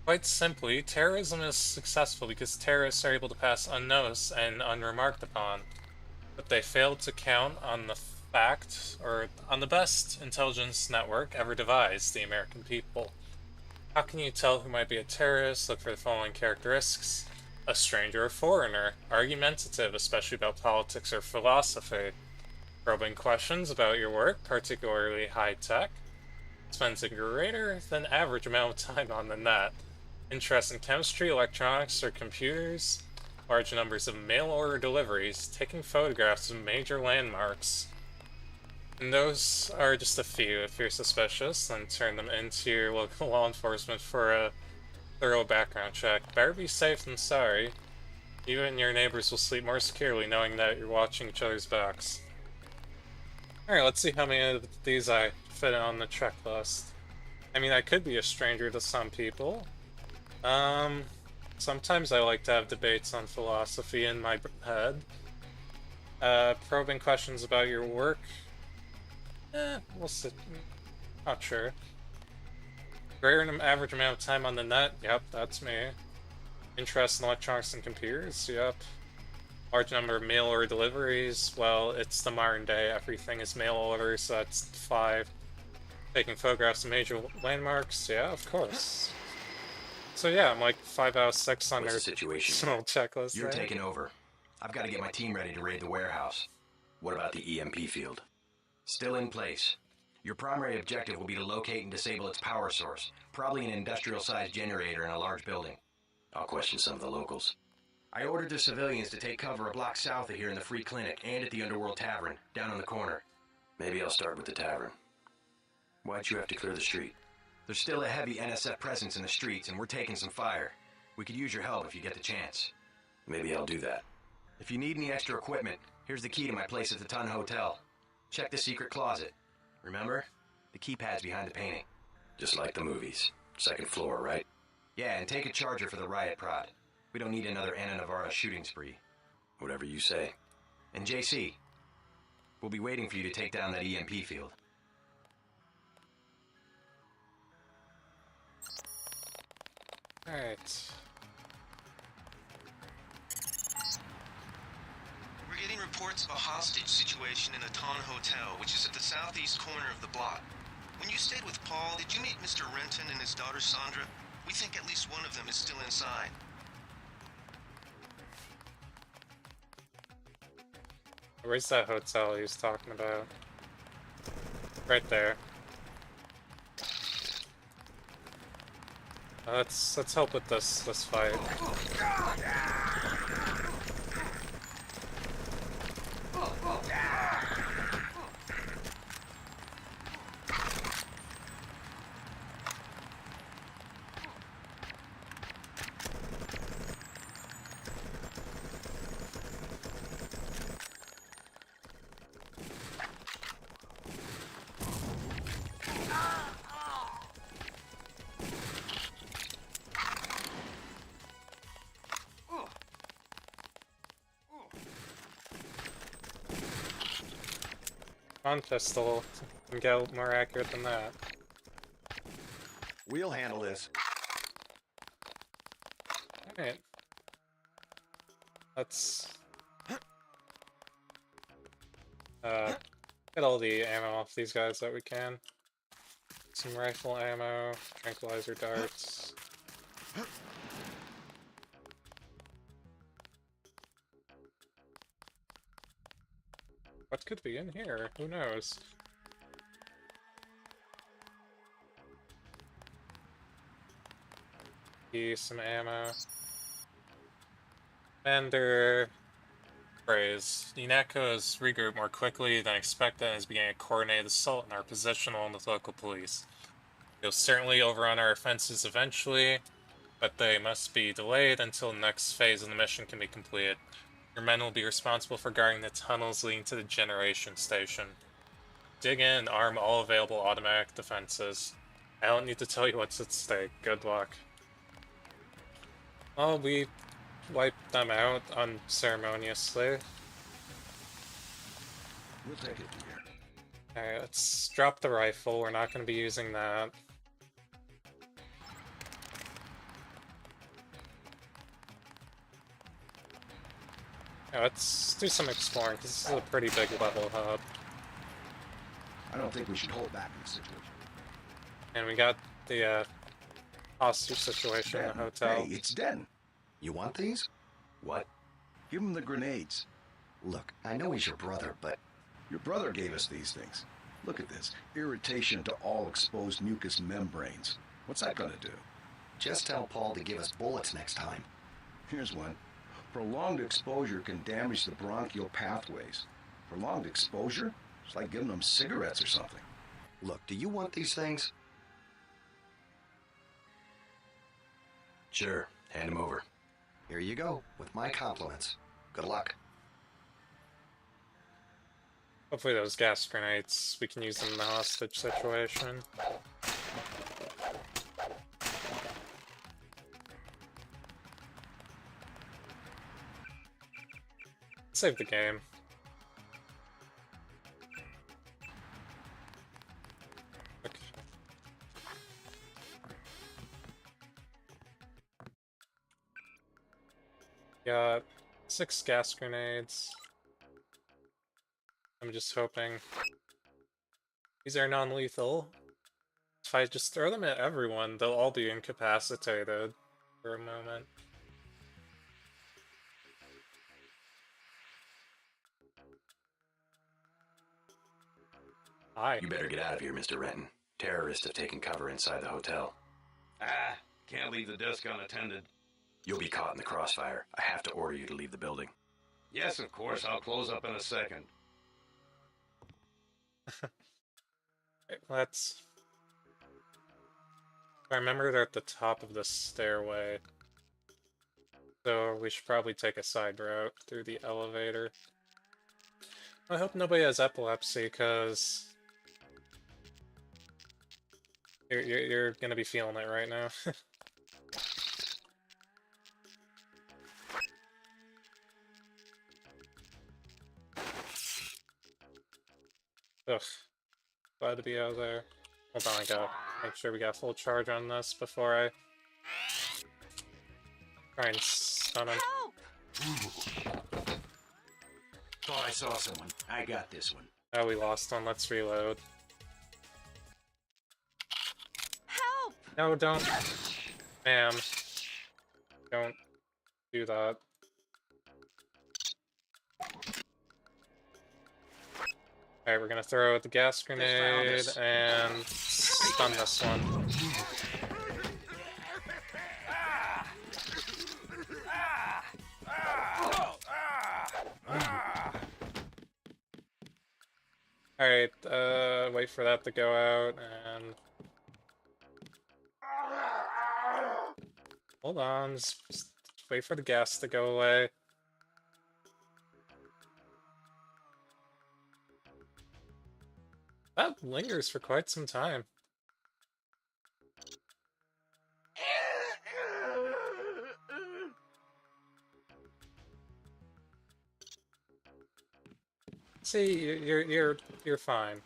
Quite simply, terrorism is successful because terrorists are able to pass unnoticed and unremarked upon, but they failed to count on the fact, or on the best intelligence network ever devised, the American people. How can you tell who might be a terrorist? Look for the following characteristics. A stranger or foreigner, argumentative, especially about politics or philosophy, probing questions about your work, particularly high-tech, spends a greater than average amount of time on the net, interest in chemistry, electronics, or computers, large numbers of mail-order deliveries, taking photographs of major landmarks. And those are just a few. If you're suspicious, then turn them into your local law enforcement for a thorough background check. Better be safe than sorry. You and your neighbors will sleep more securely knowing that you're watching each other's backs. Alright, let's see how many of these I fit on the checklist. I mean, I could be a stranger to some people. Sometimes I like to have debates on philosophy in my head. Probing questions about your work. We'll see. Not sure. Greater than average amount of time on the net. Yep, that's me. Interest in electronics and computers. Yep. Large number of mail order deliveries. Well, it's the modern day. Everything is mail order, so that's 5. Taking photographs of major landmarks, yeah, of course. So yeah, I'm like 5 out of 6 on
What's
their
the situation?
personal checklist
You're
there.
taking over. I've got to get my team ready to raid the warehouse. What about the EMP field? Still in place. Your primary objective will be to locate and disable its power source, probably an industrial-sized generator in a large building. I'll question some of the locals. I ordered the civilians to take cover a block south of here in the Free Clinic and at the Underworld Tavern, down on the corner. Maybe I'll start with the tavern. Why'd you have to clear the street? There's still a heavy NSF presence in the streets, and we're taking some fire. We could use your help if you get the chance. Maybe I'll do that. If you need any extra equipment, here's the key to my place at the Ton Hotel. Check the secret closet. Remember? The keypad's behind the painting. Just like the movies. Second floor, right? Yeah, and take a charger for the riot prod. We don't need another Anna Navarra shooting spree. Whatever you say. And JC, we'll be waiting for you to take down that EMP field.
Alright.
We're getting reports of a hostage situation in the Ton Hotel, which is at the southeast corner of the block. When you stayed with Paul, did you meet Mr. Renton and his daughter Sandra? We think at least one of them is still inside.
Where's that hotel he was talking about? Right there. Let's help with this fight. On pistol, can get more accurate than that.
We'll handle this.
Alright. Let's get all the ammo off these guys that we can. Some rifle ammo, tranquilizer darts. What could be in here? Who knows? Some ammo. Commander Praise. UNATCO has regrouped more quickly than expected and is beginning a coordinated assault in our position along with local police. They'll certainly overrun our offenses eventually, but they must be delayed until the next phase of the mission can be completed. Your men will be responsible for guarding the tunnels leading to the generation station. Dig in and arm all available automatic defenses. I don't need to tell you what's at stake. Good luck. Well, we wiped them out unceremoniously.
We'll take it from here.
Alright, let's drop the rifle. We're not going to be using that. Yeah, let's do some exploring, because this is a pretty big level hub.
I don't think we should hold back in this situation.
And we got the hostage situation in the hotel.
Hey, it's Den. You want these?
What?
Give him the grenades.
Look, I know he's your brother, but...
Your brother gave us these things. Look at this. Irritation to all exposed mucous membranes. What's that gonna do?
Just tell Paul to give us bullets next time.
Here's one. Prolonged exposure can damage the bronchial pathways. Prolonged exposure? It's like giving them cigarettes or something.
Look, do you want these things?
Sure. Hand them over.
Here you go, with my compliments. Good luck.
Hopefully those gas grenades, we can use them in the hostage situation. Save the game. Okay. Got 6 gas grenades. I'm just hoping these are non-lethal. if I just throw them at everyone, they'll all be incapacitated for a moment. Hi.
You better get out of here, Mr. Renton. Terrorists have taken cover inside the hotel.
Ah, can't leave the desk unattended.
You'll be caught in the crossfire. I have to order you to leave the building.
Yes, of course. I'll close up in a second.
Let's... I remember they're at the top of the stairway. So we should probably take a side route through the elevator. I hope nobody has epilepsy, because... You're gonna be feeling it right now. Ugh. Glad to be out there. Hold on, I gotta make sure we got full charge on this before I try and stun him.
Thought I saw someone. I got this one.
Oh, we lost one. Let's reload.
Help!
No, don't. Ma'am. Don't do that. Alright, we're gonna throw the gas grenade and stun this one. Alright, wait for that to go out and... Hold on, just wait for the gas to go away. That lingers for quite some time. See, you're fine.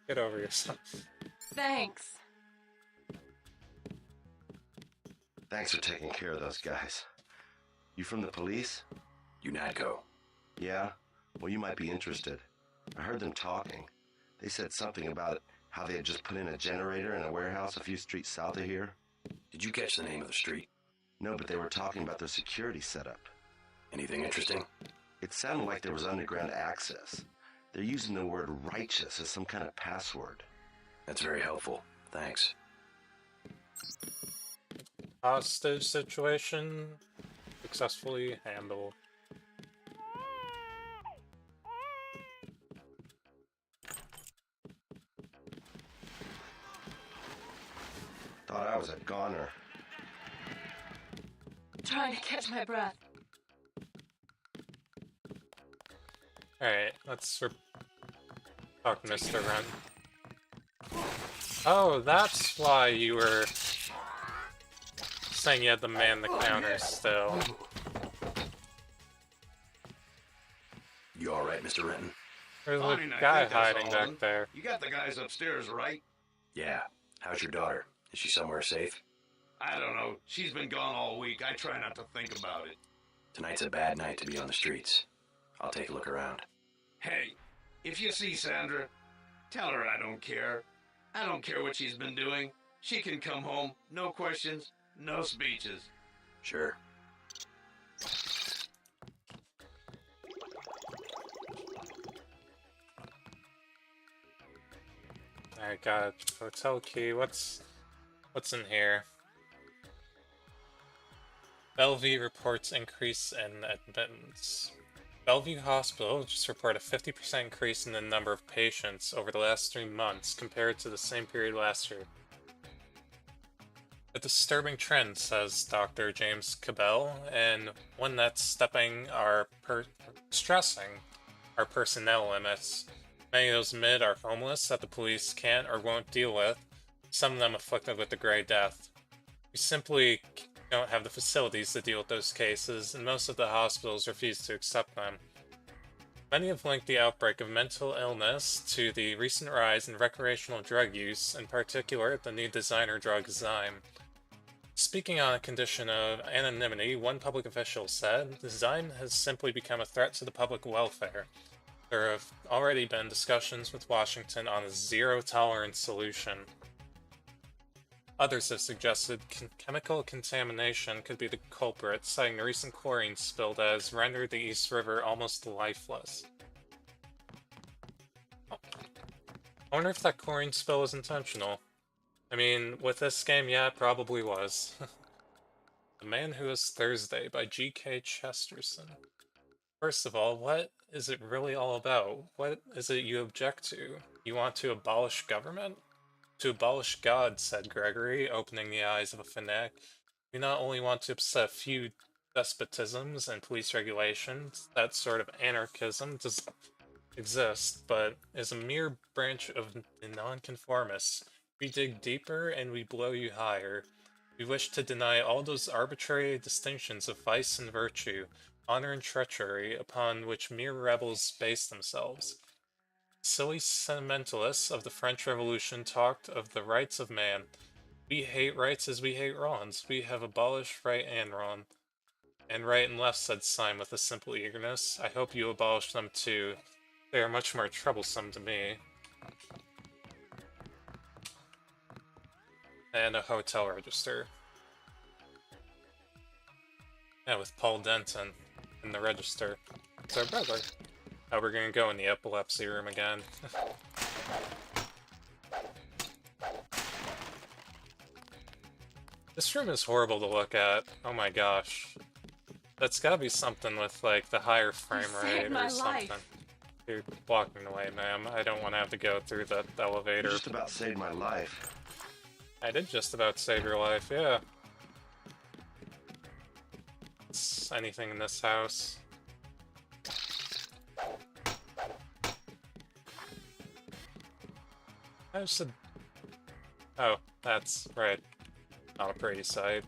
Get over yourself.
Thanks.
Thanks for taking care of those guys. You from the police?
UNATCO.
Yeah? Well, you might be interested. I heard them talking. They said something about how they had just put in a generator in a warehouse a few streets south of here.
Did you catch the name of the street?
No, but they were talking about their security setup.
Anything interesting?
It sounded like there was underground access. They're using the word righteous as some kind of password.
That's very helpful. Thanks.
Hostage situation successfully handled.
Thought I was a goner.
Trying to catch my breath.
Alright, let's talk to Mr. Rent. Oh, that's why you were saying you had to man the counter still.
You alright, Mr. Renton?
There's a
Fine, I
guy
think that's
hiding
all
back
of them.
there.
You got the guys upstairs, right?
Yeah. How's your daughter? Is she somewhere safe?
I don't know. She's been gone all week. I try not to think about it.
Tonight's a bad night to be on the streets. I'll take a look around.
Hey, if you see Sandra, tell her I don't care. I don't care what she's been doing. She can come home. No questions, no speeches.
Sure.
I got a hotel key. What's in here? Bellevue reports increase in admittance. Bellevue Hospital just reported a 50% increase in the number of patients over the last 3 months compared to the same period last year. A disturbing trend, says Dr. James Cabell, and one that's stressing our personnel limits. Many of those mid are homeless that the police can't or won't deal with, some of them afflicted with the Grey Death. We simply don't have the facilities to deal with those cases, and most of the hospitals refuse to accept them. Many have linked the outbreak of mental illness to the recent rise in recreational drug use, in particular the new designer drug Zyme. Speaking on a condition of anonymity, one public official said, Zyme has simply become a threat to the public welfare. There have already been discussions with Washington on a zero-tolerance solution. Others have suggested chemical contamination could be the culprit, citing the recent chlorine spill that has rendered the East River almost lifeless. I wonder if that chlorine spill was intentional. I mean, with this game, yeah, it probably was. The Man Who Is Thursday by G.K. Chesterton. First of all, what is it really all about? What is it you object to? You want to abolish government? To abolish God, said Gregory, opening the eyes of a fanatic. We not only want to upset a few despotisms and police regulations, that sort of anarchism does exist, but is a mere branch of the nonconformists. We dig deeper and we blow you higher. We wish to deny all those arbitrary distinctions of vice and virtue, honor and treachery, upon which mere rebels base themselves. Silly sentimentalists of the French Revolution talked of the rights of man. We hate rights as we hate wrongs. We have abolished right and wrong. And right and left, said Syme with a simple eagerness. I hope you abolish them too. They are much more troublesome to me. And a hotel register. Yeah, with Paul Denton in the register. It's our brother. Oh, we're gonna go in the epilepsy room again. This room is horrible to look at. Oh my gosh. That's gotta be something with, like, the higher frame rate or something. You're walking away, ma'am. I don't want to have to go through the elevator.
You just about saved my life.
I did just about save your life, yeah. Is anything in this house? I should... Oh, that's right. Not a pretty sight.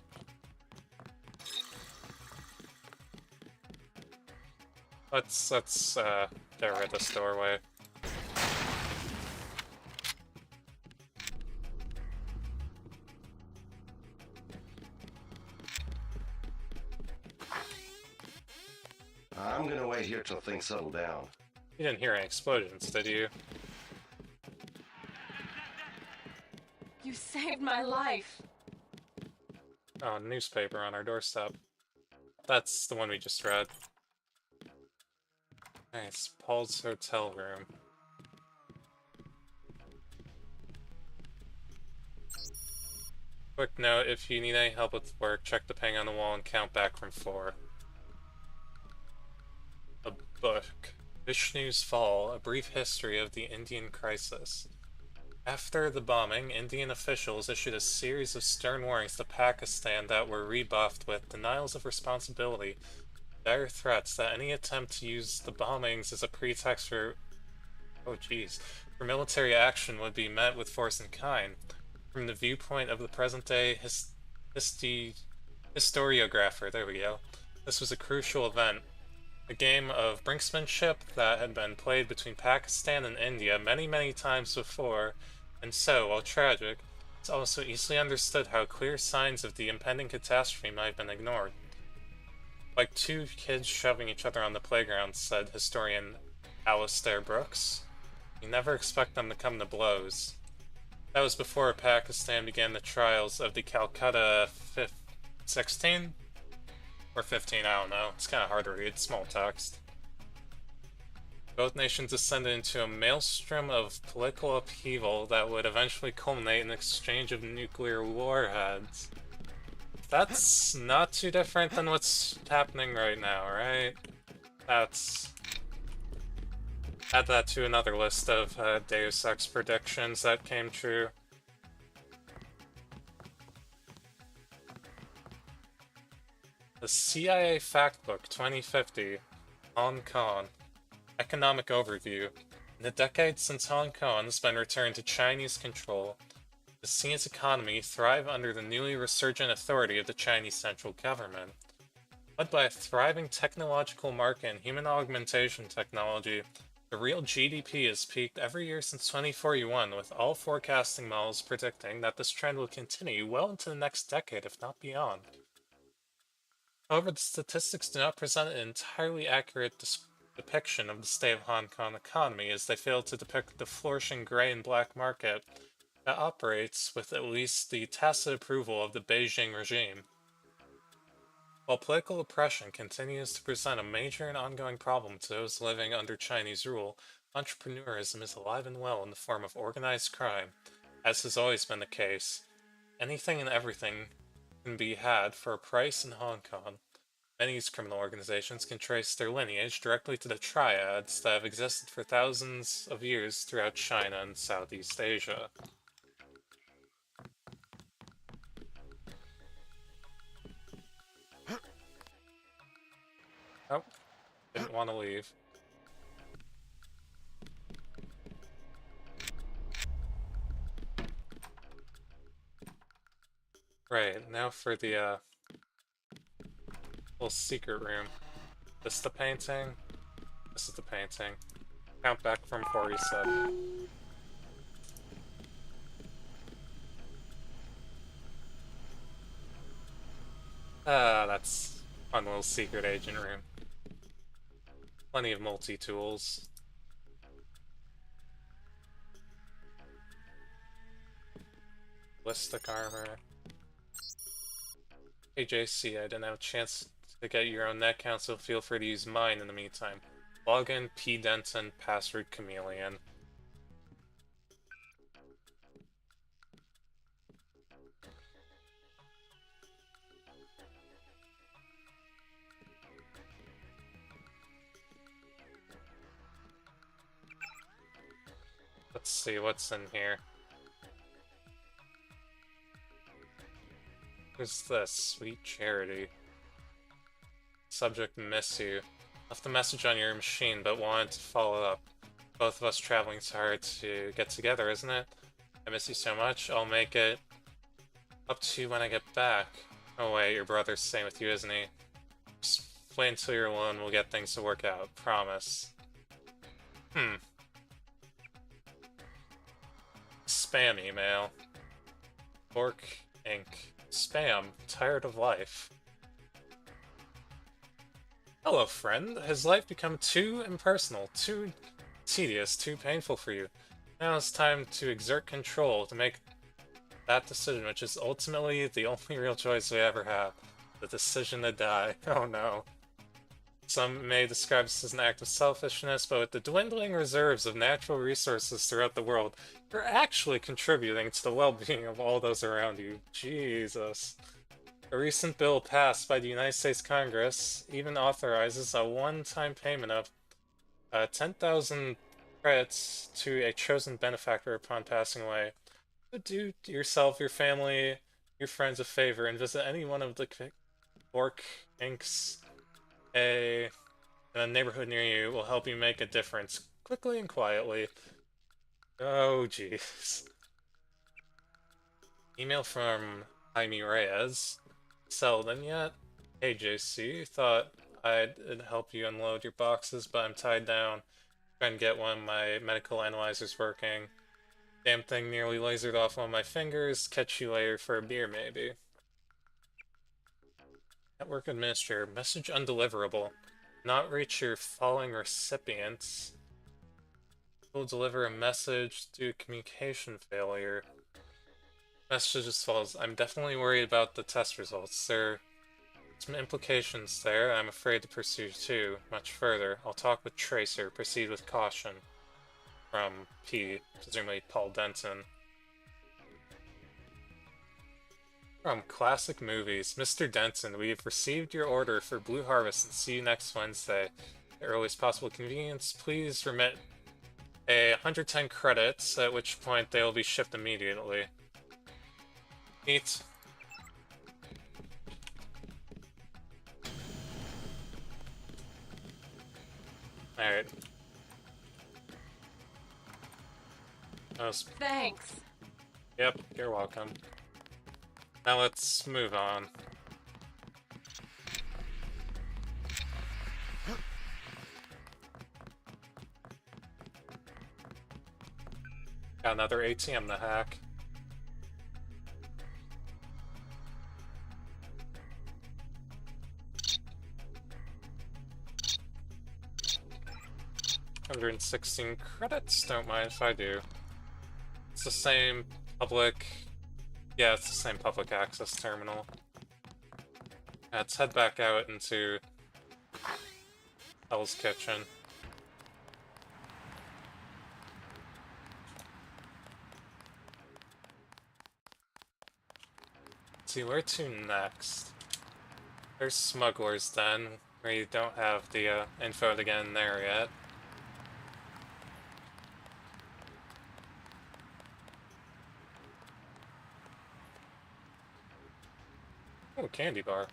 Let's get rid of this doorway.
I'm gonna wait here till things settle down.
You didn't hear any explosions, did you?
You saved my life.
Oh, newspaper on our doorstep. That's the one we just read. Nice, Paul's hotel room. Quick note, if you need any help with work, check the ping on the wall and count back from 4. A book. Vishnu's Fall, A Brief History of the Indian Crisis. After the bombing, Indian officials issued a series of stern warnings to Pakistan that were rebuffed with denials of responsibility, dire threats that any attempt to use the bombings as a pretext for military action would be met with force in kind. From the viewpoint of the present-day historiographer, there we go, this was a crucial event. A game of brinksmanship that had been played between Pakistan and India many, many times before, and so, while tragic, it's also easily understood how clear signs of the impending catastrophe might have been ignored. Like two kids shoving each other on the playground, said historian Alistair Brooks. You never expect them to come to blows. That was before Pakistan began the trials of the Calcutta 16? Or 15, I don't know. It's kind of hard to read, small text. Both nations descended into a maelstrom of political upheaval that would eventually culminate in an exchange of nuclear warheads. That's not too different than what's happening right now, right? That's... Add that to another list of Deus Ex predictions that came true. The CIA Factbook 2050, Hong Kong. Economic Overview. In the decades since Hong Kong has been returned to Chinese control, has seen its economy thrive under the newly resurgent authority of the Chinese central government. Led by a thriving technological market in human augmentation technology, the real GDP has peaked every year since 2041, with all forecasting models predicting that this trend will continue well into the next decade, if not beyond. However, the statistics do not present an entirely accurate depiction of the state of Hong Kong economy, as they fail to depict the flourishing gray and black market that operates with at least the tacit approval of the Beijing regime. While political oppression continues to present a major and ongoing problem to those living under Chinese rule, entrepreneurism is alive and well in the form of organized crime. As has always been the case, anything and everything can be had for a price in Hong Kong. Many of these criminal organizations can trace their lineage directly to the triads that have existed for thousands of years throughout China and Southeast Asia. Oh, didn't want to leave. Right, now for the little secret room. This the painting? This is the painting. Count back from 47. Ah, that's a fun little secret agent room. Plenty of multi-tools. Ballistic armor. Hey JC, I didn't have a chance to get your own net count, so feel free to use mine in the meantime. Login P Denton, password Chameleon. Let's see what's in here. Who's this? Sweet Charity. Subject, miss you. Left a message on your machine, but wanted to follow up. Both of us traveling so hard to get together, isn't it? I miss you so much. I'll make it up to you when I get back. Oh wait, your brother's staying with you, isn't he? Just wait until you're alone, we'll get things to work out. Promise. Spam email. Bork Inc. Spam. Tired of life. Hello, friend. Has life become too impersonal, too tedious, too painful for you? Now it's time to exert control to make that decision, which is ultimately the only real choice we ever have. The decision to die. Oh no. Some may describe this as an act of selfishness, but with the dwindling reserves of natural resources throughout the world, you're actually contributing to the well-being of all those around you. Jesus. A recent bill passed by the United States Congress even authorizes a one-time payment of 10,000 credits to a chosen benefactor upon passing away. Do yourself, your family, your friends a favor and visit any one of the Bork Inc.'s in a neighborhood near you. Will help you make a difference quickly and quietly. Oh, jeez. Email from Jaime Reyes. Selden yet? Hey, JC. Thought I'd help you unload your boxes, but I'm tied down. Trying to get one of my medical analyzers working. Damn thing nearly lasered off one of my fingers. Catch you later for a beer, maybe. Network Administrator. Message undeliverable. Not reach your following recipients. Will deliver a message due to communication failure. Message as follows. I'm definitely worried about the test results. There are some implications there I'm afraid to pursue too much further. I'll talk with Tracer. Proceed with caution. From P, presumably Paul Denton. From Classic Movies, Mr. Denton, we have received your order for Blue Harvest and see you next Wednesday. At the earliest possible convenience, please remit 110 credits, at which point they will be shipped immediately. Neat. Alright.
Thanks.
Yep, you're welcome. Now let's move on. Got another ATM to hack. $116 credits, don't mind if I do. It's the same Public... Yeah, it's the same public access terminal. Let's head back out into Hell's Kitchen. Let's see, where to next? There's Smuggler's Den, where you don't have the info to get in there yet. Oh, candy bar.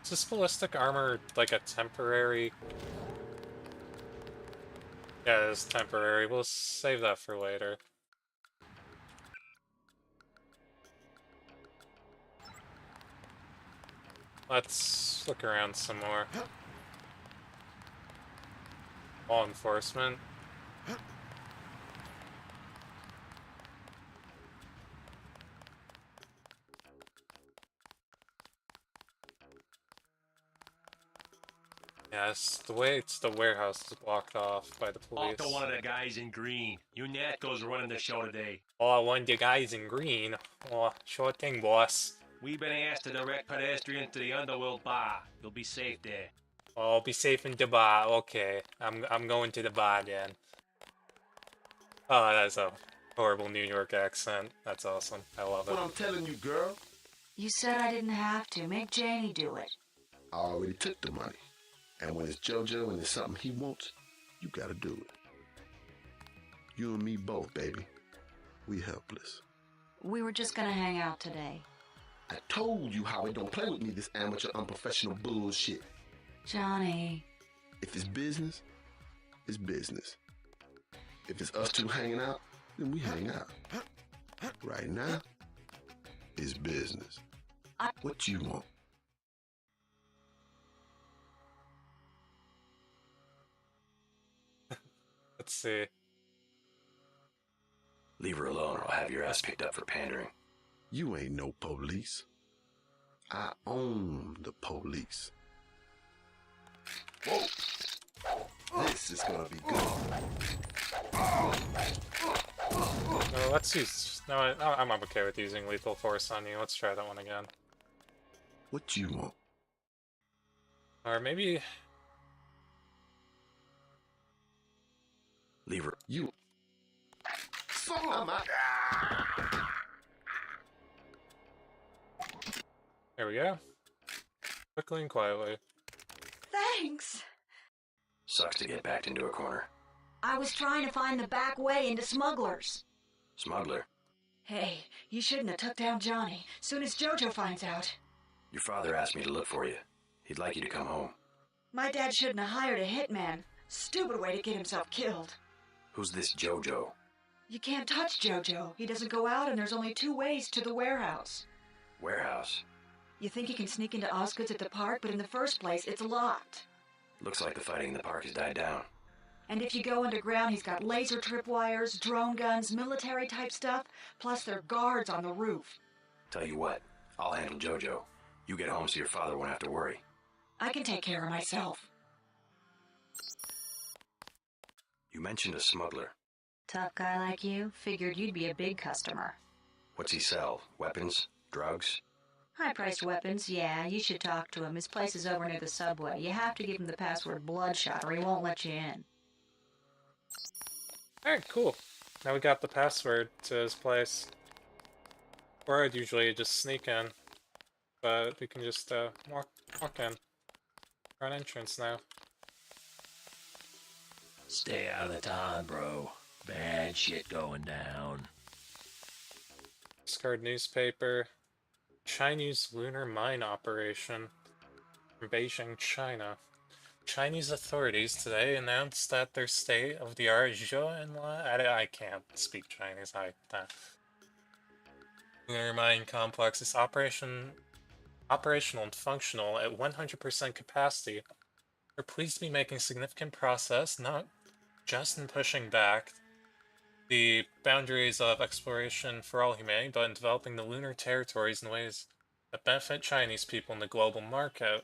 Is this ballistic armor like a temporary? Yeah, it's temporary. We'll save that for later. Let's look around some more. Law enforcement. Yes, the way it's the warehouse is blocked off by the police.
Talk to one of the guys in green. You Natco's running the show today.
Oh, one of the guys in green. Oh, sure thing, boss.
We've been asked to direct pedestrians to the Underworld Bar. You'll be safe there.
Oh, I'll be safe in the bar. Okay, I'm going to the bar then. Oh, that's a horrible New York accent. That's awesome. I love it.
What I'm telling you, girl.
You said I didn't have to. Make Janie do it.
I already took the money. And when it's JoJo and it's something he wants, you gotta do it. You and me both, baby. We helpless.
We were just gonna hang out today.
I told you how it don't play with me, this amateur unprofessional bullshit.
Johnny.
If it's business, it's business. If it's us two hanging out, then we hang out. Right now, it's business. What you want?
Let's see.
Leave her alone or I'll have your ass picked up for pandering.
You ain't no police. I own the police. Whoa! This is gonna be good.
No, let's use... No, I'm okay with using lethal force on you. Let's try that one again.
What you want?
Or maybe...
Leave her.
You.
There we go. Quickly and quietly.
Thanks.
Sucks to get backed into a corner.
I was trying to find the back way into Smugglers.
Smuggler.
Hey, you shouldn't have took down Johnny. Soon as JoJo finds out.
Your father asked me to look for you. He'd like you to come home.
My dad shouldn't have hired a hitman. Stupid way to get himself killed.
Who's this JoJo?
You can't touch JoJo. He doesn't go out and there's only 2 ways to the warehouse.
Warehouse?
You think you can sneak into Osgood's at the park, but in the first place, it's locked.
Looks like the fighting in the park has died down.
And if you go underground, he's got laser tripwires, drone guns, military-type stuff, plus there are guards on the roof.
Tell you what, I'll handle JoJo. You get home so your father won't have to worry.
I can take care of myself.
You mentioned a smuggler.
Tough guy like you, figured you'd be a big customer.
What's he sell? Weapons? Drugs?
High-priced weapons, yeah, you should talk to him. His place is over near the subway. You have to give him the password Bloodshot or he won't let you in.
Alright, cool. Now we got the password to his place. Or I'd usually just sneak in. But we can just walk in. Front entrance now.
Stay out of the town, bro. Bad shit going down.
Discard newspaper. Chinese lunar mine operation from Beijing, China. Chinese authorities today announced that their state-of-the-art I can't speak Chinese. Lunar mine complex is operational and functional at 100% capacity. We're pleased to be making significant progress, not just in pushing back the boundaries of exploration for all humanity, but in developing the lunar territories in ways that benefit Chinese people in the global market.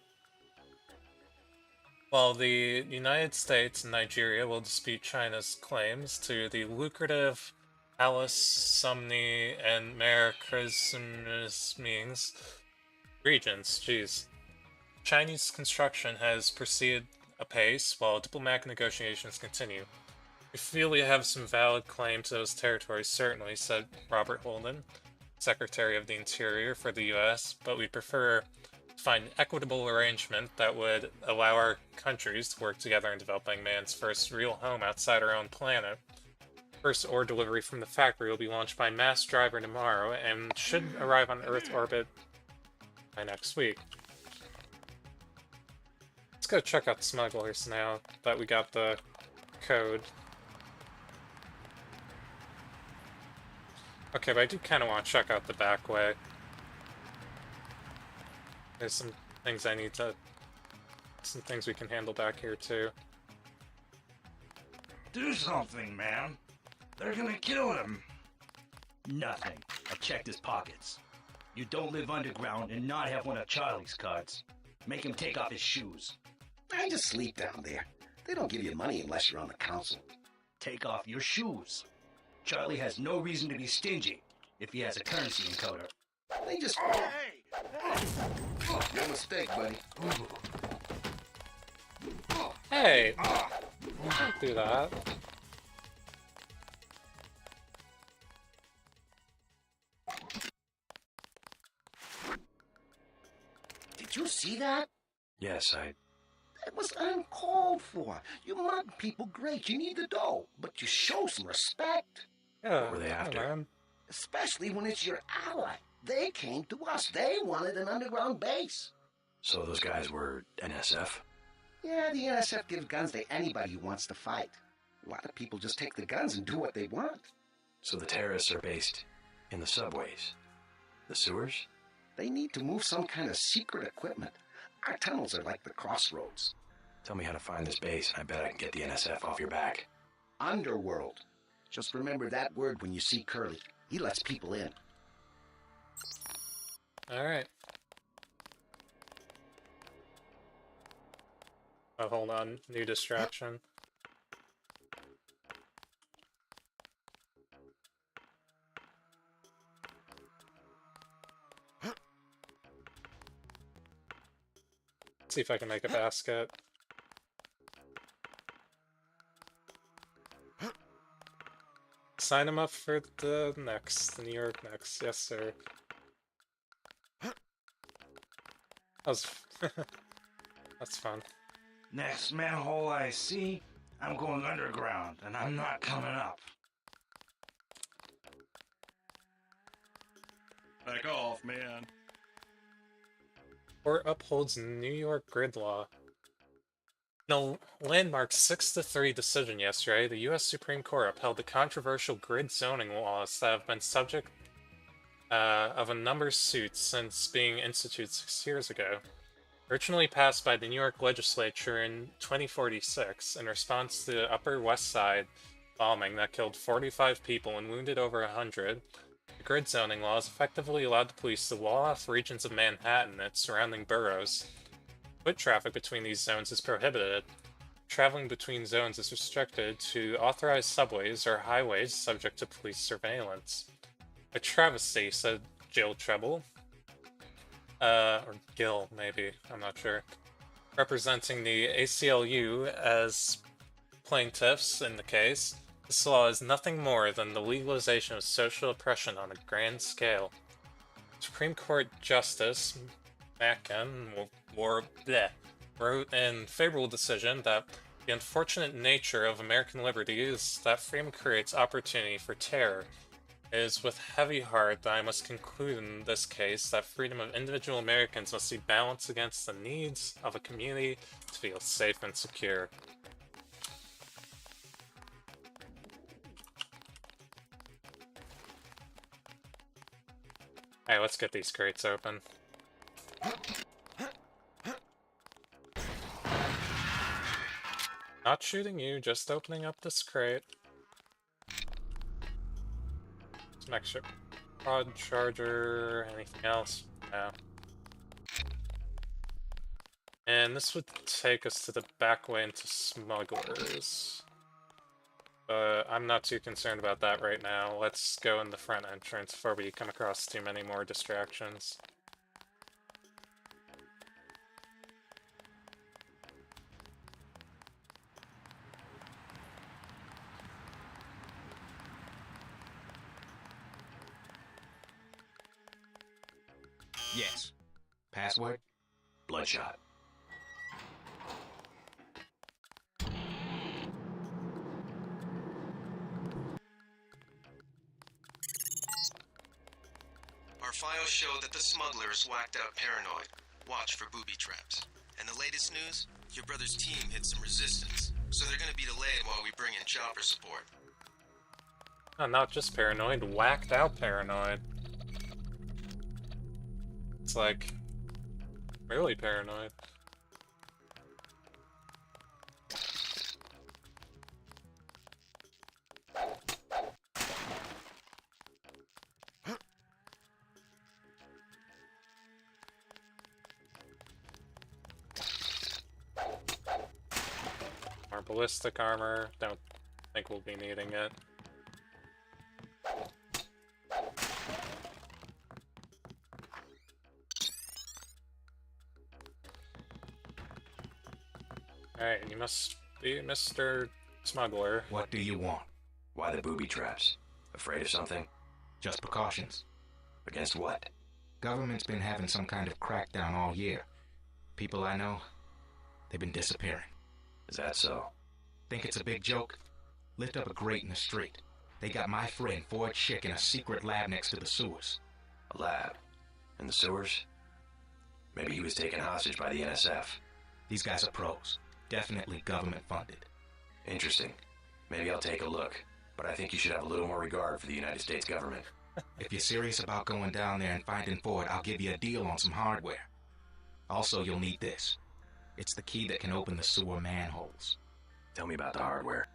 While the United States and Nigeria will dispute China's claims to the lucrative Alice, Sumni, and Mare Crisimis regions. Jeez. Chinese construction has proceeded apace while diplomatic negotiations continue. We feel we have some valid claim to those territories, certainly, said Robert Holden, Secretary of the Interior for the U.S., but we prefer to find an equitable arrangement that would allow our countries to work together in developing man's first real home outside our own planet. First ore delivery from the factory will be launched by mass driver tomorrow and should arrive on Earth orbit by next week. Let's go check out smugglers now that we got the code. Okay, but I do kind of want to check out the back way. There's some things I need to... some things we can handle back here, too.
Do something, man. They're gonna kill him.
Nothing. I checked his pockets. You don't live underground and not have one of Charlie's cards. Make him take off his shoes.
I just sleep down there. They don't give you money unless you're on the council.
Take off your shoes. Charlie has no reason to be stingy if he has a currency encoder.
They just...
Hey!
No mistake, buddy.
Hey! Don't do that.
Did you see that?
Yes,
That was uncalled for. You mug people great. You need the dough. But you show some respect.
Yeah,
what were they after?
Especially when it's your ally. They came to us. They wanted an underground base.
So those guys were NSF?
Yeah, the NSF gives guns to anybody who wants to fight. A lot of people just take the guns and do what they want.
So the terrorists are based in the subways? The sewers?
They need to move some kind of secret equipment. Our tunnels are like the crossroads.
Tell me how to find this base, and I bet I can get the NSF off your back.
Underworld. Just remember that word when you see Curly. He lets people in.
Alright. Oh, hold on. New distraction. Let's see if I can make a basket. Sign him up for the New York next. Yes, sir. That was... That's fun.
Next manhole I see, I'm going underground, and I'm not coming up.
Back off, man.
Court upholds New York grid law. In a landmark 6-3 decision yesterday, the U.S. Supreme Court upheld the controversial grid zoning laws that have been subject of a number of suits since being instituted 6 years ago. Originally passed by the New York legislature in 2046 in response to the Upper West Side bombing that killed 45 people and wounded over 100, the grid zoning laws effectively allowed the police to wall off regions of Manhattan and its surrounding boroughs. Foot traffic between these zones is prohibited. Traveling between zones is restricted to authorized subways or highways subject to police surveillance. A travesty, said Jill Treble. Or Gil, maybe, I'm not sure. Representing the ACLU as plaintiffs in the case, this law is nothing more than the legalization of social oppression on a grand scale. Supreme Court Justice Mackin wrote in favorable decision that the unfortunate nature of American liberty is that freedom creates opportunity for terror. It is with heavy heart that I must conclude in this case that freedom of individual Americans must be balanced against the needs of a community to feel safe and secure. Hey, let's get these crates open. Not shooting you, just opening up this crate. Some extra prod charger, anything else? No. And this would take us to the back way into Smugglers. I'm not too concerned about that right now. Let's go in the front entrance before we come across too many more distractions.
Yes. Password?
Bloodshot.
Our files show that the smugglers whacked out Paranoid. Watch for booby traps. And the latest news? Your brother's team hit some resistance, so they're gonna be delayed while we bring in chopper support.
Oh, not just Paranoid, whacked out Paranoid. It's like, really paranoid. More ballistic armor, don't think we'll be needing it. Alright, you must be Mr. Smuggler.
What do you want?
Why the booby traps? Afraid of something?
Just precautions.
Against what?
Government's been having some kind of crackdown all year. People I know, they've been disappearing.
Is that so?
Think it's a big joke? Lift up a grate in the street. They got my friend Ford Schick in a secret lab next to the sewers.
A lab? In the sewers? Maybe he was taken hostage by the NSF.
These guys are pros. Definitely government funded.
Interesting. Maybe I'll take a look. But I think you should have a little more regard for the United States government.
If you're serious about going down there and finding Ford, I'll give you a deal on some hardware. Also, you'll need this. It's the key that can open the sewer manholes.
Tell me about the hardware.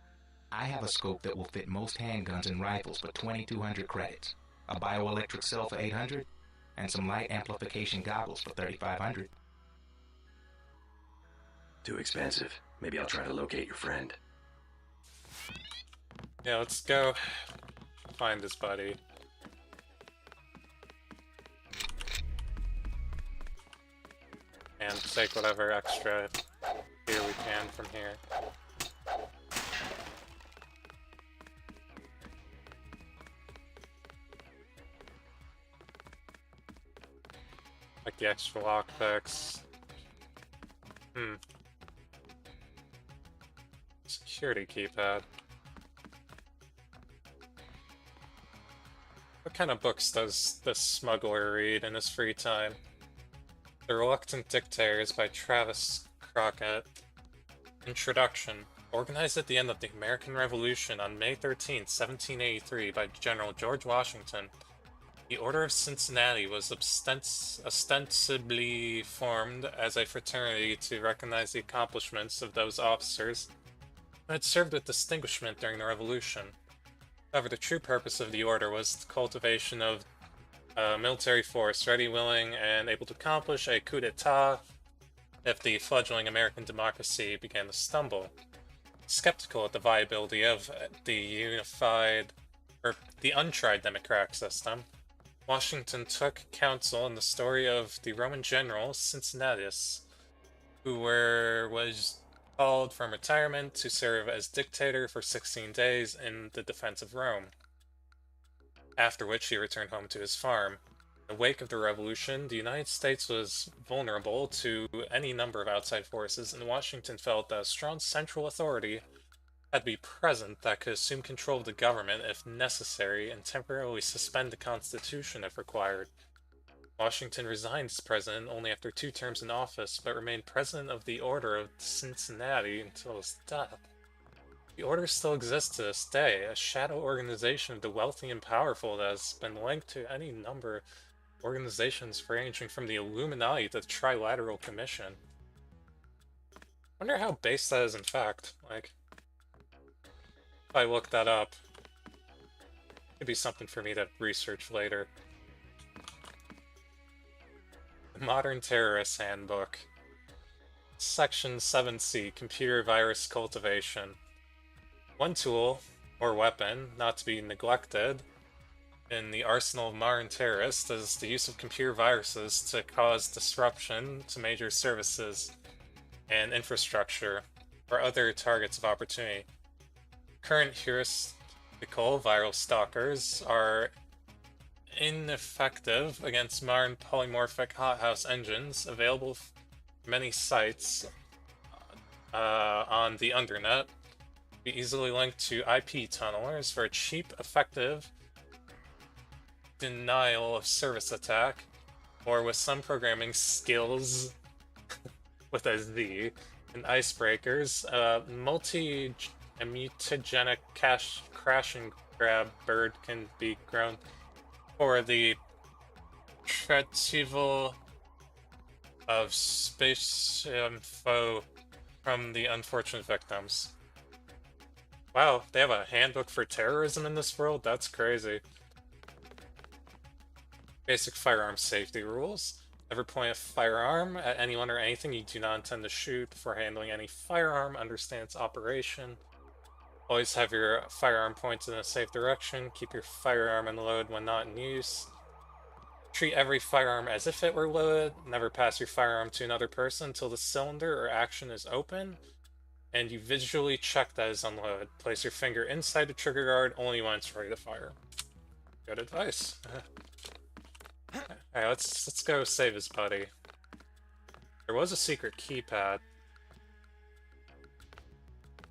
I have a scope that will fit most handguns and rifles for 2,200 credits. A bioelectric cell for 800, and some light amplification goggles for 3,500.
Too expensive. Maybe I'll try to locate your friend.
Yeah, let's go find his buddy. And take whatever extra gear we can from here. Like the extra lockpicks. Security keypad. What kind of books does this smuggler read in his free time? The Reluctant Dictators by Travis Crockett. Introduction. Organized at the end of the American Revolution on May 13, 1783 by General George Washington, the Order of Cincinnati was ostensibly formed as a fraternity to recognize the accomplishments of those officers who had served with distinguishment during the Revolution. However, the true purpose of the order was the cultivation of a military force ready, willing, and able to accomplish a coup d'etat if the fledgling American democracy began to stumble. Skeptical at the viability of the untried democratic system, Washington took counsel in the story of the Roman general Cincinnatus, who was called from retirement to serve as dictator for 16 days in the defense of Rome, after which he returned home to his farm. In the wake of the revolution, the United States was vulnerable to any number of outside forces, and Washington felt that a strong central authority had to be present that could assume control of the government if necessary and temporarily suspend the Constitution if required. Washington resigned as president only after 2 terms in office, but remained president of the Order of Cincinnati until his death. The Order still exists to this day, a shadow organization of the wealthy and powerful that has been linked to any number of organizations ranging from the Illuminati to the Trilateral Commission. Wonder how based that is in fact. Like, if I look that up, it'd be something for me to research later. The Modern Terrorist Handbook. Section 7C, Computer Virus Cultivation. One tool, or weapon, not to be neglected in the arsenal of modern terrorists is the use of computer viruses to cause disruption to major services and infrastructure or other targets of opportunity. Current heuristical viral stalkers are ineffective against modern polymorphic hothouse engines available from many sites on the undernet. Be easily linked to IP tunnelers for a cheap, effective denial of service attack, or with some programming skills with a Z, and icebreakers, multi-mutagenic crash and grab bird can be grown for the retrieval of space info from the unfortunate victims. Wow, they have a handbook for terrorism in this world? That's crazy. Basic firearm safety rules. Never point a firearm at anyone or anything you do not intend to shoot. Before handling any firearm, understand its operation. Always have your firearm pointed in a safe direction. Keep your firearm in load when not in use. Treat every firearm as if it were loaded. Never pass your firearm to another person until the cylinder or action is open, and you visually check that it's unloaded. Place your finger inside the trigger guard only when it's ready to fire. Good advice. Alright, let's go save his buddy. There was a secret keypad.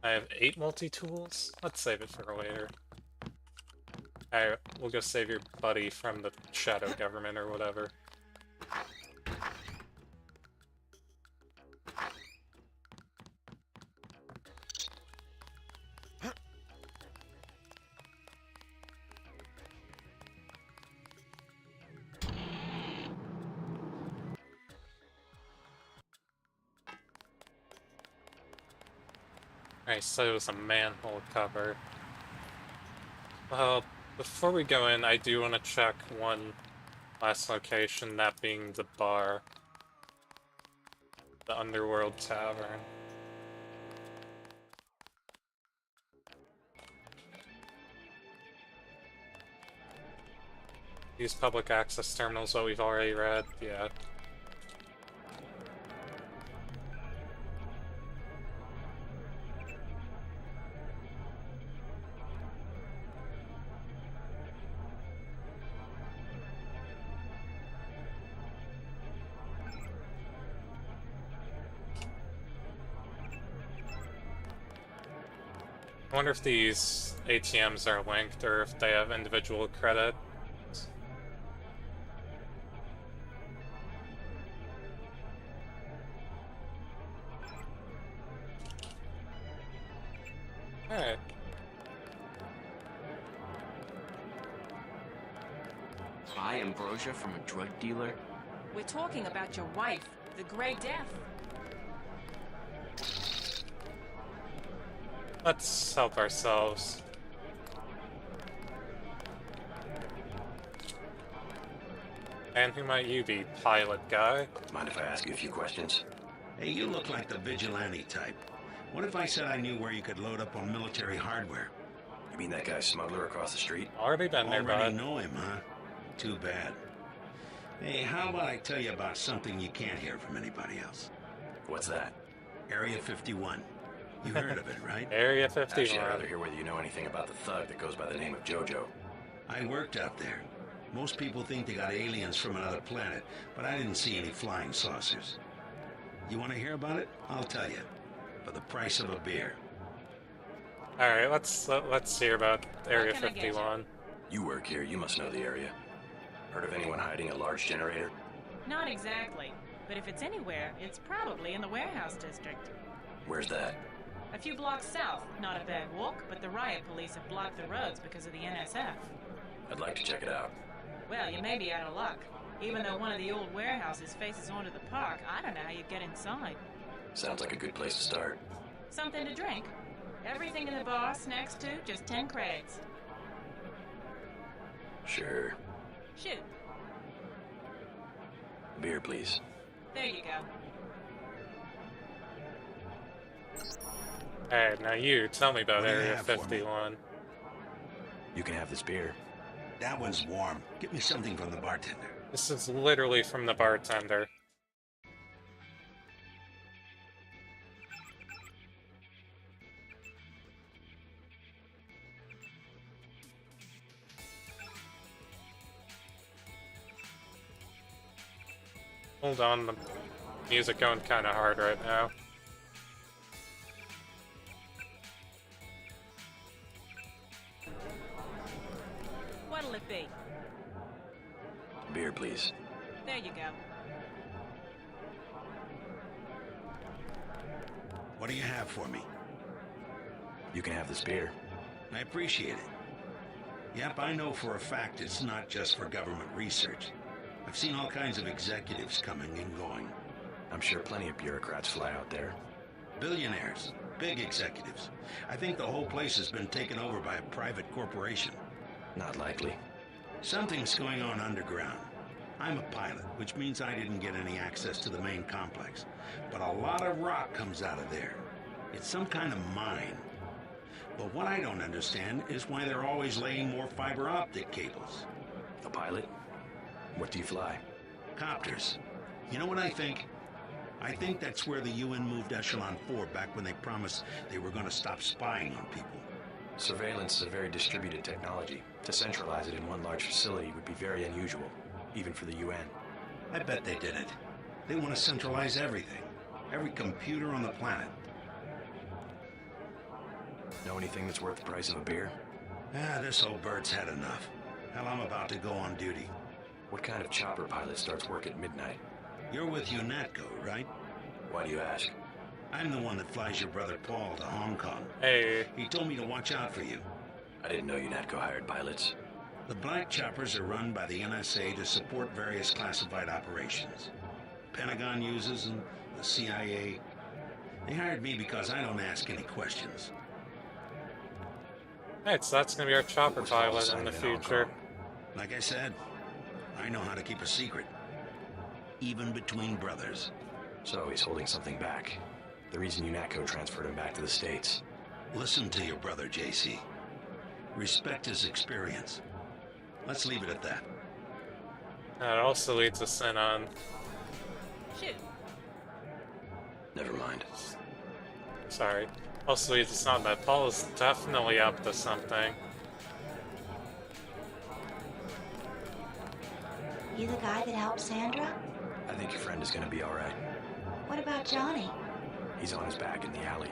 I have 8 multi-tools? Let's save it for later. Alright, we'll go save your buddy from the shadow government or whatever. Alright, so it was a manhole cover. Well, before we go in, I do want to check one last location, that being the bar. The Underworld Tavern. Use public access terminals, what we've already read, yeah. I wonder if these ATMs are linked or if they have individual credit. Alright.
Buy ambrosia from a drug dealer?
We're talking about your wife, the Grey Death.
Let's help ourselves. And who might you be, pilot guy?
Mind if I ask you a few questions?
Hey, you look like the vigilante type. What if I said I knew where you could load up on military hardware?
You mean that guy smuggler across the street?
Already been there, bud.
Already know him, huh? Too bad. Hey, how about I tell you about something you can't hear from anybody else?
What's that?
Area 51. You heard of it, right?
Area 51.
Actually, I'd rather hear whether you know anything about the thug that goes by the name of Jojo.
I worked out there. Most people think they got aliens from another planet, but I didn't see any flying saucers. You want to hear about it? I'll tell you. For the price of a beer.
Alright, let's hear about Area 51.
You work here, you must know the area. Heard of anyone hiding a large generator?
Not exactly, but if it's anywhere, it's probably in the warehouse district.
Where's that?
A few blocks south. Not a bad walk, but the riot police have blocked the roads because of the NSF.
I'd like to check it out.
Well, you may be out of luck. Even though one of the old warehouses faces onto the park, I don't know how you'd get inside.
Sounds like a good place to start.
Something to drink. Everything in the bar, snacks too, just 10 credits.
Sure.
Shoot.
Beer, please.
There you go.
Hey, now you, tell me about
What do you
Area
have for me?
51.
You can have this beer.
That one's warm. Get me something from the bartender.
This is literally from the bartender. Hold on, the music going kind of hard right now.
What'll it be?
Beer, please.
There you go.
What do you have for me?
You can have this beer.
I appreciate it. Yep, I know for a fact it's not just for government research. I've seen all kinds of executives coming and going.
I'm sure plenty of bureaucrats fly out there.
Billionaires. Big executives. I think the whole place has been taken over by a private corporation.
Not likely.
Something's going on underground. I'm a pilot, which means I didn't get any access to the main complex. But a lot of rock comes out of there. It's some kind of mine. But what I don't understand is why they're always laying more fiber optic cables.
A pilot? What do you fly?
Copters. You know what I think? I think that's where the UN moved Echelon 4 back when they promised they were going to stop spying on people.
Surveillance is a very distributed technology. To centralize it in one large facility would be very unusual, even for the UN.
I bet they did it. They want to centralize everything. Every computer on the planet.
Know anything that's worth the price of a beer?
This old bird's had enough. Hell, I'm about to go on duty.
What kind of chopper pilot starts work at midnight?
You're with UNATCO, right?
Why do you ask?
I'm the one that flies your brother Paul to Hong Kong.
Hey.
He told me to watch out for you.
I didn't know UNATCO hired pilots.
The black choppers are run by the NSA to support various classified operations. Pentagon uses them, the CIA. They hired me because I don't ask any questions.
Hey, so that's gonna be our chopper pilot in the future.
Like I said, I know how to keep a secret. Even between brothers.
So he's holding something back. The reason UNATCO transferred him back to the States.
Listen to your brother, JC. Respect his experience. Let's leave it at that.
That also leads us in on...
Shoot.
Never mind.
Sorry. Also leads us on that Paul is definitely up to something.
You the guy that helped Sandra?
I think your friend is gonna be alright.
What about Johnny?
He's on his back in the alley.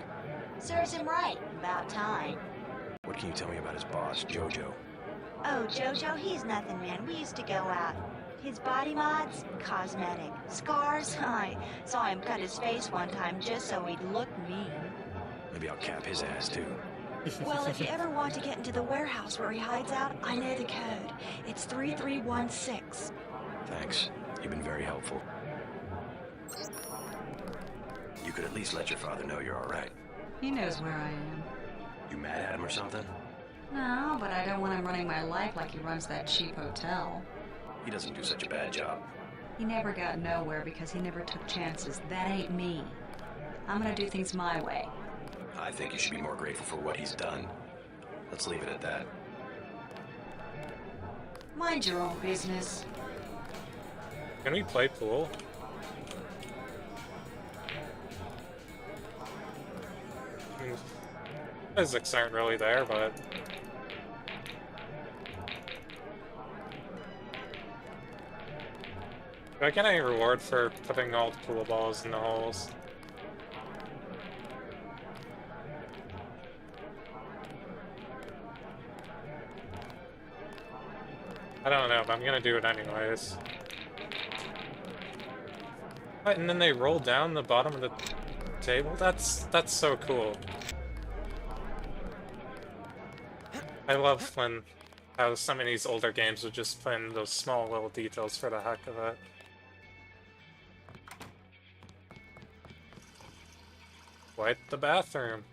Serves him right. About time.
What can you tell me about his boss, Jojo?
Oh, Jojo, he's nothing, man. We used to go out. His body mods? Cosmetic. Scars? I saw him cut his face one time just so he'd look mean.
Maybe I'll cap his ass, too.
Well, if you ever want to get into the warehouse where he hides out, I know the code. It's 3316.
Thanks. You've been very helpful. You could at least let your father know you're alright.
He knows where I am.
You mad at him or something?
No, but I don't want him running my life like he runs that cheap hotel.
He doesn't do such a bad job.
He never got nowhere because he never took chances. That ain't me. I'm gonna do things my way.
I think you should be more grateful for what he's done. Let's leave it at that.
Mind your own business.
Can we play pool? I mean, physics aren't really there, but... Do I get any reward for putting all the pool balls in the holes? I don't know, but I'm gonna do it anyways. What, and then they roll down the bottom of the table? That's so cool. I love when how some of these older games would just put in those small little details for the heck of it. Quite the bathroom.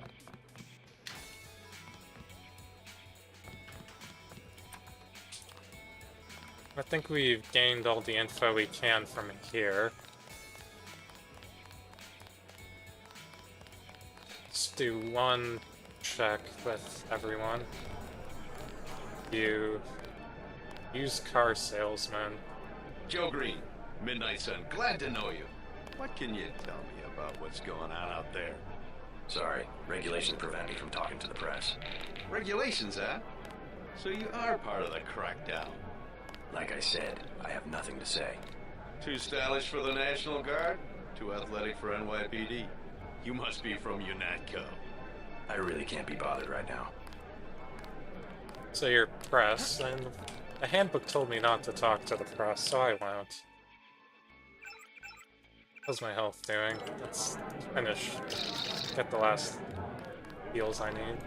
I think we've gained all the info we can from here. do one check with everyone. You use car salesman.
Joe Green, Midnight Sun, glad to know you. What can you tell me about what's going on out there?
Sorry, regulations prevent me from talking to the press.
Regulations, huh? So you are part of the crackdown.
Like I said, I have nothing to say.
Too stylish for the National Guard? Too athletic for NYPD? You must be from UNATCO.
I really can't be bothered right now.
So you're press, and the handbook told me not to talk to the press, so I won't. How's my health doing? Let's finish. Get the last heals I need.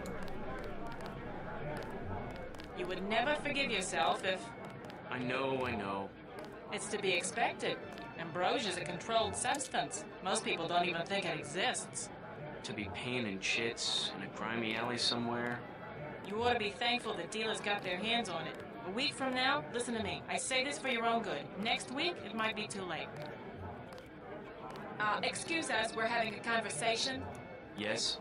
You would never forgive yourself if...
I know.
It's to be expected. Ambrosia's a controlled substance. Most people don't even think it exists.
To be panning chits in a grimy alley somewhere.
You ought to be thankful the dealers got their hands on it. A week from now, listen to me. I say this for your own good. Next week, it might be too late. Excuse us, we're having a conversation.
Yes?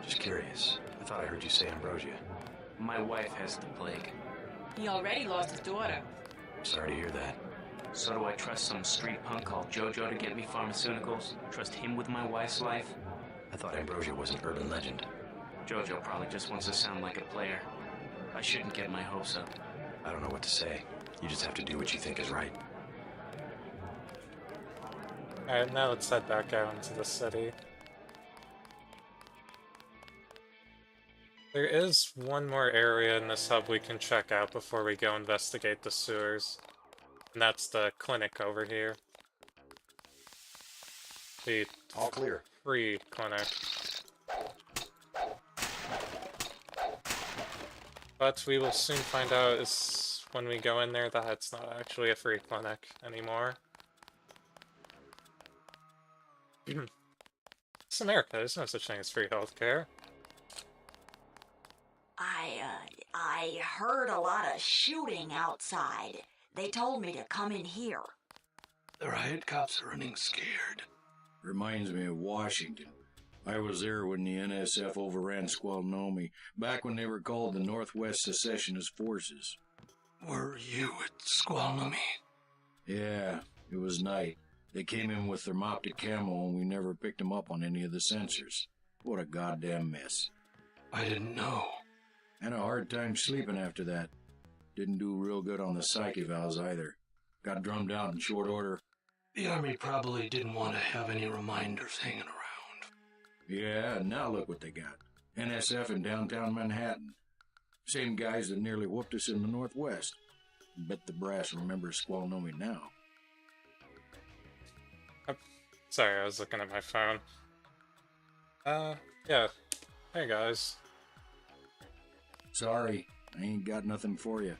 Just curious. I thought I heard you say Ambrosia.
My wife has the plague.
He already lost his daughter.
Sorry to hear that.
So do I trust some street punk called Jojo to get me pharmaceuticals? Trust him with my wife's life?
I thought Ambrosia was an urban legend.
Jojo probably just wants to sound like a player. I shouldn't get my hopes up.
I don't know what to say. You just have to do what you think is right.
Alright, now let's head back out into the city. There is one more area in this hub we can check out before we go investigate the sewers. And that's the clinic over here. The
all clear.
Free clinic. But we will soon find out is when we go in there that it's not actually a free clinic anymore. It's America, there's no such thing as free healthcare.
I heard a lot of shooting outside. They told me to come in here.
The riot cops are running scared. Reminds me of Washington. I was there when the NSF overran Squalnomi, back when they were called the Northwest Secessionist Forces. Were you at Squalnomi? Yeah, it was night. They came in with thermoptic camo and we never picked them up on any of the sensors. What a goddamn mess. I didn't know. Had a hard time sleeping after that. Didn't do real good on the psyche valves either. Got drummed out in short order. The Army probably didn't want to have any reminders hanging around. Yeah, now look what they got. NSF in downtown Manhattan. Same guys that nearly whooped us in the Northwest. Bet the brass remembers Squalnomi now.
Sorry, I was looking at my phone. Yeah. Hey guys.
Sorry, I ain't got nothing for you.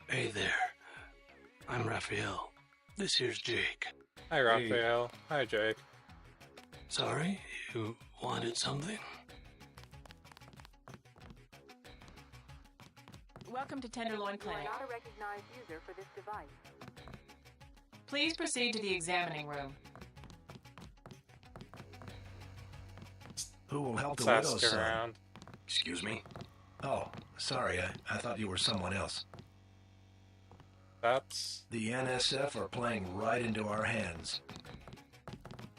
Hey there. I'm Raphael. This here's Jake.
Hi, Raphael. Hey. Hi, Jake.
Sorry, you wanted something?
Welcome to Tenderloin Clinic.
Not a recognized user for this device.
Please proceed to the examining room.
Who will help the
Let's
widow's
ask
son?
around.
Excuse me?
Oh, sorry, I thought you were someone else.
That's...
The NSF are playing right into our hands.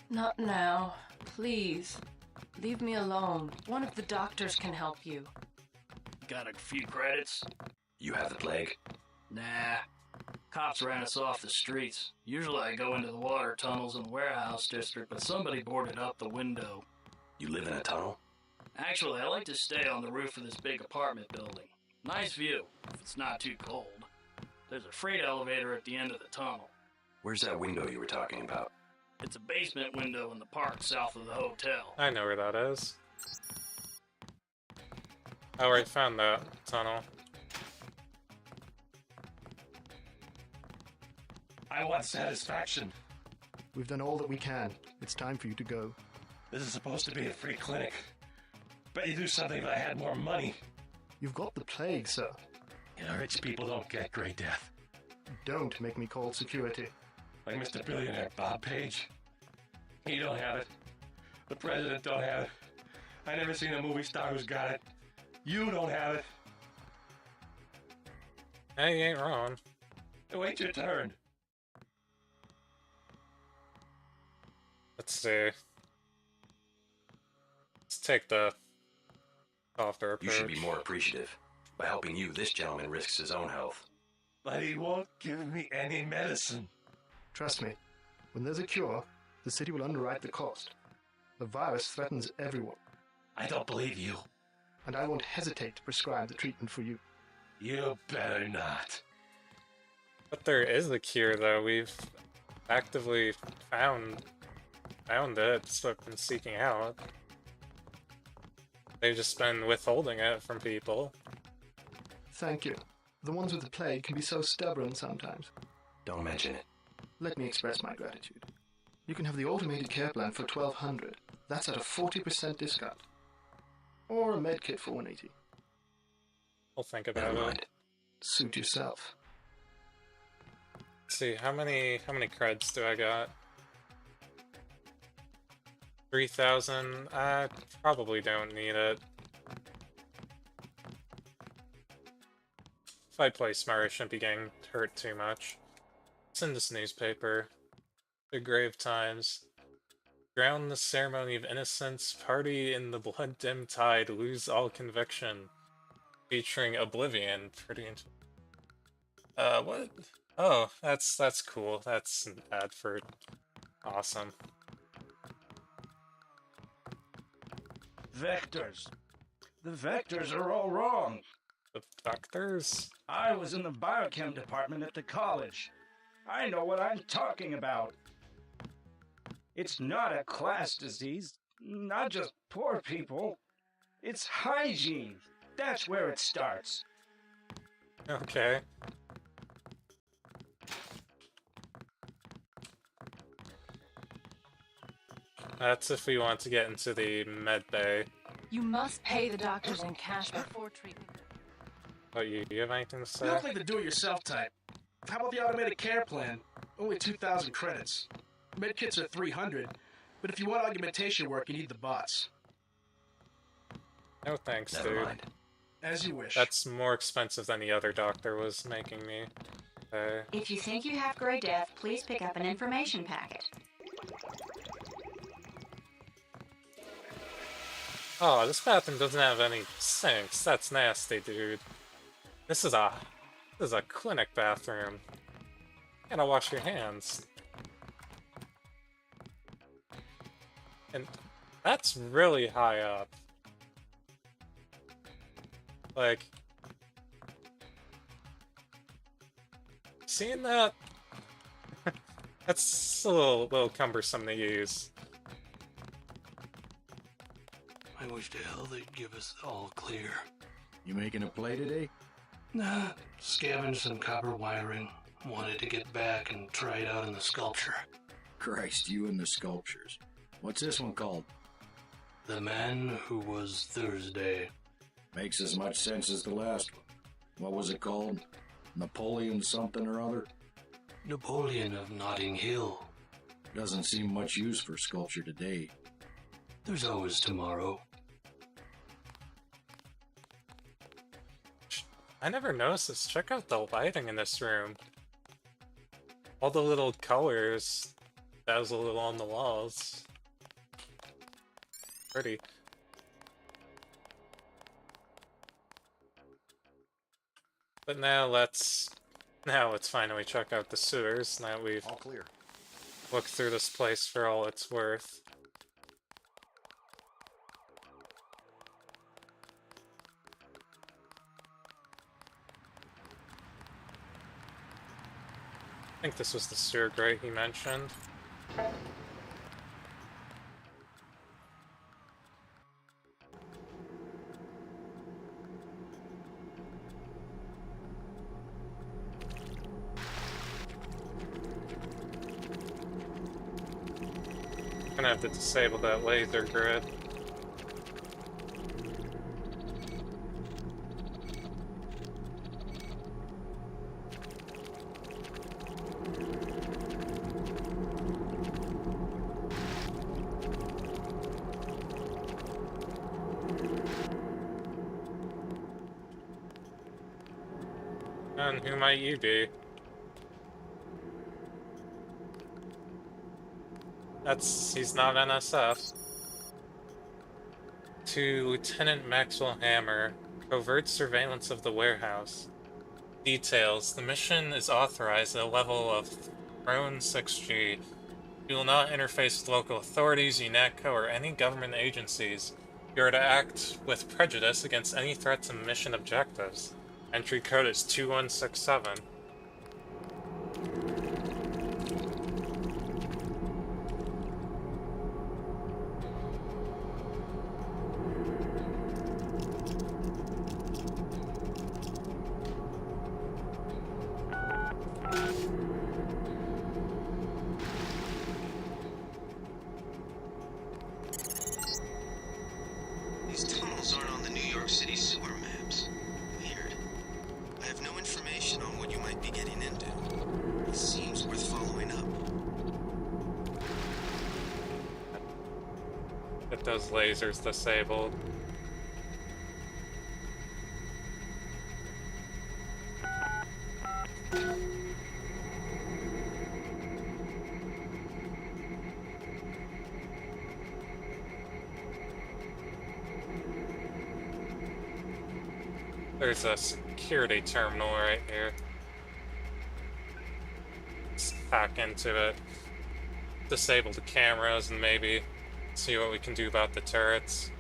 Not now. Please. Leave me alone. One of the doctors can help you.
Got a few credits?
You have the plague?
Nah. Cops ran us off the streets. Usually I go into the water tunnels in the warehouse district, but somebody boarded up the window.
You live in a tunnel?
Actually, I like to stay on the roof of this big apartment building. Nice view, if it's not too cold. There's a freight elevator at the end of the tunnel.
Where's that window you were talking about?
It's a basement window in the park south of the hotel.
I know where that is. I already found that tunnel.
I want satisfaction.
We've done all that we can. It's time for you to go.
This is supposed to be a free clinic. Bet you do something if I had more money.
You've got the plague, sir.
You know, rich people don't get Grey Death.
Don't make me call security.
Like Mr. Billionaire Bob Page. He don't have it. The president don't have it. I never seen a movie star who's got it. You don't have it.
Hey, you ain't wrong.
Wait your turn.
Let's see. Let's take the softer approach.
You should be more appreciative. By helping you, this gentleman risks his own health.
But he won't give me any medicine.
Trust me, when there's a cure, the city will underwrite the cost. The virus threatens everyone.
I don't believe you.
And I won't hesitate to prescribe the treatment for you.
You better not.
But there is a cure, though. We've actively found it, so I've been seeking out. They've just been withholding it from people.
Thank you. The ones with the plague can be so stubborn sometimes.
Don't mention it.
Let me express my gratitude. You can have the automated care plan for $1,200. That's at a 40% discount. Or a med kit for $180.
I'll think about it.
Suit yourself.
Let's see, how many creds do I got? 3,000. I probably don't need it. If I play smart, I shouldn't be getting hurt too much. It's in this newspaper. The Grave Times. Ground the ceremony of innocence, party in the blood-dim tide, lose all conviction. Featuring Oblivion. Pretty what? Oh, that's cool. That's an ad for awesome.
Vectors. The vectors are all wrong.
The vectors?
I was in the biochem department at the college. I know what I'm talking about. It's not a class disease, not just poor people. It's hygiene. That's where it starts.
Okay. That's if we want to get into the med bay.
You must pay the doctors in cash before treatment.
What, you have anything to say?
We don't like the do-it-yourself type. How about the automated care plan? Only 2,000 credits. Med kits are 300, but if you want augmentation work, you need the bots.
No thanks,
Never
dude.
mind.
As you wish.
That's more expensive than the other doctor was making me.
If you think you have gray death, please pick up an information packet.
Oh, this bathroom doesn't have any sinks. That's nasty, dude. This is a clinic bathroom. You gotta wash your hands. And that's really high up. Like, seeing that? That's a little cumbersome to use.
I wish to hell they'd give us all clear.
You making a play today?
Nah, scavenged some copper wiring. Wanted to get back and try it out in the sculpture.
Christ, you and the sculptures. What's this one called?
The Man Who Was Thursday.
Makes as much sense as the last one. What was it called? Napoleon something or other?
Napoleon of Notting Hill.
Doesn't seem much use for sculpture today.
There's always tomorrow.
I never noticed this. Check out the lighting in this room. All the little colors dazzle a little on the walls. Pretty. But now let's finally check out the sewers now that we've
all clear.
Looked through this place for all it's worth. I think this was the sewer grate he mentioned. Gonna have to disable that laser grid. And who might you be? He's not NSF. To Lieutenant Maxwell Hammer, covert surveillance of the warehouse. Details. The mission is authorized at a level of Throne 6G. You will not interface with local authorities, UNATCO, or any government agencies. You are to act with prejudice against any threat to mission objectives. Entry code is 2167.
These tunnels aren't on the New York City sewer maps. Weird. I have no information on what you might be getting into. It seems worth following up.
Get those lasers disabled. There's a security terminal right here. Let's hack into it. Disable the cameras and maybe see what we can do about the turrets.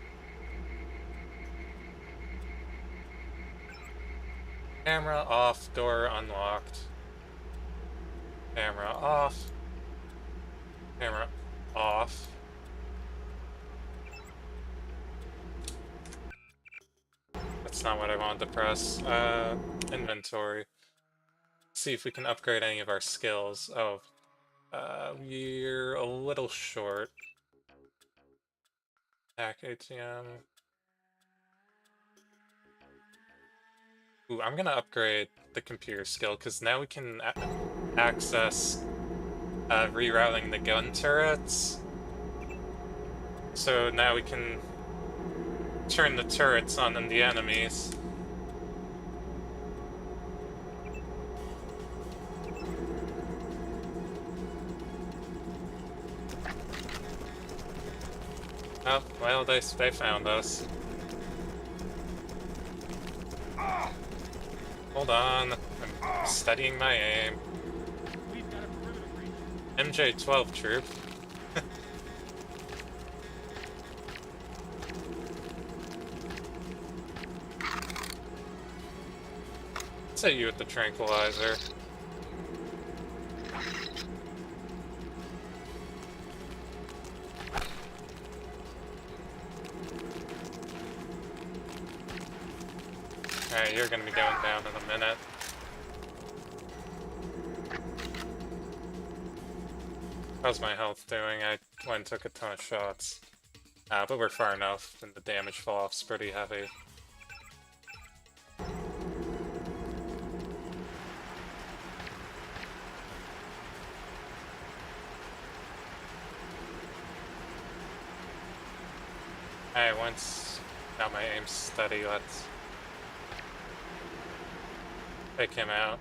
Camera off, door unlocked. Camera off. Camera off. That's not what I wanted to press. Inventory. See if we can upgrade any of our skills. Oh, we're a little short. Hack ATM. Ooh, I'm gonna upgrade the computer skill because now we can access rerouting the gun turrets. So now we can turn the turrets on the enemies. Oh, well, they found us. Hold on, I'm studying my aim. MJ-12 troop. Let's hit you with the tranquilizer. Alright, you're gonna be going down in a minute. How's my health doing? I went and took a ton of shots. But we're far enough, and the damage fall-off's pretty heavy. Alright, once got my aim steady, let's take him out.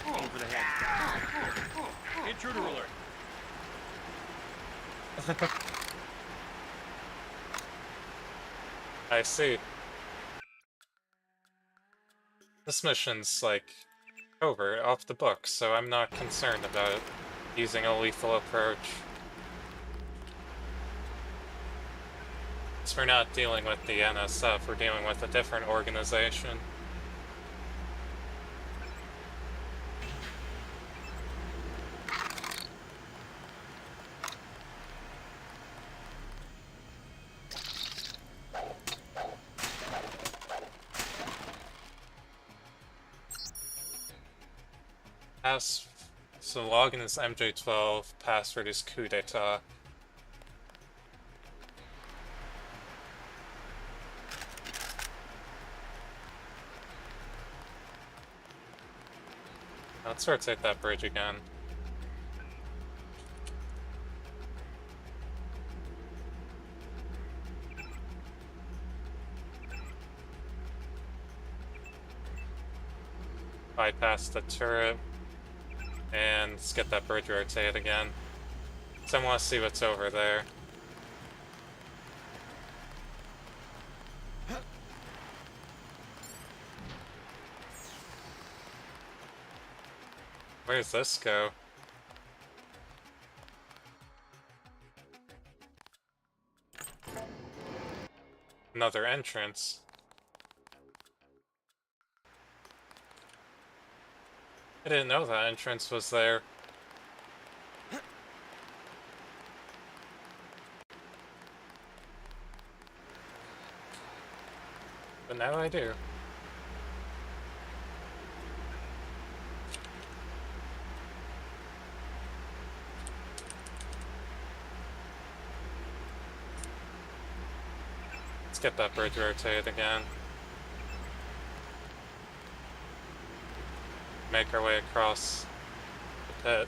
Over the head. Intruder alert.
I see. This mission's, like, over, off the books, so I'm not concerned about using a lethal approach. Since we're not dealing with the NSF, we're dealing with a different organization. So login is MJ12, password is coup d'etat. Let's rotate that bridge again. bypass the turret, and let's get that bridge rotated again. So I want to see what's over there. Where does this go? Another entrance. I didn't know that entrance was there. But now I do. Let's get that bridge rotated again. Make our way across the pit.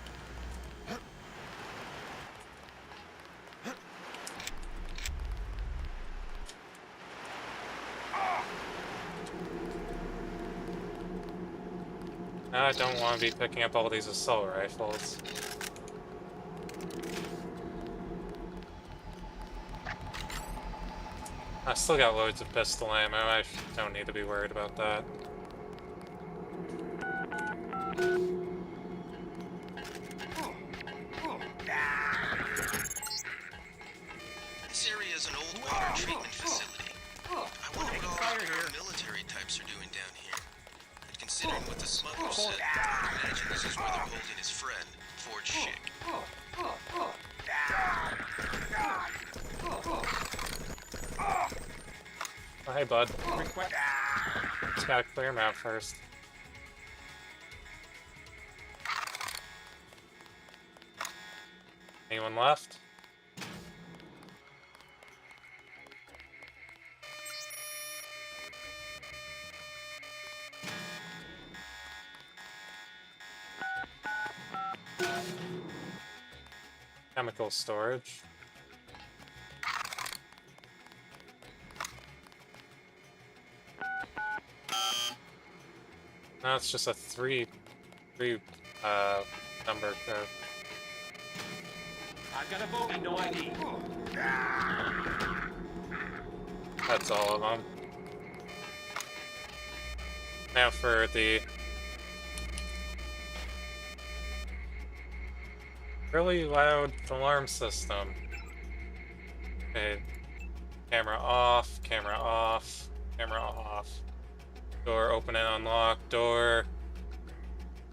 Now I don't want to be picking up all these assault rifles. I still got loads of pistol ammo, I don't need to be worried about that.
This area is an old water treatment facility. I wonder what all the military types are doing down here. And considering what the smuggler said, I imagine this is where they're holding his friend, Ford Schick.
Oh, hey, bud. Just gotta clear him out first. Anyone left? Chemical storage. No, it's just a three number code.
I've got a bogey, no ID.
That's all of them. Now for the really loud alarm system. Okay, camera off, camera off, camera off. Door open and unlocked, door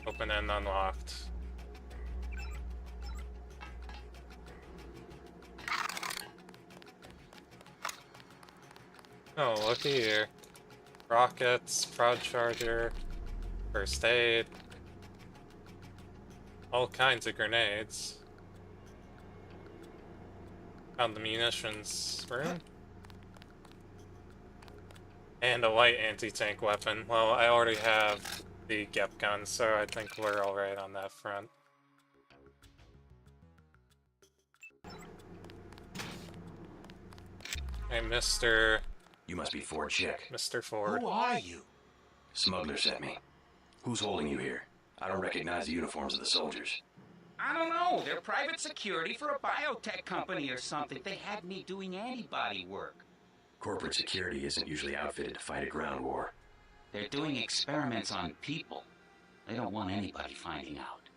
open and unlocked. Oh, looky here. Rockets, prod charger, first aid, all kinds of grenades. Found the munitions room. And a light anti-tank weapon. Well, I already have the GEP gun, so I think we're alright on that front. Hey, Mr.
You must be Ford Schick.
Mr. Ford.
Who are you? Smuggler sent me. Who's holding you here? I don't recognize the uniforms of the soldiers.
I don't know. They're private security for a biotech company or something. They had me doing antibody work.
Corporate security isn't usually outfitted to fight a ground war.
They're doing experiments on people. They don't want anybody finding out.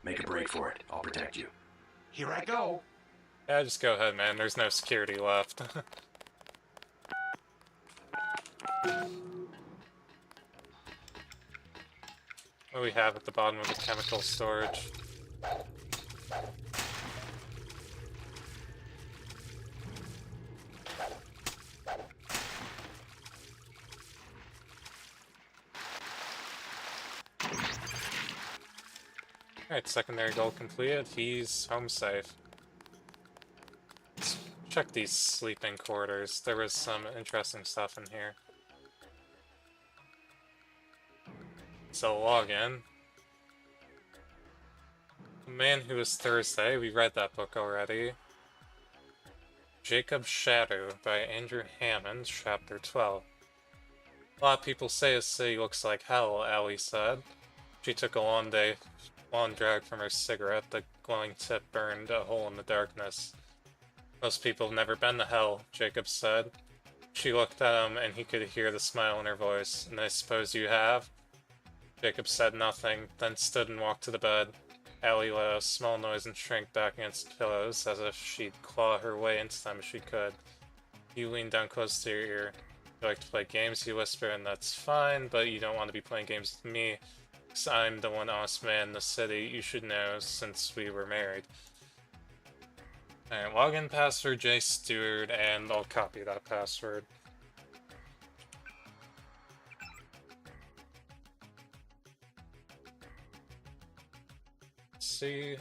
Make a break for it. I'll protect you.
Here I go.
Yeah, just go ahead, man. There's no security left. What do we have at the bottom of the chemical storage? Alright, secondary goal completed. He's home safe. Let's check these sleeping quarters. There was some interesting stuff in here. So login. The Man Who Was Thursday. We read that book already. Jacob's Shadow by Andrew Hammond, Chapter 12. A lot of people say this city looks like hell, Allie said. She took a long drag from her cigarette. The glowing tip burned a hole in the darkness. Most people have never been to hell, Jacob said. She looked at him, and he could hear the smile in her voice. And I suppose you have? Jacob said nothing, then stood and walked to the bed. Allie let a small noise and shrank back against the pillows, as if she'd claw her way into them if she could. You leaned down close to your ear. You like to play games, he whispered, and that's fine, but you don't want to be playing games with me, because I'm the one honest man in the city. You should know, since we were married. Alright, login password J Stewart, and I'll copy that password. Let's see.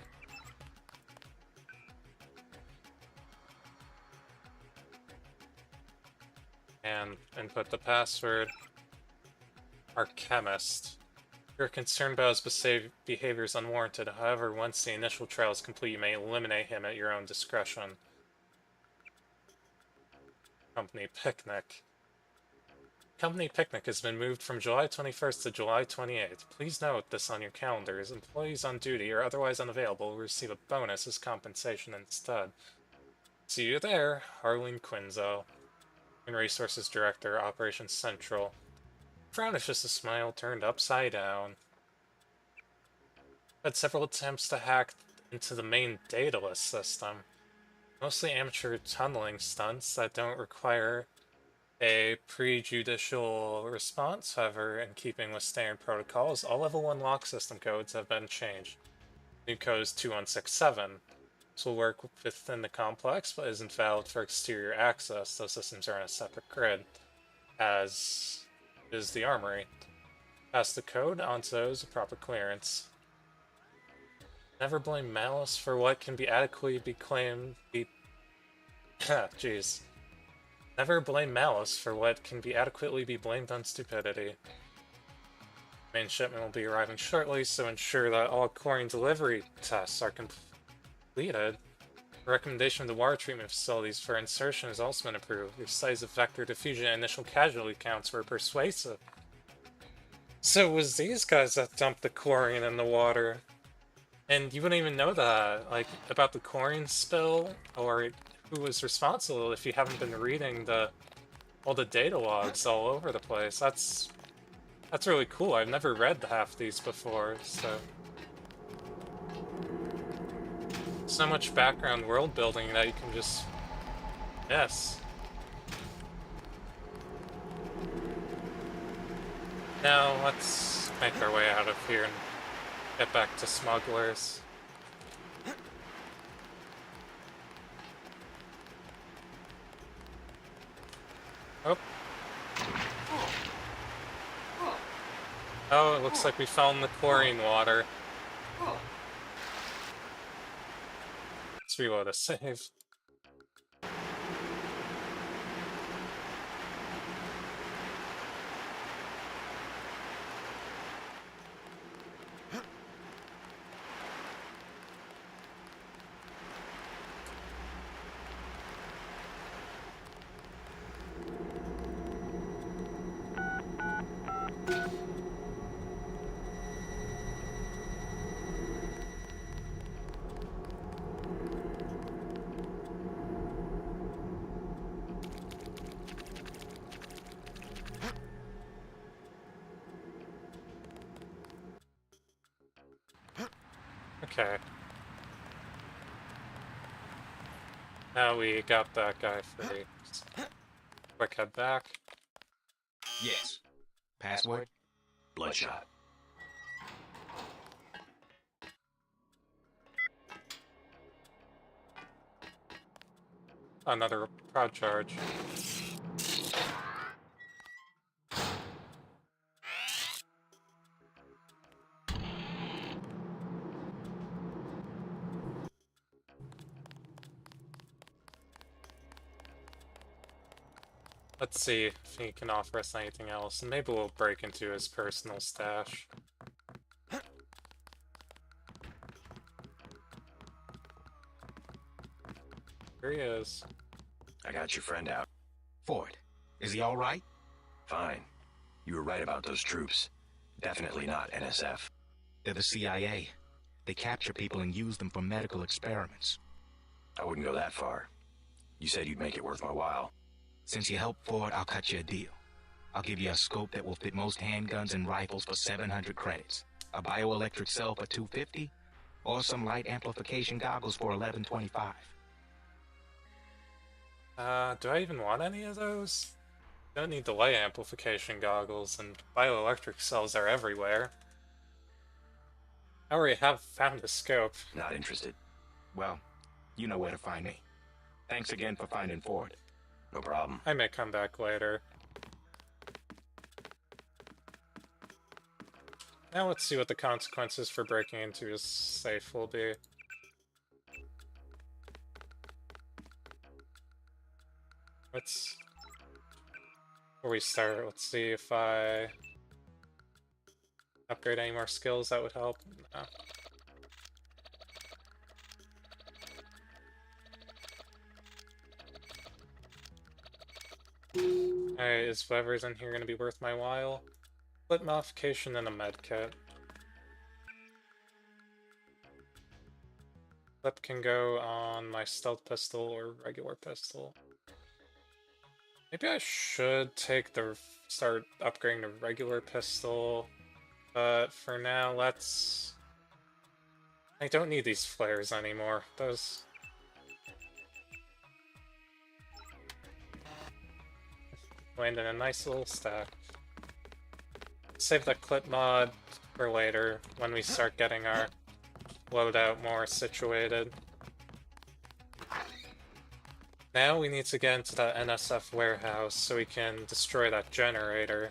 And input the password. Our chemist. You're concerned about his behavior is unwarranted. However, once the initial trial is complete, you may eliminate him at your own discretion. Company picnic. Company picnic has been moved from July 21st to July 28th. Please note this on your calendars. Employees on duty or otherwise unavailable will receive a bonus as compensation instead. See you there, Arlene Quinzel. Human Resources Director, Operations Central. Frown is just a smile turned upside down. Had several attempts to hack into the main data list system. Mostly amateur tunneling stunts that don't require a prejudicial response. However, in keeping with standard protocols, all level 1 lock system codes have been changed. New code is 2167. This will work within the complex, but isn't valid for exterior access. Those systems are on a separate grid, as is the armory. Pass the code onto those with proper clearance. Never blame malice for what can be adequately be claimed. Jeez. Never blame malice for what can be adequately be blamed on stupidity. Main shipment will be arriving shortly, so ensure that all chlorine delivery tests are completed. The recommendation of the water treatment facilities for insertion has also been approved. The size of vector diffusion and initial casualty counts were persuasive. So it was these guys that dumped the chlorine in the water. And you wouldn't even know that, like, about the chlorine spill, or who was responsible if you haven't been reading all the data logs all over the place. That's really cool. I've never read half these before, so... So much background world building that you can just... Yes. Now, let's make our way out of here and get back to smugglers. Oh. Oh, it looks like we found the chlorine water. Let's reload a save. Okay. Now we got that guy free. Quick head back.
Yes. Password? Bloodshot.
Another prod charge. Let's see if he can offer us anything else, and maybe we'll break into his personal stash. Here he is.
I got your friend out. Ford, is he all right? Fine. You were right about those troops. Definitely not NSF.
They're the CIA. They capture people and use them for medical experiments.
I wouldn't go that far. You said you'd make it worth my while.
Since you helped Ford, I'll cut you a deal. I'll give you a scope that will fit most handguns and rifles for 700 credits, a bioelectric cell for 250, or some light amplification goggles for 1125.
Do I even want any of those? Don't need delay amplification goggles, and bioelectric cells are everywhere. I already have found a scope.
Not interested.
Well, you know where to find me. Thanks again for finding Ford.
No problem.
I may come back later. Now let's see what the consequences for breaking into his safe will be. Before we start, let's see if I upgrade any more skills that would help. No. Alright, is whatever's in here going to be worth my while? Split modification and a med kit. Clip can go on my stealth pistol or regular pistol. Maybe I should start upgrading the regular pistol, but for now, I don't need these flares anymore. Those... land in a nice little stack. Save the clip mod for later, when we start getting our loadout more situated. Now we need to get into that NSF warehouse so we can destroy that generator.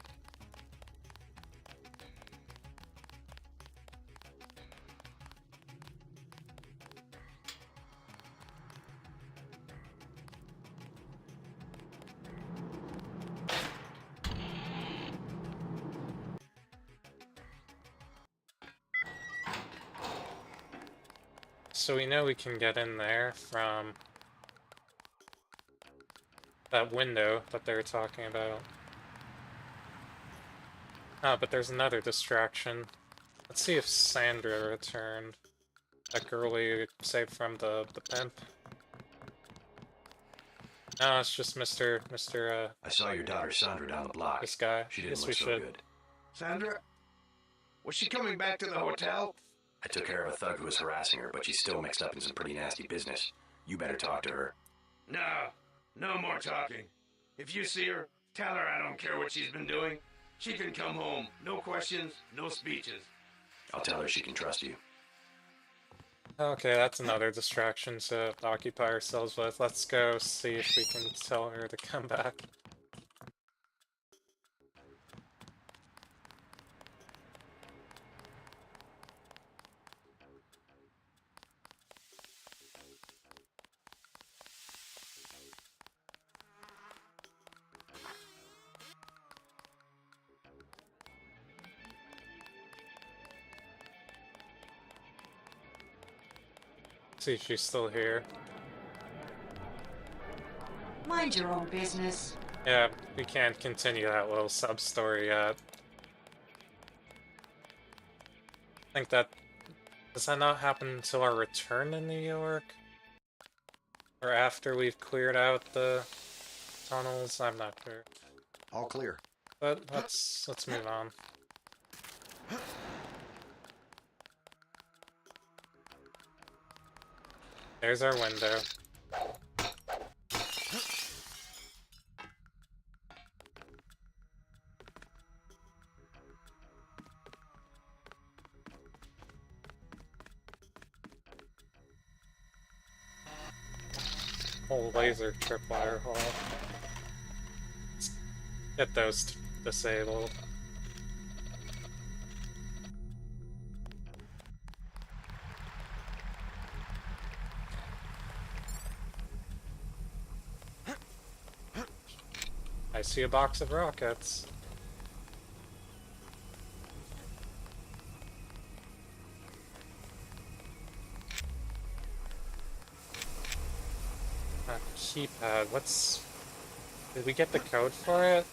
So we know we can get in there from that window that they were talking about. Ah, but there's another distraction. Let's see if Sandra returned. That girl we saved from the pimp. No, it's just Mr.
I saw your daughter Sandra down the block.
This guy.
She didn't
Yes,
look
we
so
should.
good.
Sandra? Was she coming back to the hotel?
I took care of a thug who was harassing her, but she's still mixed up in some pretty nasty business. You better talk to her.
No more talking. If you see her, tell her I don't care what she's been doing. She can come home. No questions, no speeches.
I'll tell her she can trust you.
Okay, that's another distraction to occupy ourselves with. Let's go see if we can tell her to come back. See if she's still here.
Mind your own business.
Yeah, we can't continue that little sub-story yet. I think that... Does that not happen until our return to New York? Or after we've cleared out the tunnels? I'm not sure.
All clear.
But let's move on. There's our window. Whole laser tripwire hall. Let's get those disabled. I see a box of rockets. A keypad. Did we get the code for it?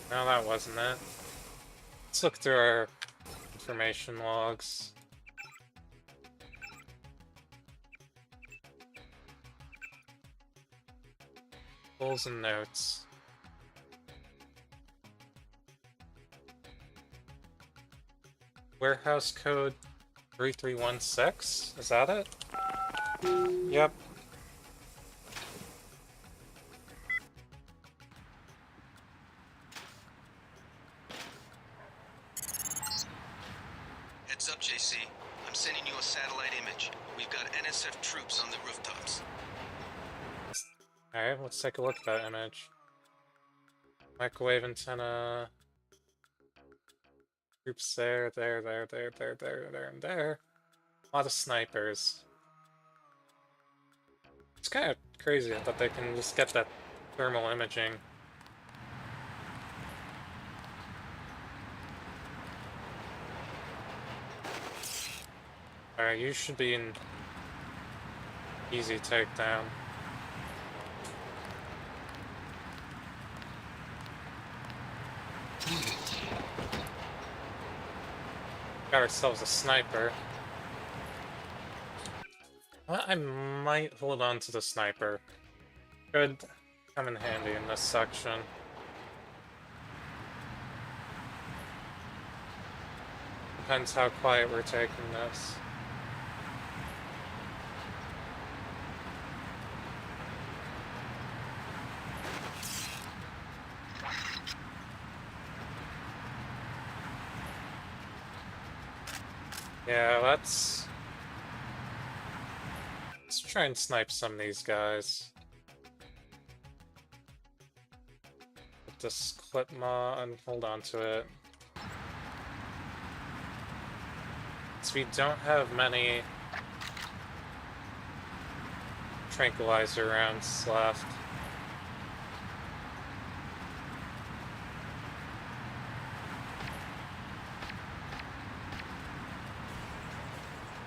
No, that wasn't it. Let's look through our information logs. Goals and notes. Warehouse code 3316? Is that it? Yep.
Heads up, JC. I'm sending you a satellite image. We've got NSF troops on the rooftops.
Alright, let's take a look at that image. Microwave antenna. Troops there, and there. A lot of snipers. It's kind of crazy that they can just get that thermal imaging. Alright, you should be in easy takedown. Got ourselves a sniper. Well, I might hold on to the sniper. Could come in handy in this section. Depends how quiet we're taking this. Yeah, let's try and snipe some of these guys. Put this clip and hold on to it. So we don't have many tranquilizer rounds left.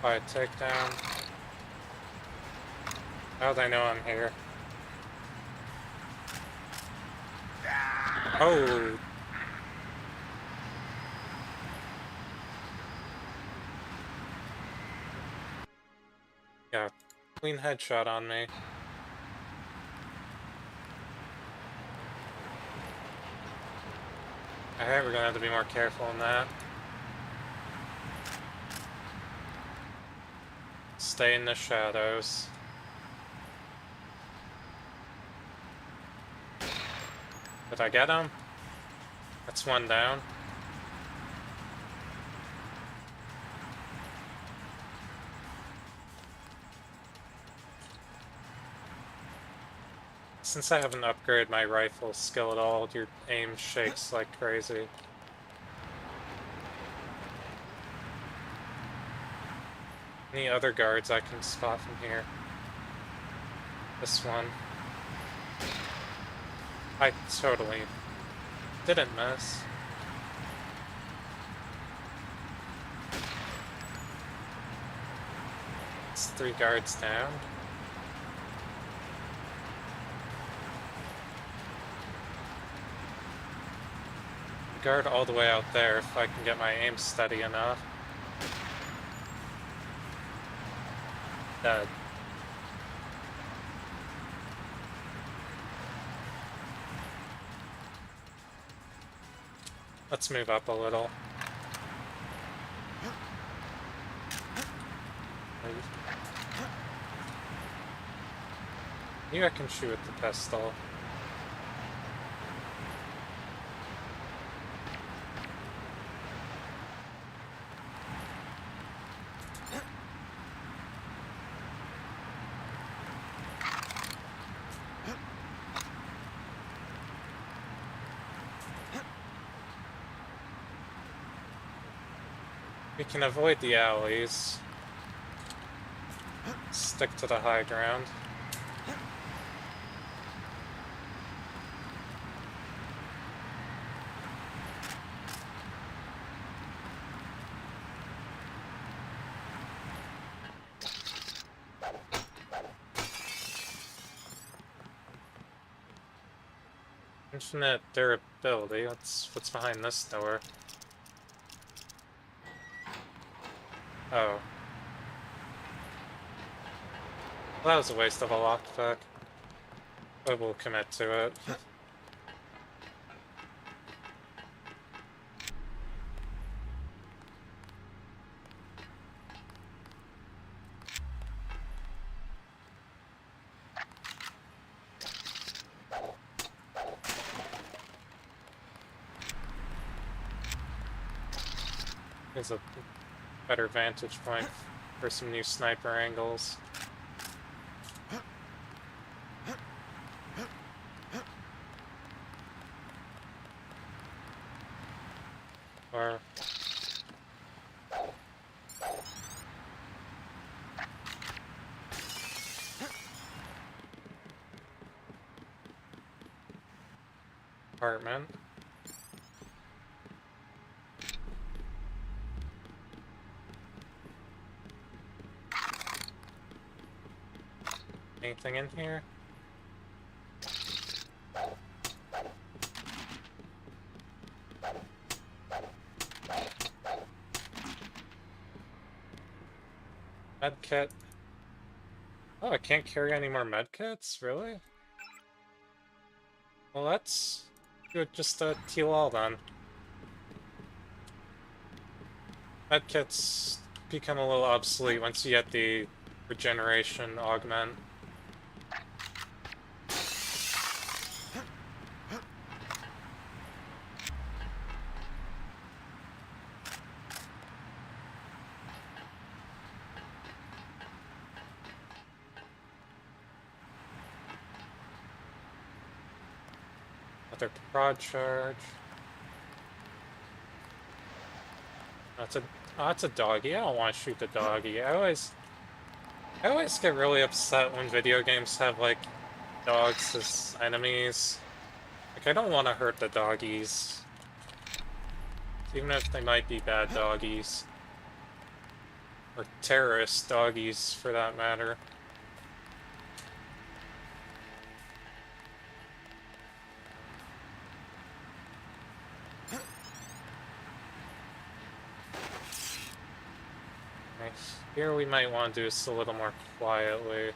Quiet takedown. How do they know I'm here? Oh! Yeah, clean headshot on me. Alright, we're gonna have to be more careful in that. Stay in the shadows. Did I get him? That's one down. Since I haven't upgraded my rifle skill at all, your aim shakes like crazy. Any other guards I can spot from here? This one. I totally didn't miss. It's 3 guards down. Guard all the way out there if I can get my aim steady enough. Dead. Let's move up a little. Maybe I can shoot with the pistol. We can avoid the alleys. Stick to the high ground. I'm Infinite durability. What's behind this door? Oh. Well, that was a waste of a lockpick. But we'll commit to it. Here's a better vantage point for some new sniper angles. Or... apartment. Anything in here? Medkit. Oh, I can't carry any more medkits? Really? Well, let's do it just a teal all then. Medkits become a little obsolete once you get the regeneration augment. Another prod charge. That's a doggy. I don't want to shoot the doggy. I always get really upset when video games have like dogs as enemies. Like I don't want to hurt the doggies, even if they might be bad doggies or terrorist doggies for that matter. Here we might want to do this a little more quietly.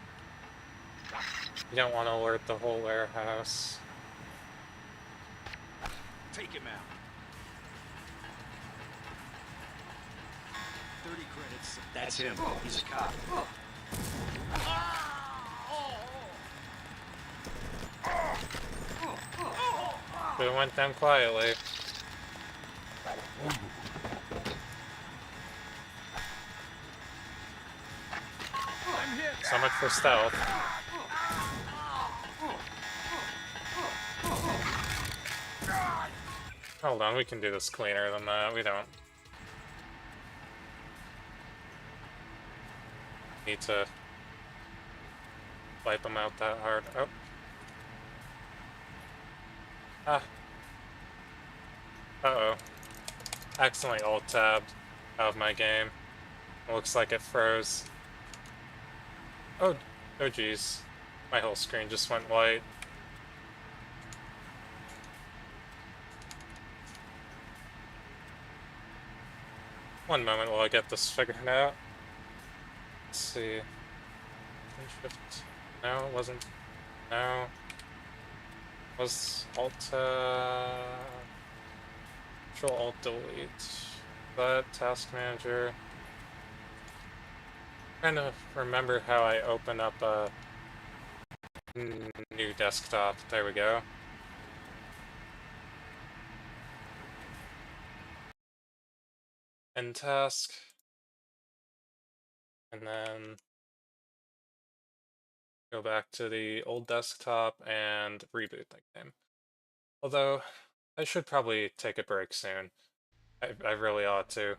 You don't want to alert the whole warehouse.
Take him out. 30 credits. That's him. He's a cop.
But it went down quietly. So much for stealth. Hold on, we can do this cleaner than that. We don't need to wipe them out that hard. Oh. Ah. Uh-oh. Accidentally alt-tabbed out of my game. Looks like it froze. Oh geez. My whole screen just went white. One moment while I get this figured out. Let's see. Shift. No, it wasn't. No. Was Alt, Control Alt Delete. That Task Manager. Trying to remember how I open up a new desktop. There we go. End task. And then go back to the old desktop and reboot the game. Although, I should probably take a break soon. I really ought to.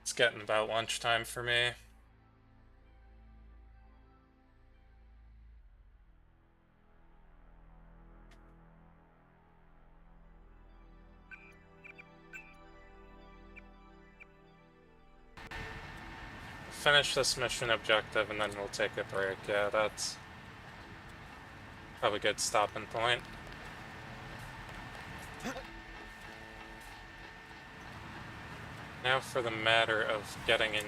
It's getting about lunchtime for me. Finish this mission objective and then we'll take a break. Yeah, that's probably a good stopping point. Now for the matter of getting in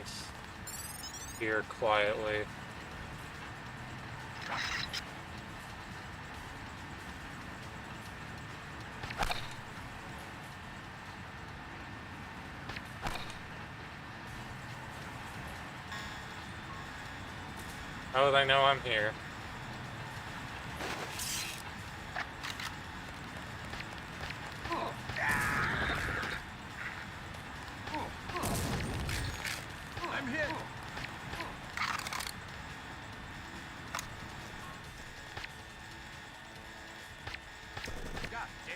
here quietly. Oh, they know I'm here.
I'm hit. God damn.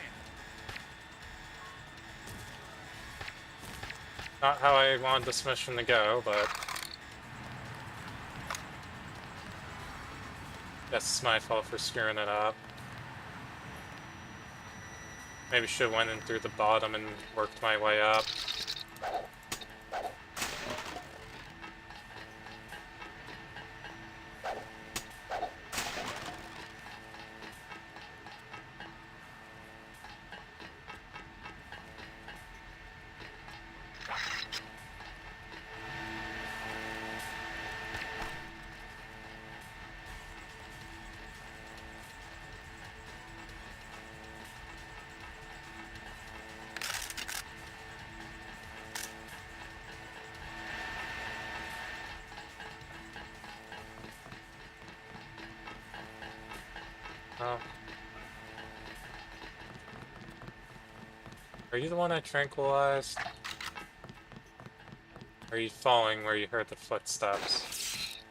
Not how I wanted this mission to go, but guess it's my fault for screwing it up. Maybe should have went in through the bottom and worked my way up. Oh. Are you the one I tranquilized? Are you falling where you heard the footsteps?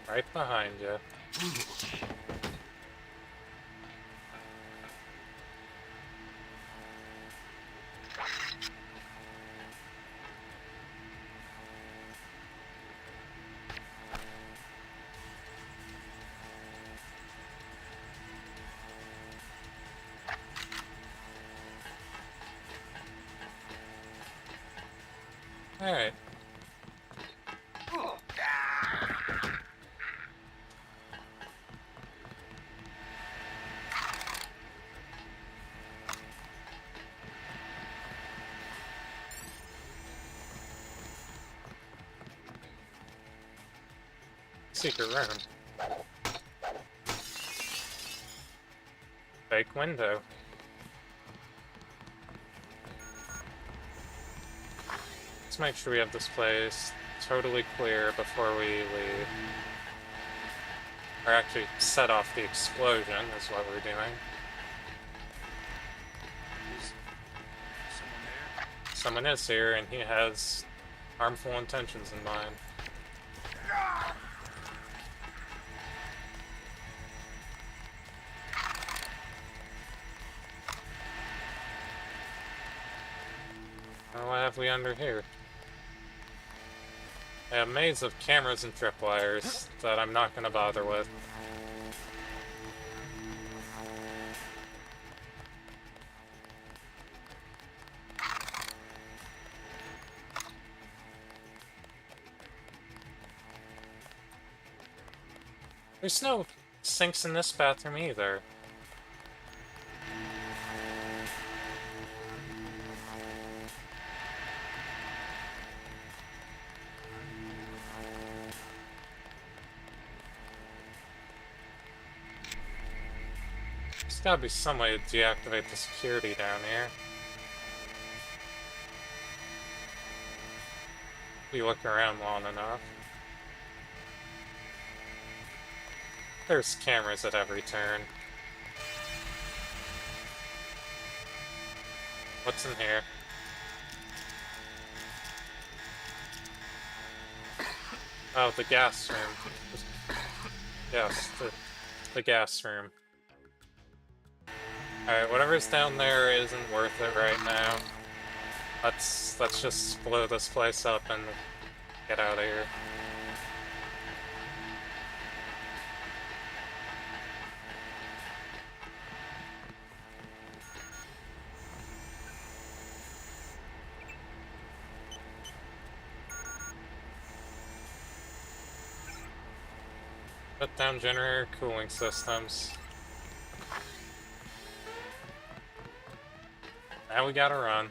Right behind you. Alright. Secret room. Fake window. Let's make sure we have this place totally clear before we leave. Or actually set off the explosion is what we're doing. Someone is here and he has harmful intentions in mind. Oh, what have we under here? A maze of cameras and tripwires that I'm not gonna bother with. There's no sinks in this bathroom either. There's gotta be some way to deactivate the security down here. If you look around long enough. There's cameras at every turn. What's in here? Oh, the gas room. Yes, the gas room. Alright, whatever's down there isn't worth it right now. Let's just blow this place up and get out of here. Shut down generator cooling systems. Now we gotta run.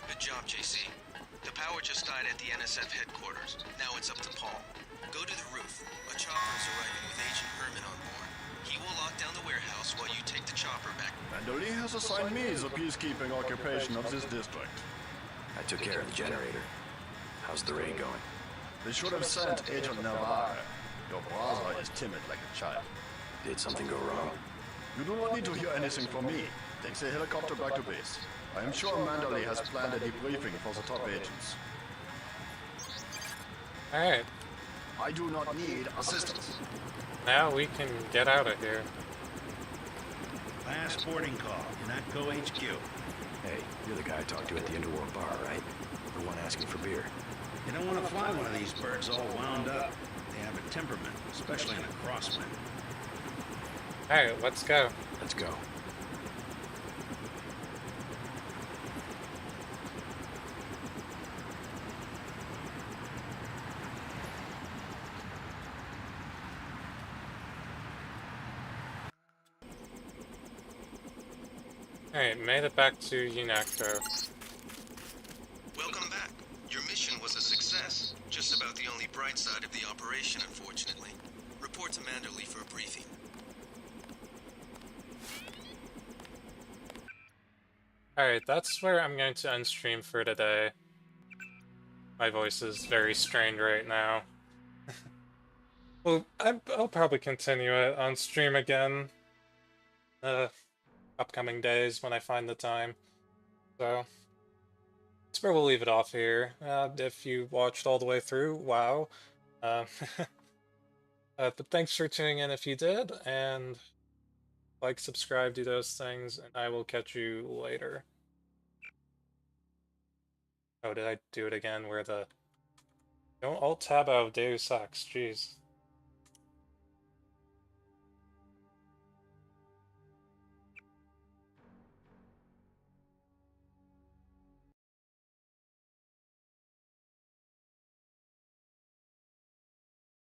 Good job, JC. The power just died at the NSF headquarters. Now it's up to Paul. Go to the roof. A chopper is arriving with Agent Herman on board. He will lock down the warehouse while you take the chopper back.
Mandoli has assigned me the peacekeeping occupation of this district.
I took care of the generator. How's the raid going?
They should have sent Agent Navarre. Your brother is timid like a child.
Did something go wrong?
You do not need to hear anything from me. Take the helicopter back to base. I am sure Mandalay has planned a debriefing for the top agents.
Alright.
I do not need assistance.
Now we can get out of here.
Last boarding call, UNATCO HQ.
Hey, you're the guy I talked to at the Underworld bar, right? The one asking for beer.
You don't want to fly one of these birds all wound up. They have a temperament, especially in a crosswind.
Alright, let's go.
Let's go.
Alright, made it back to UNATCO.
Welcome back. Your mission was a success. Just about the only bright side of the operation, unfortunately. Report to Manderley for a briefing.
Alright, that's where I'm going to end stream for today. My voice is very strained right now. Well, I'll probably continue it on stream again. Upcoming days when I find the time. So, that's where we'll leave it off here. If you watched all the way through, wow. But thanks for tuning in if you did, and like, subscribe, do those things, and I will catch you later. Oh, did I do it again where the... Don't alt-tab out of Deus Ex, jeez.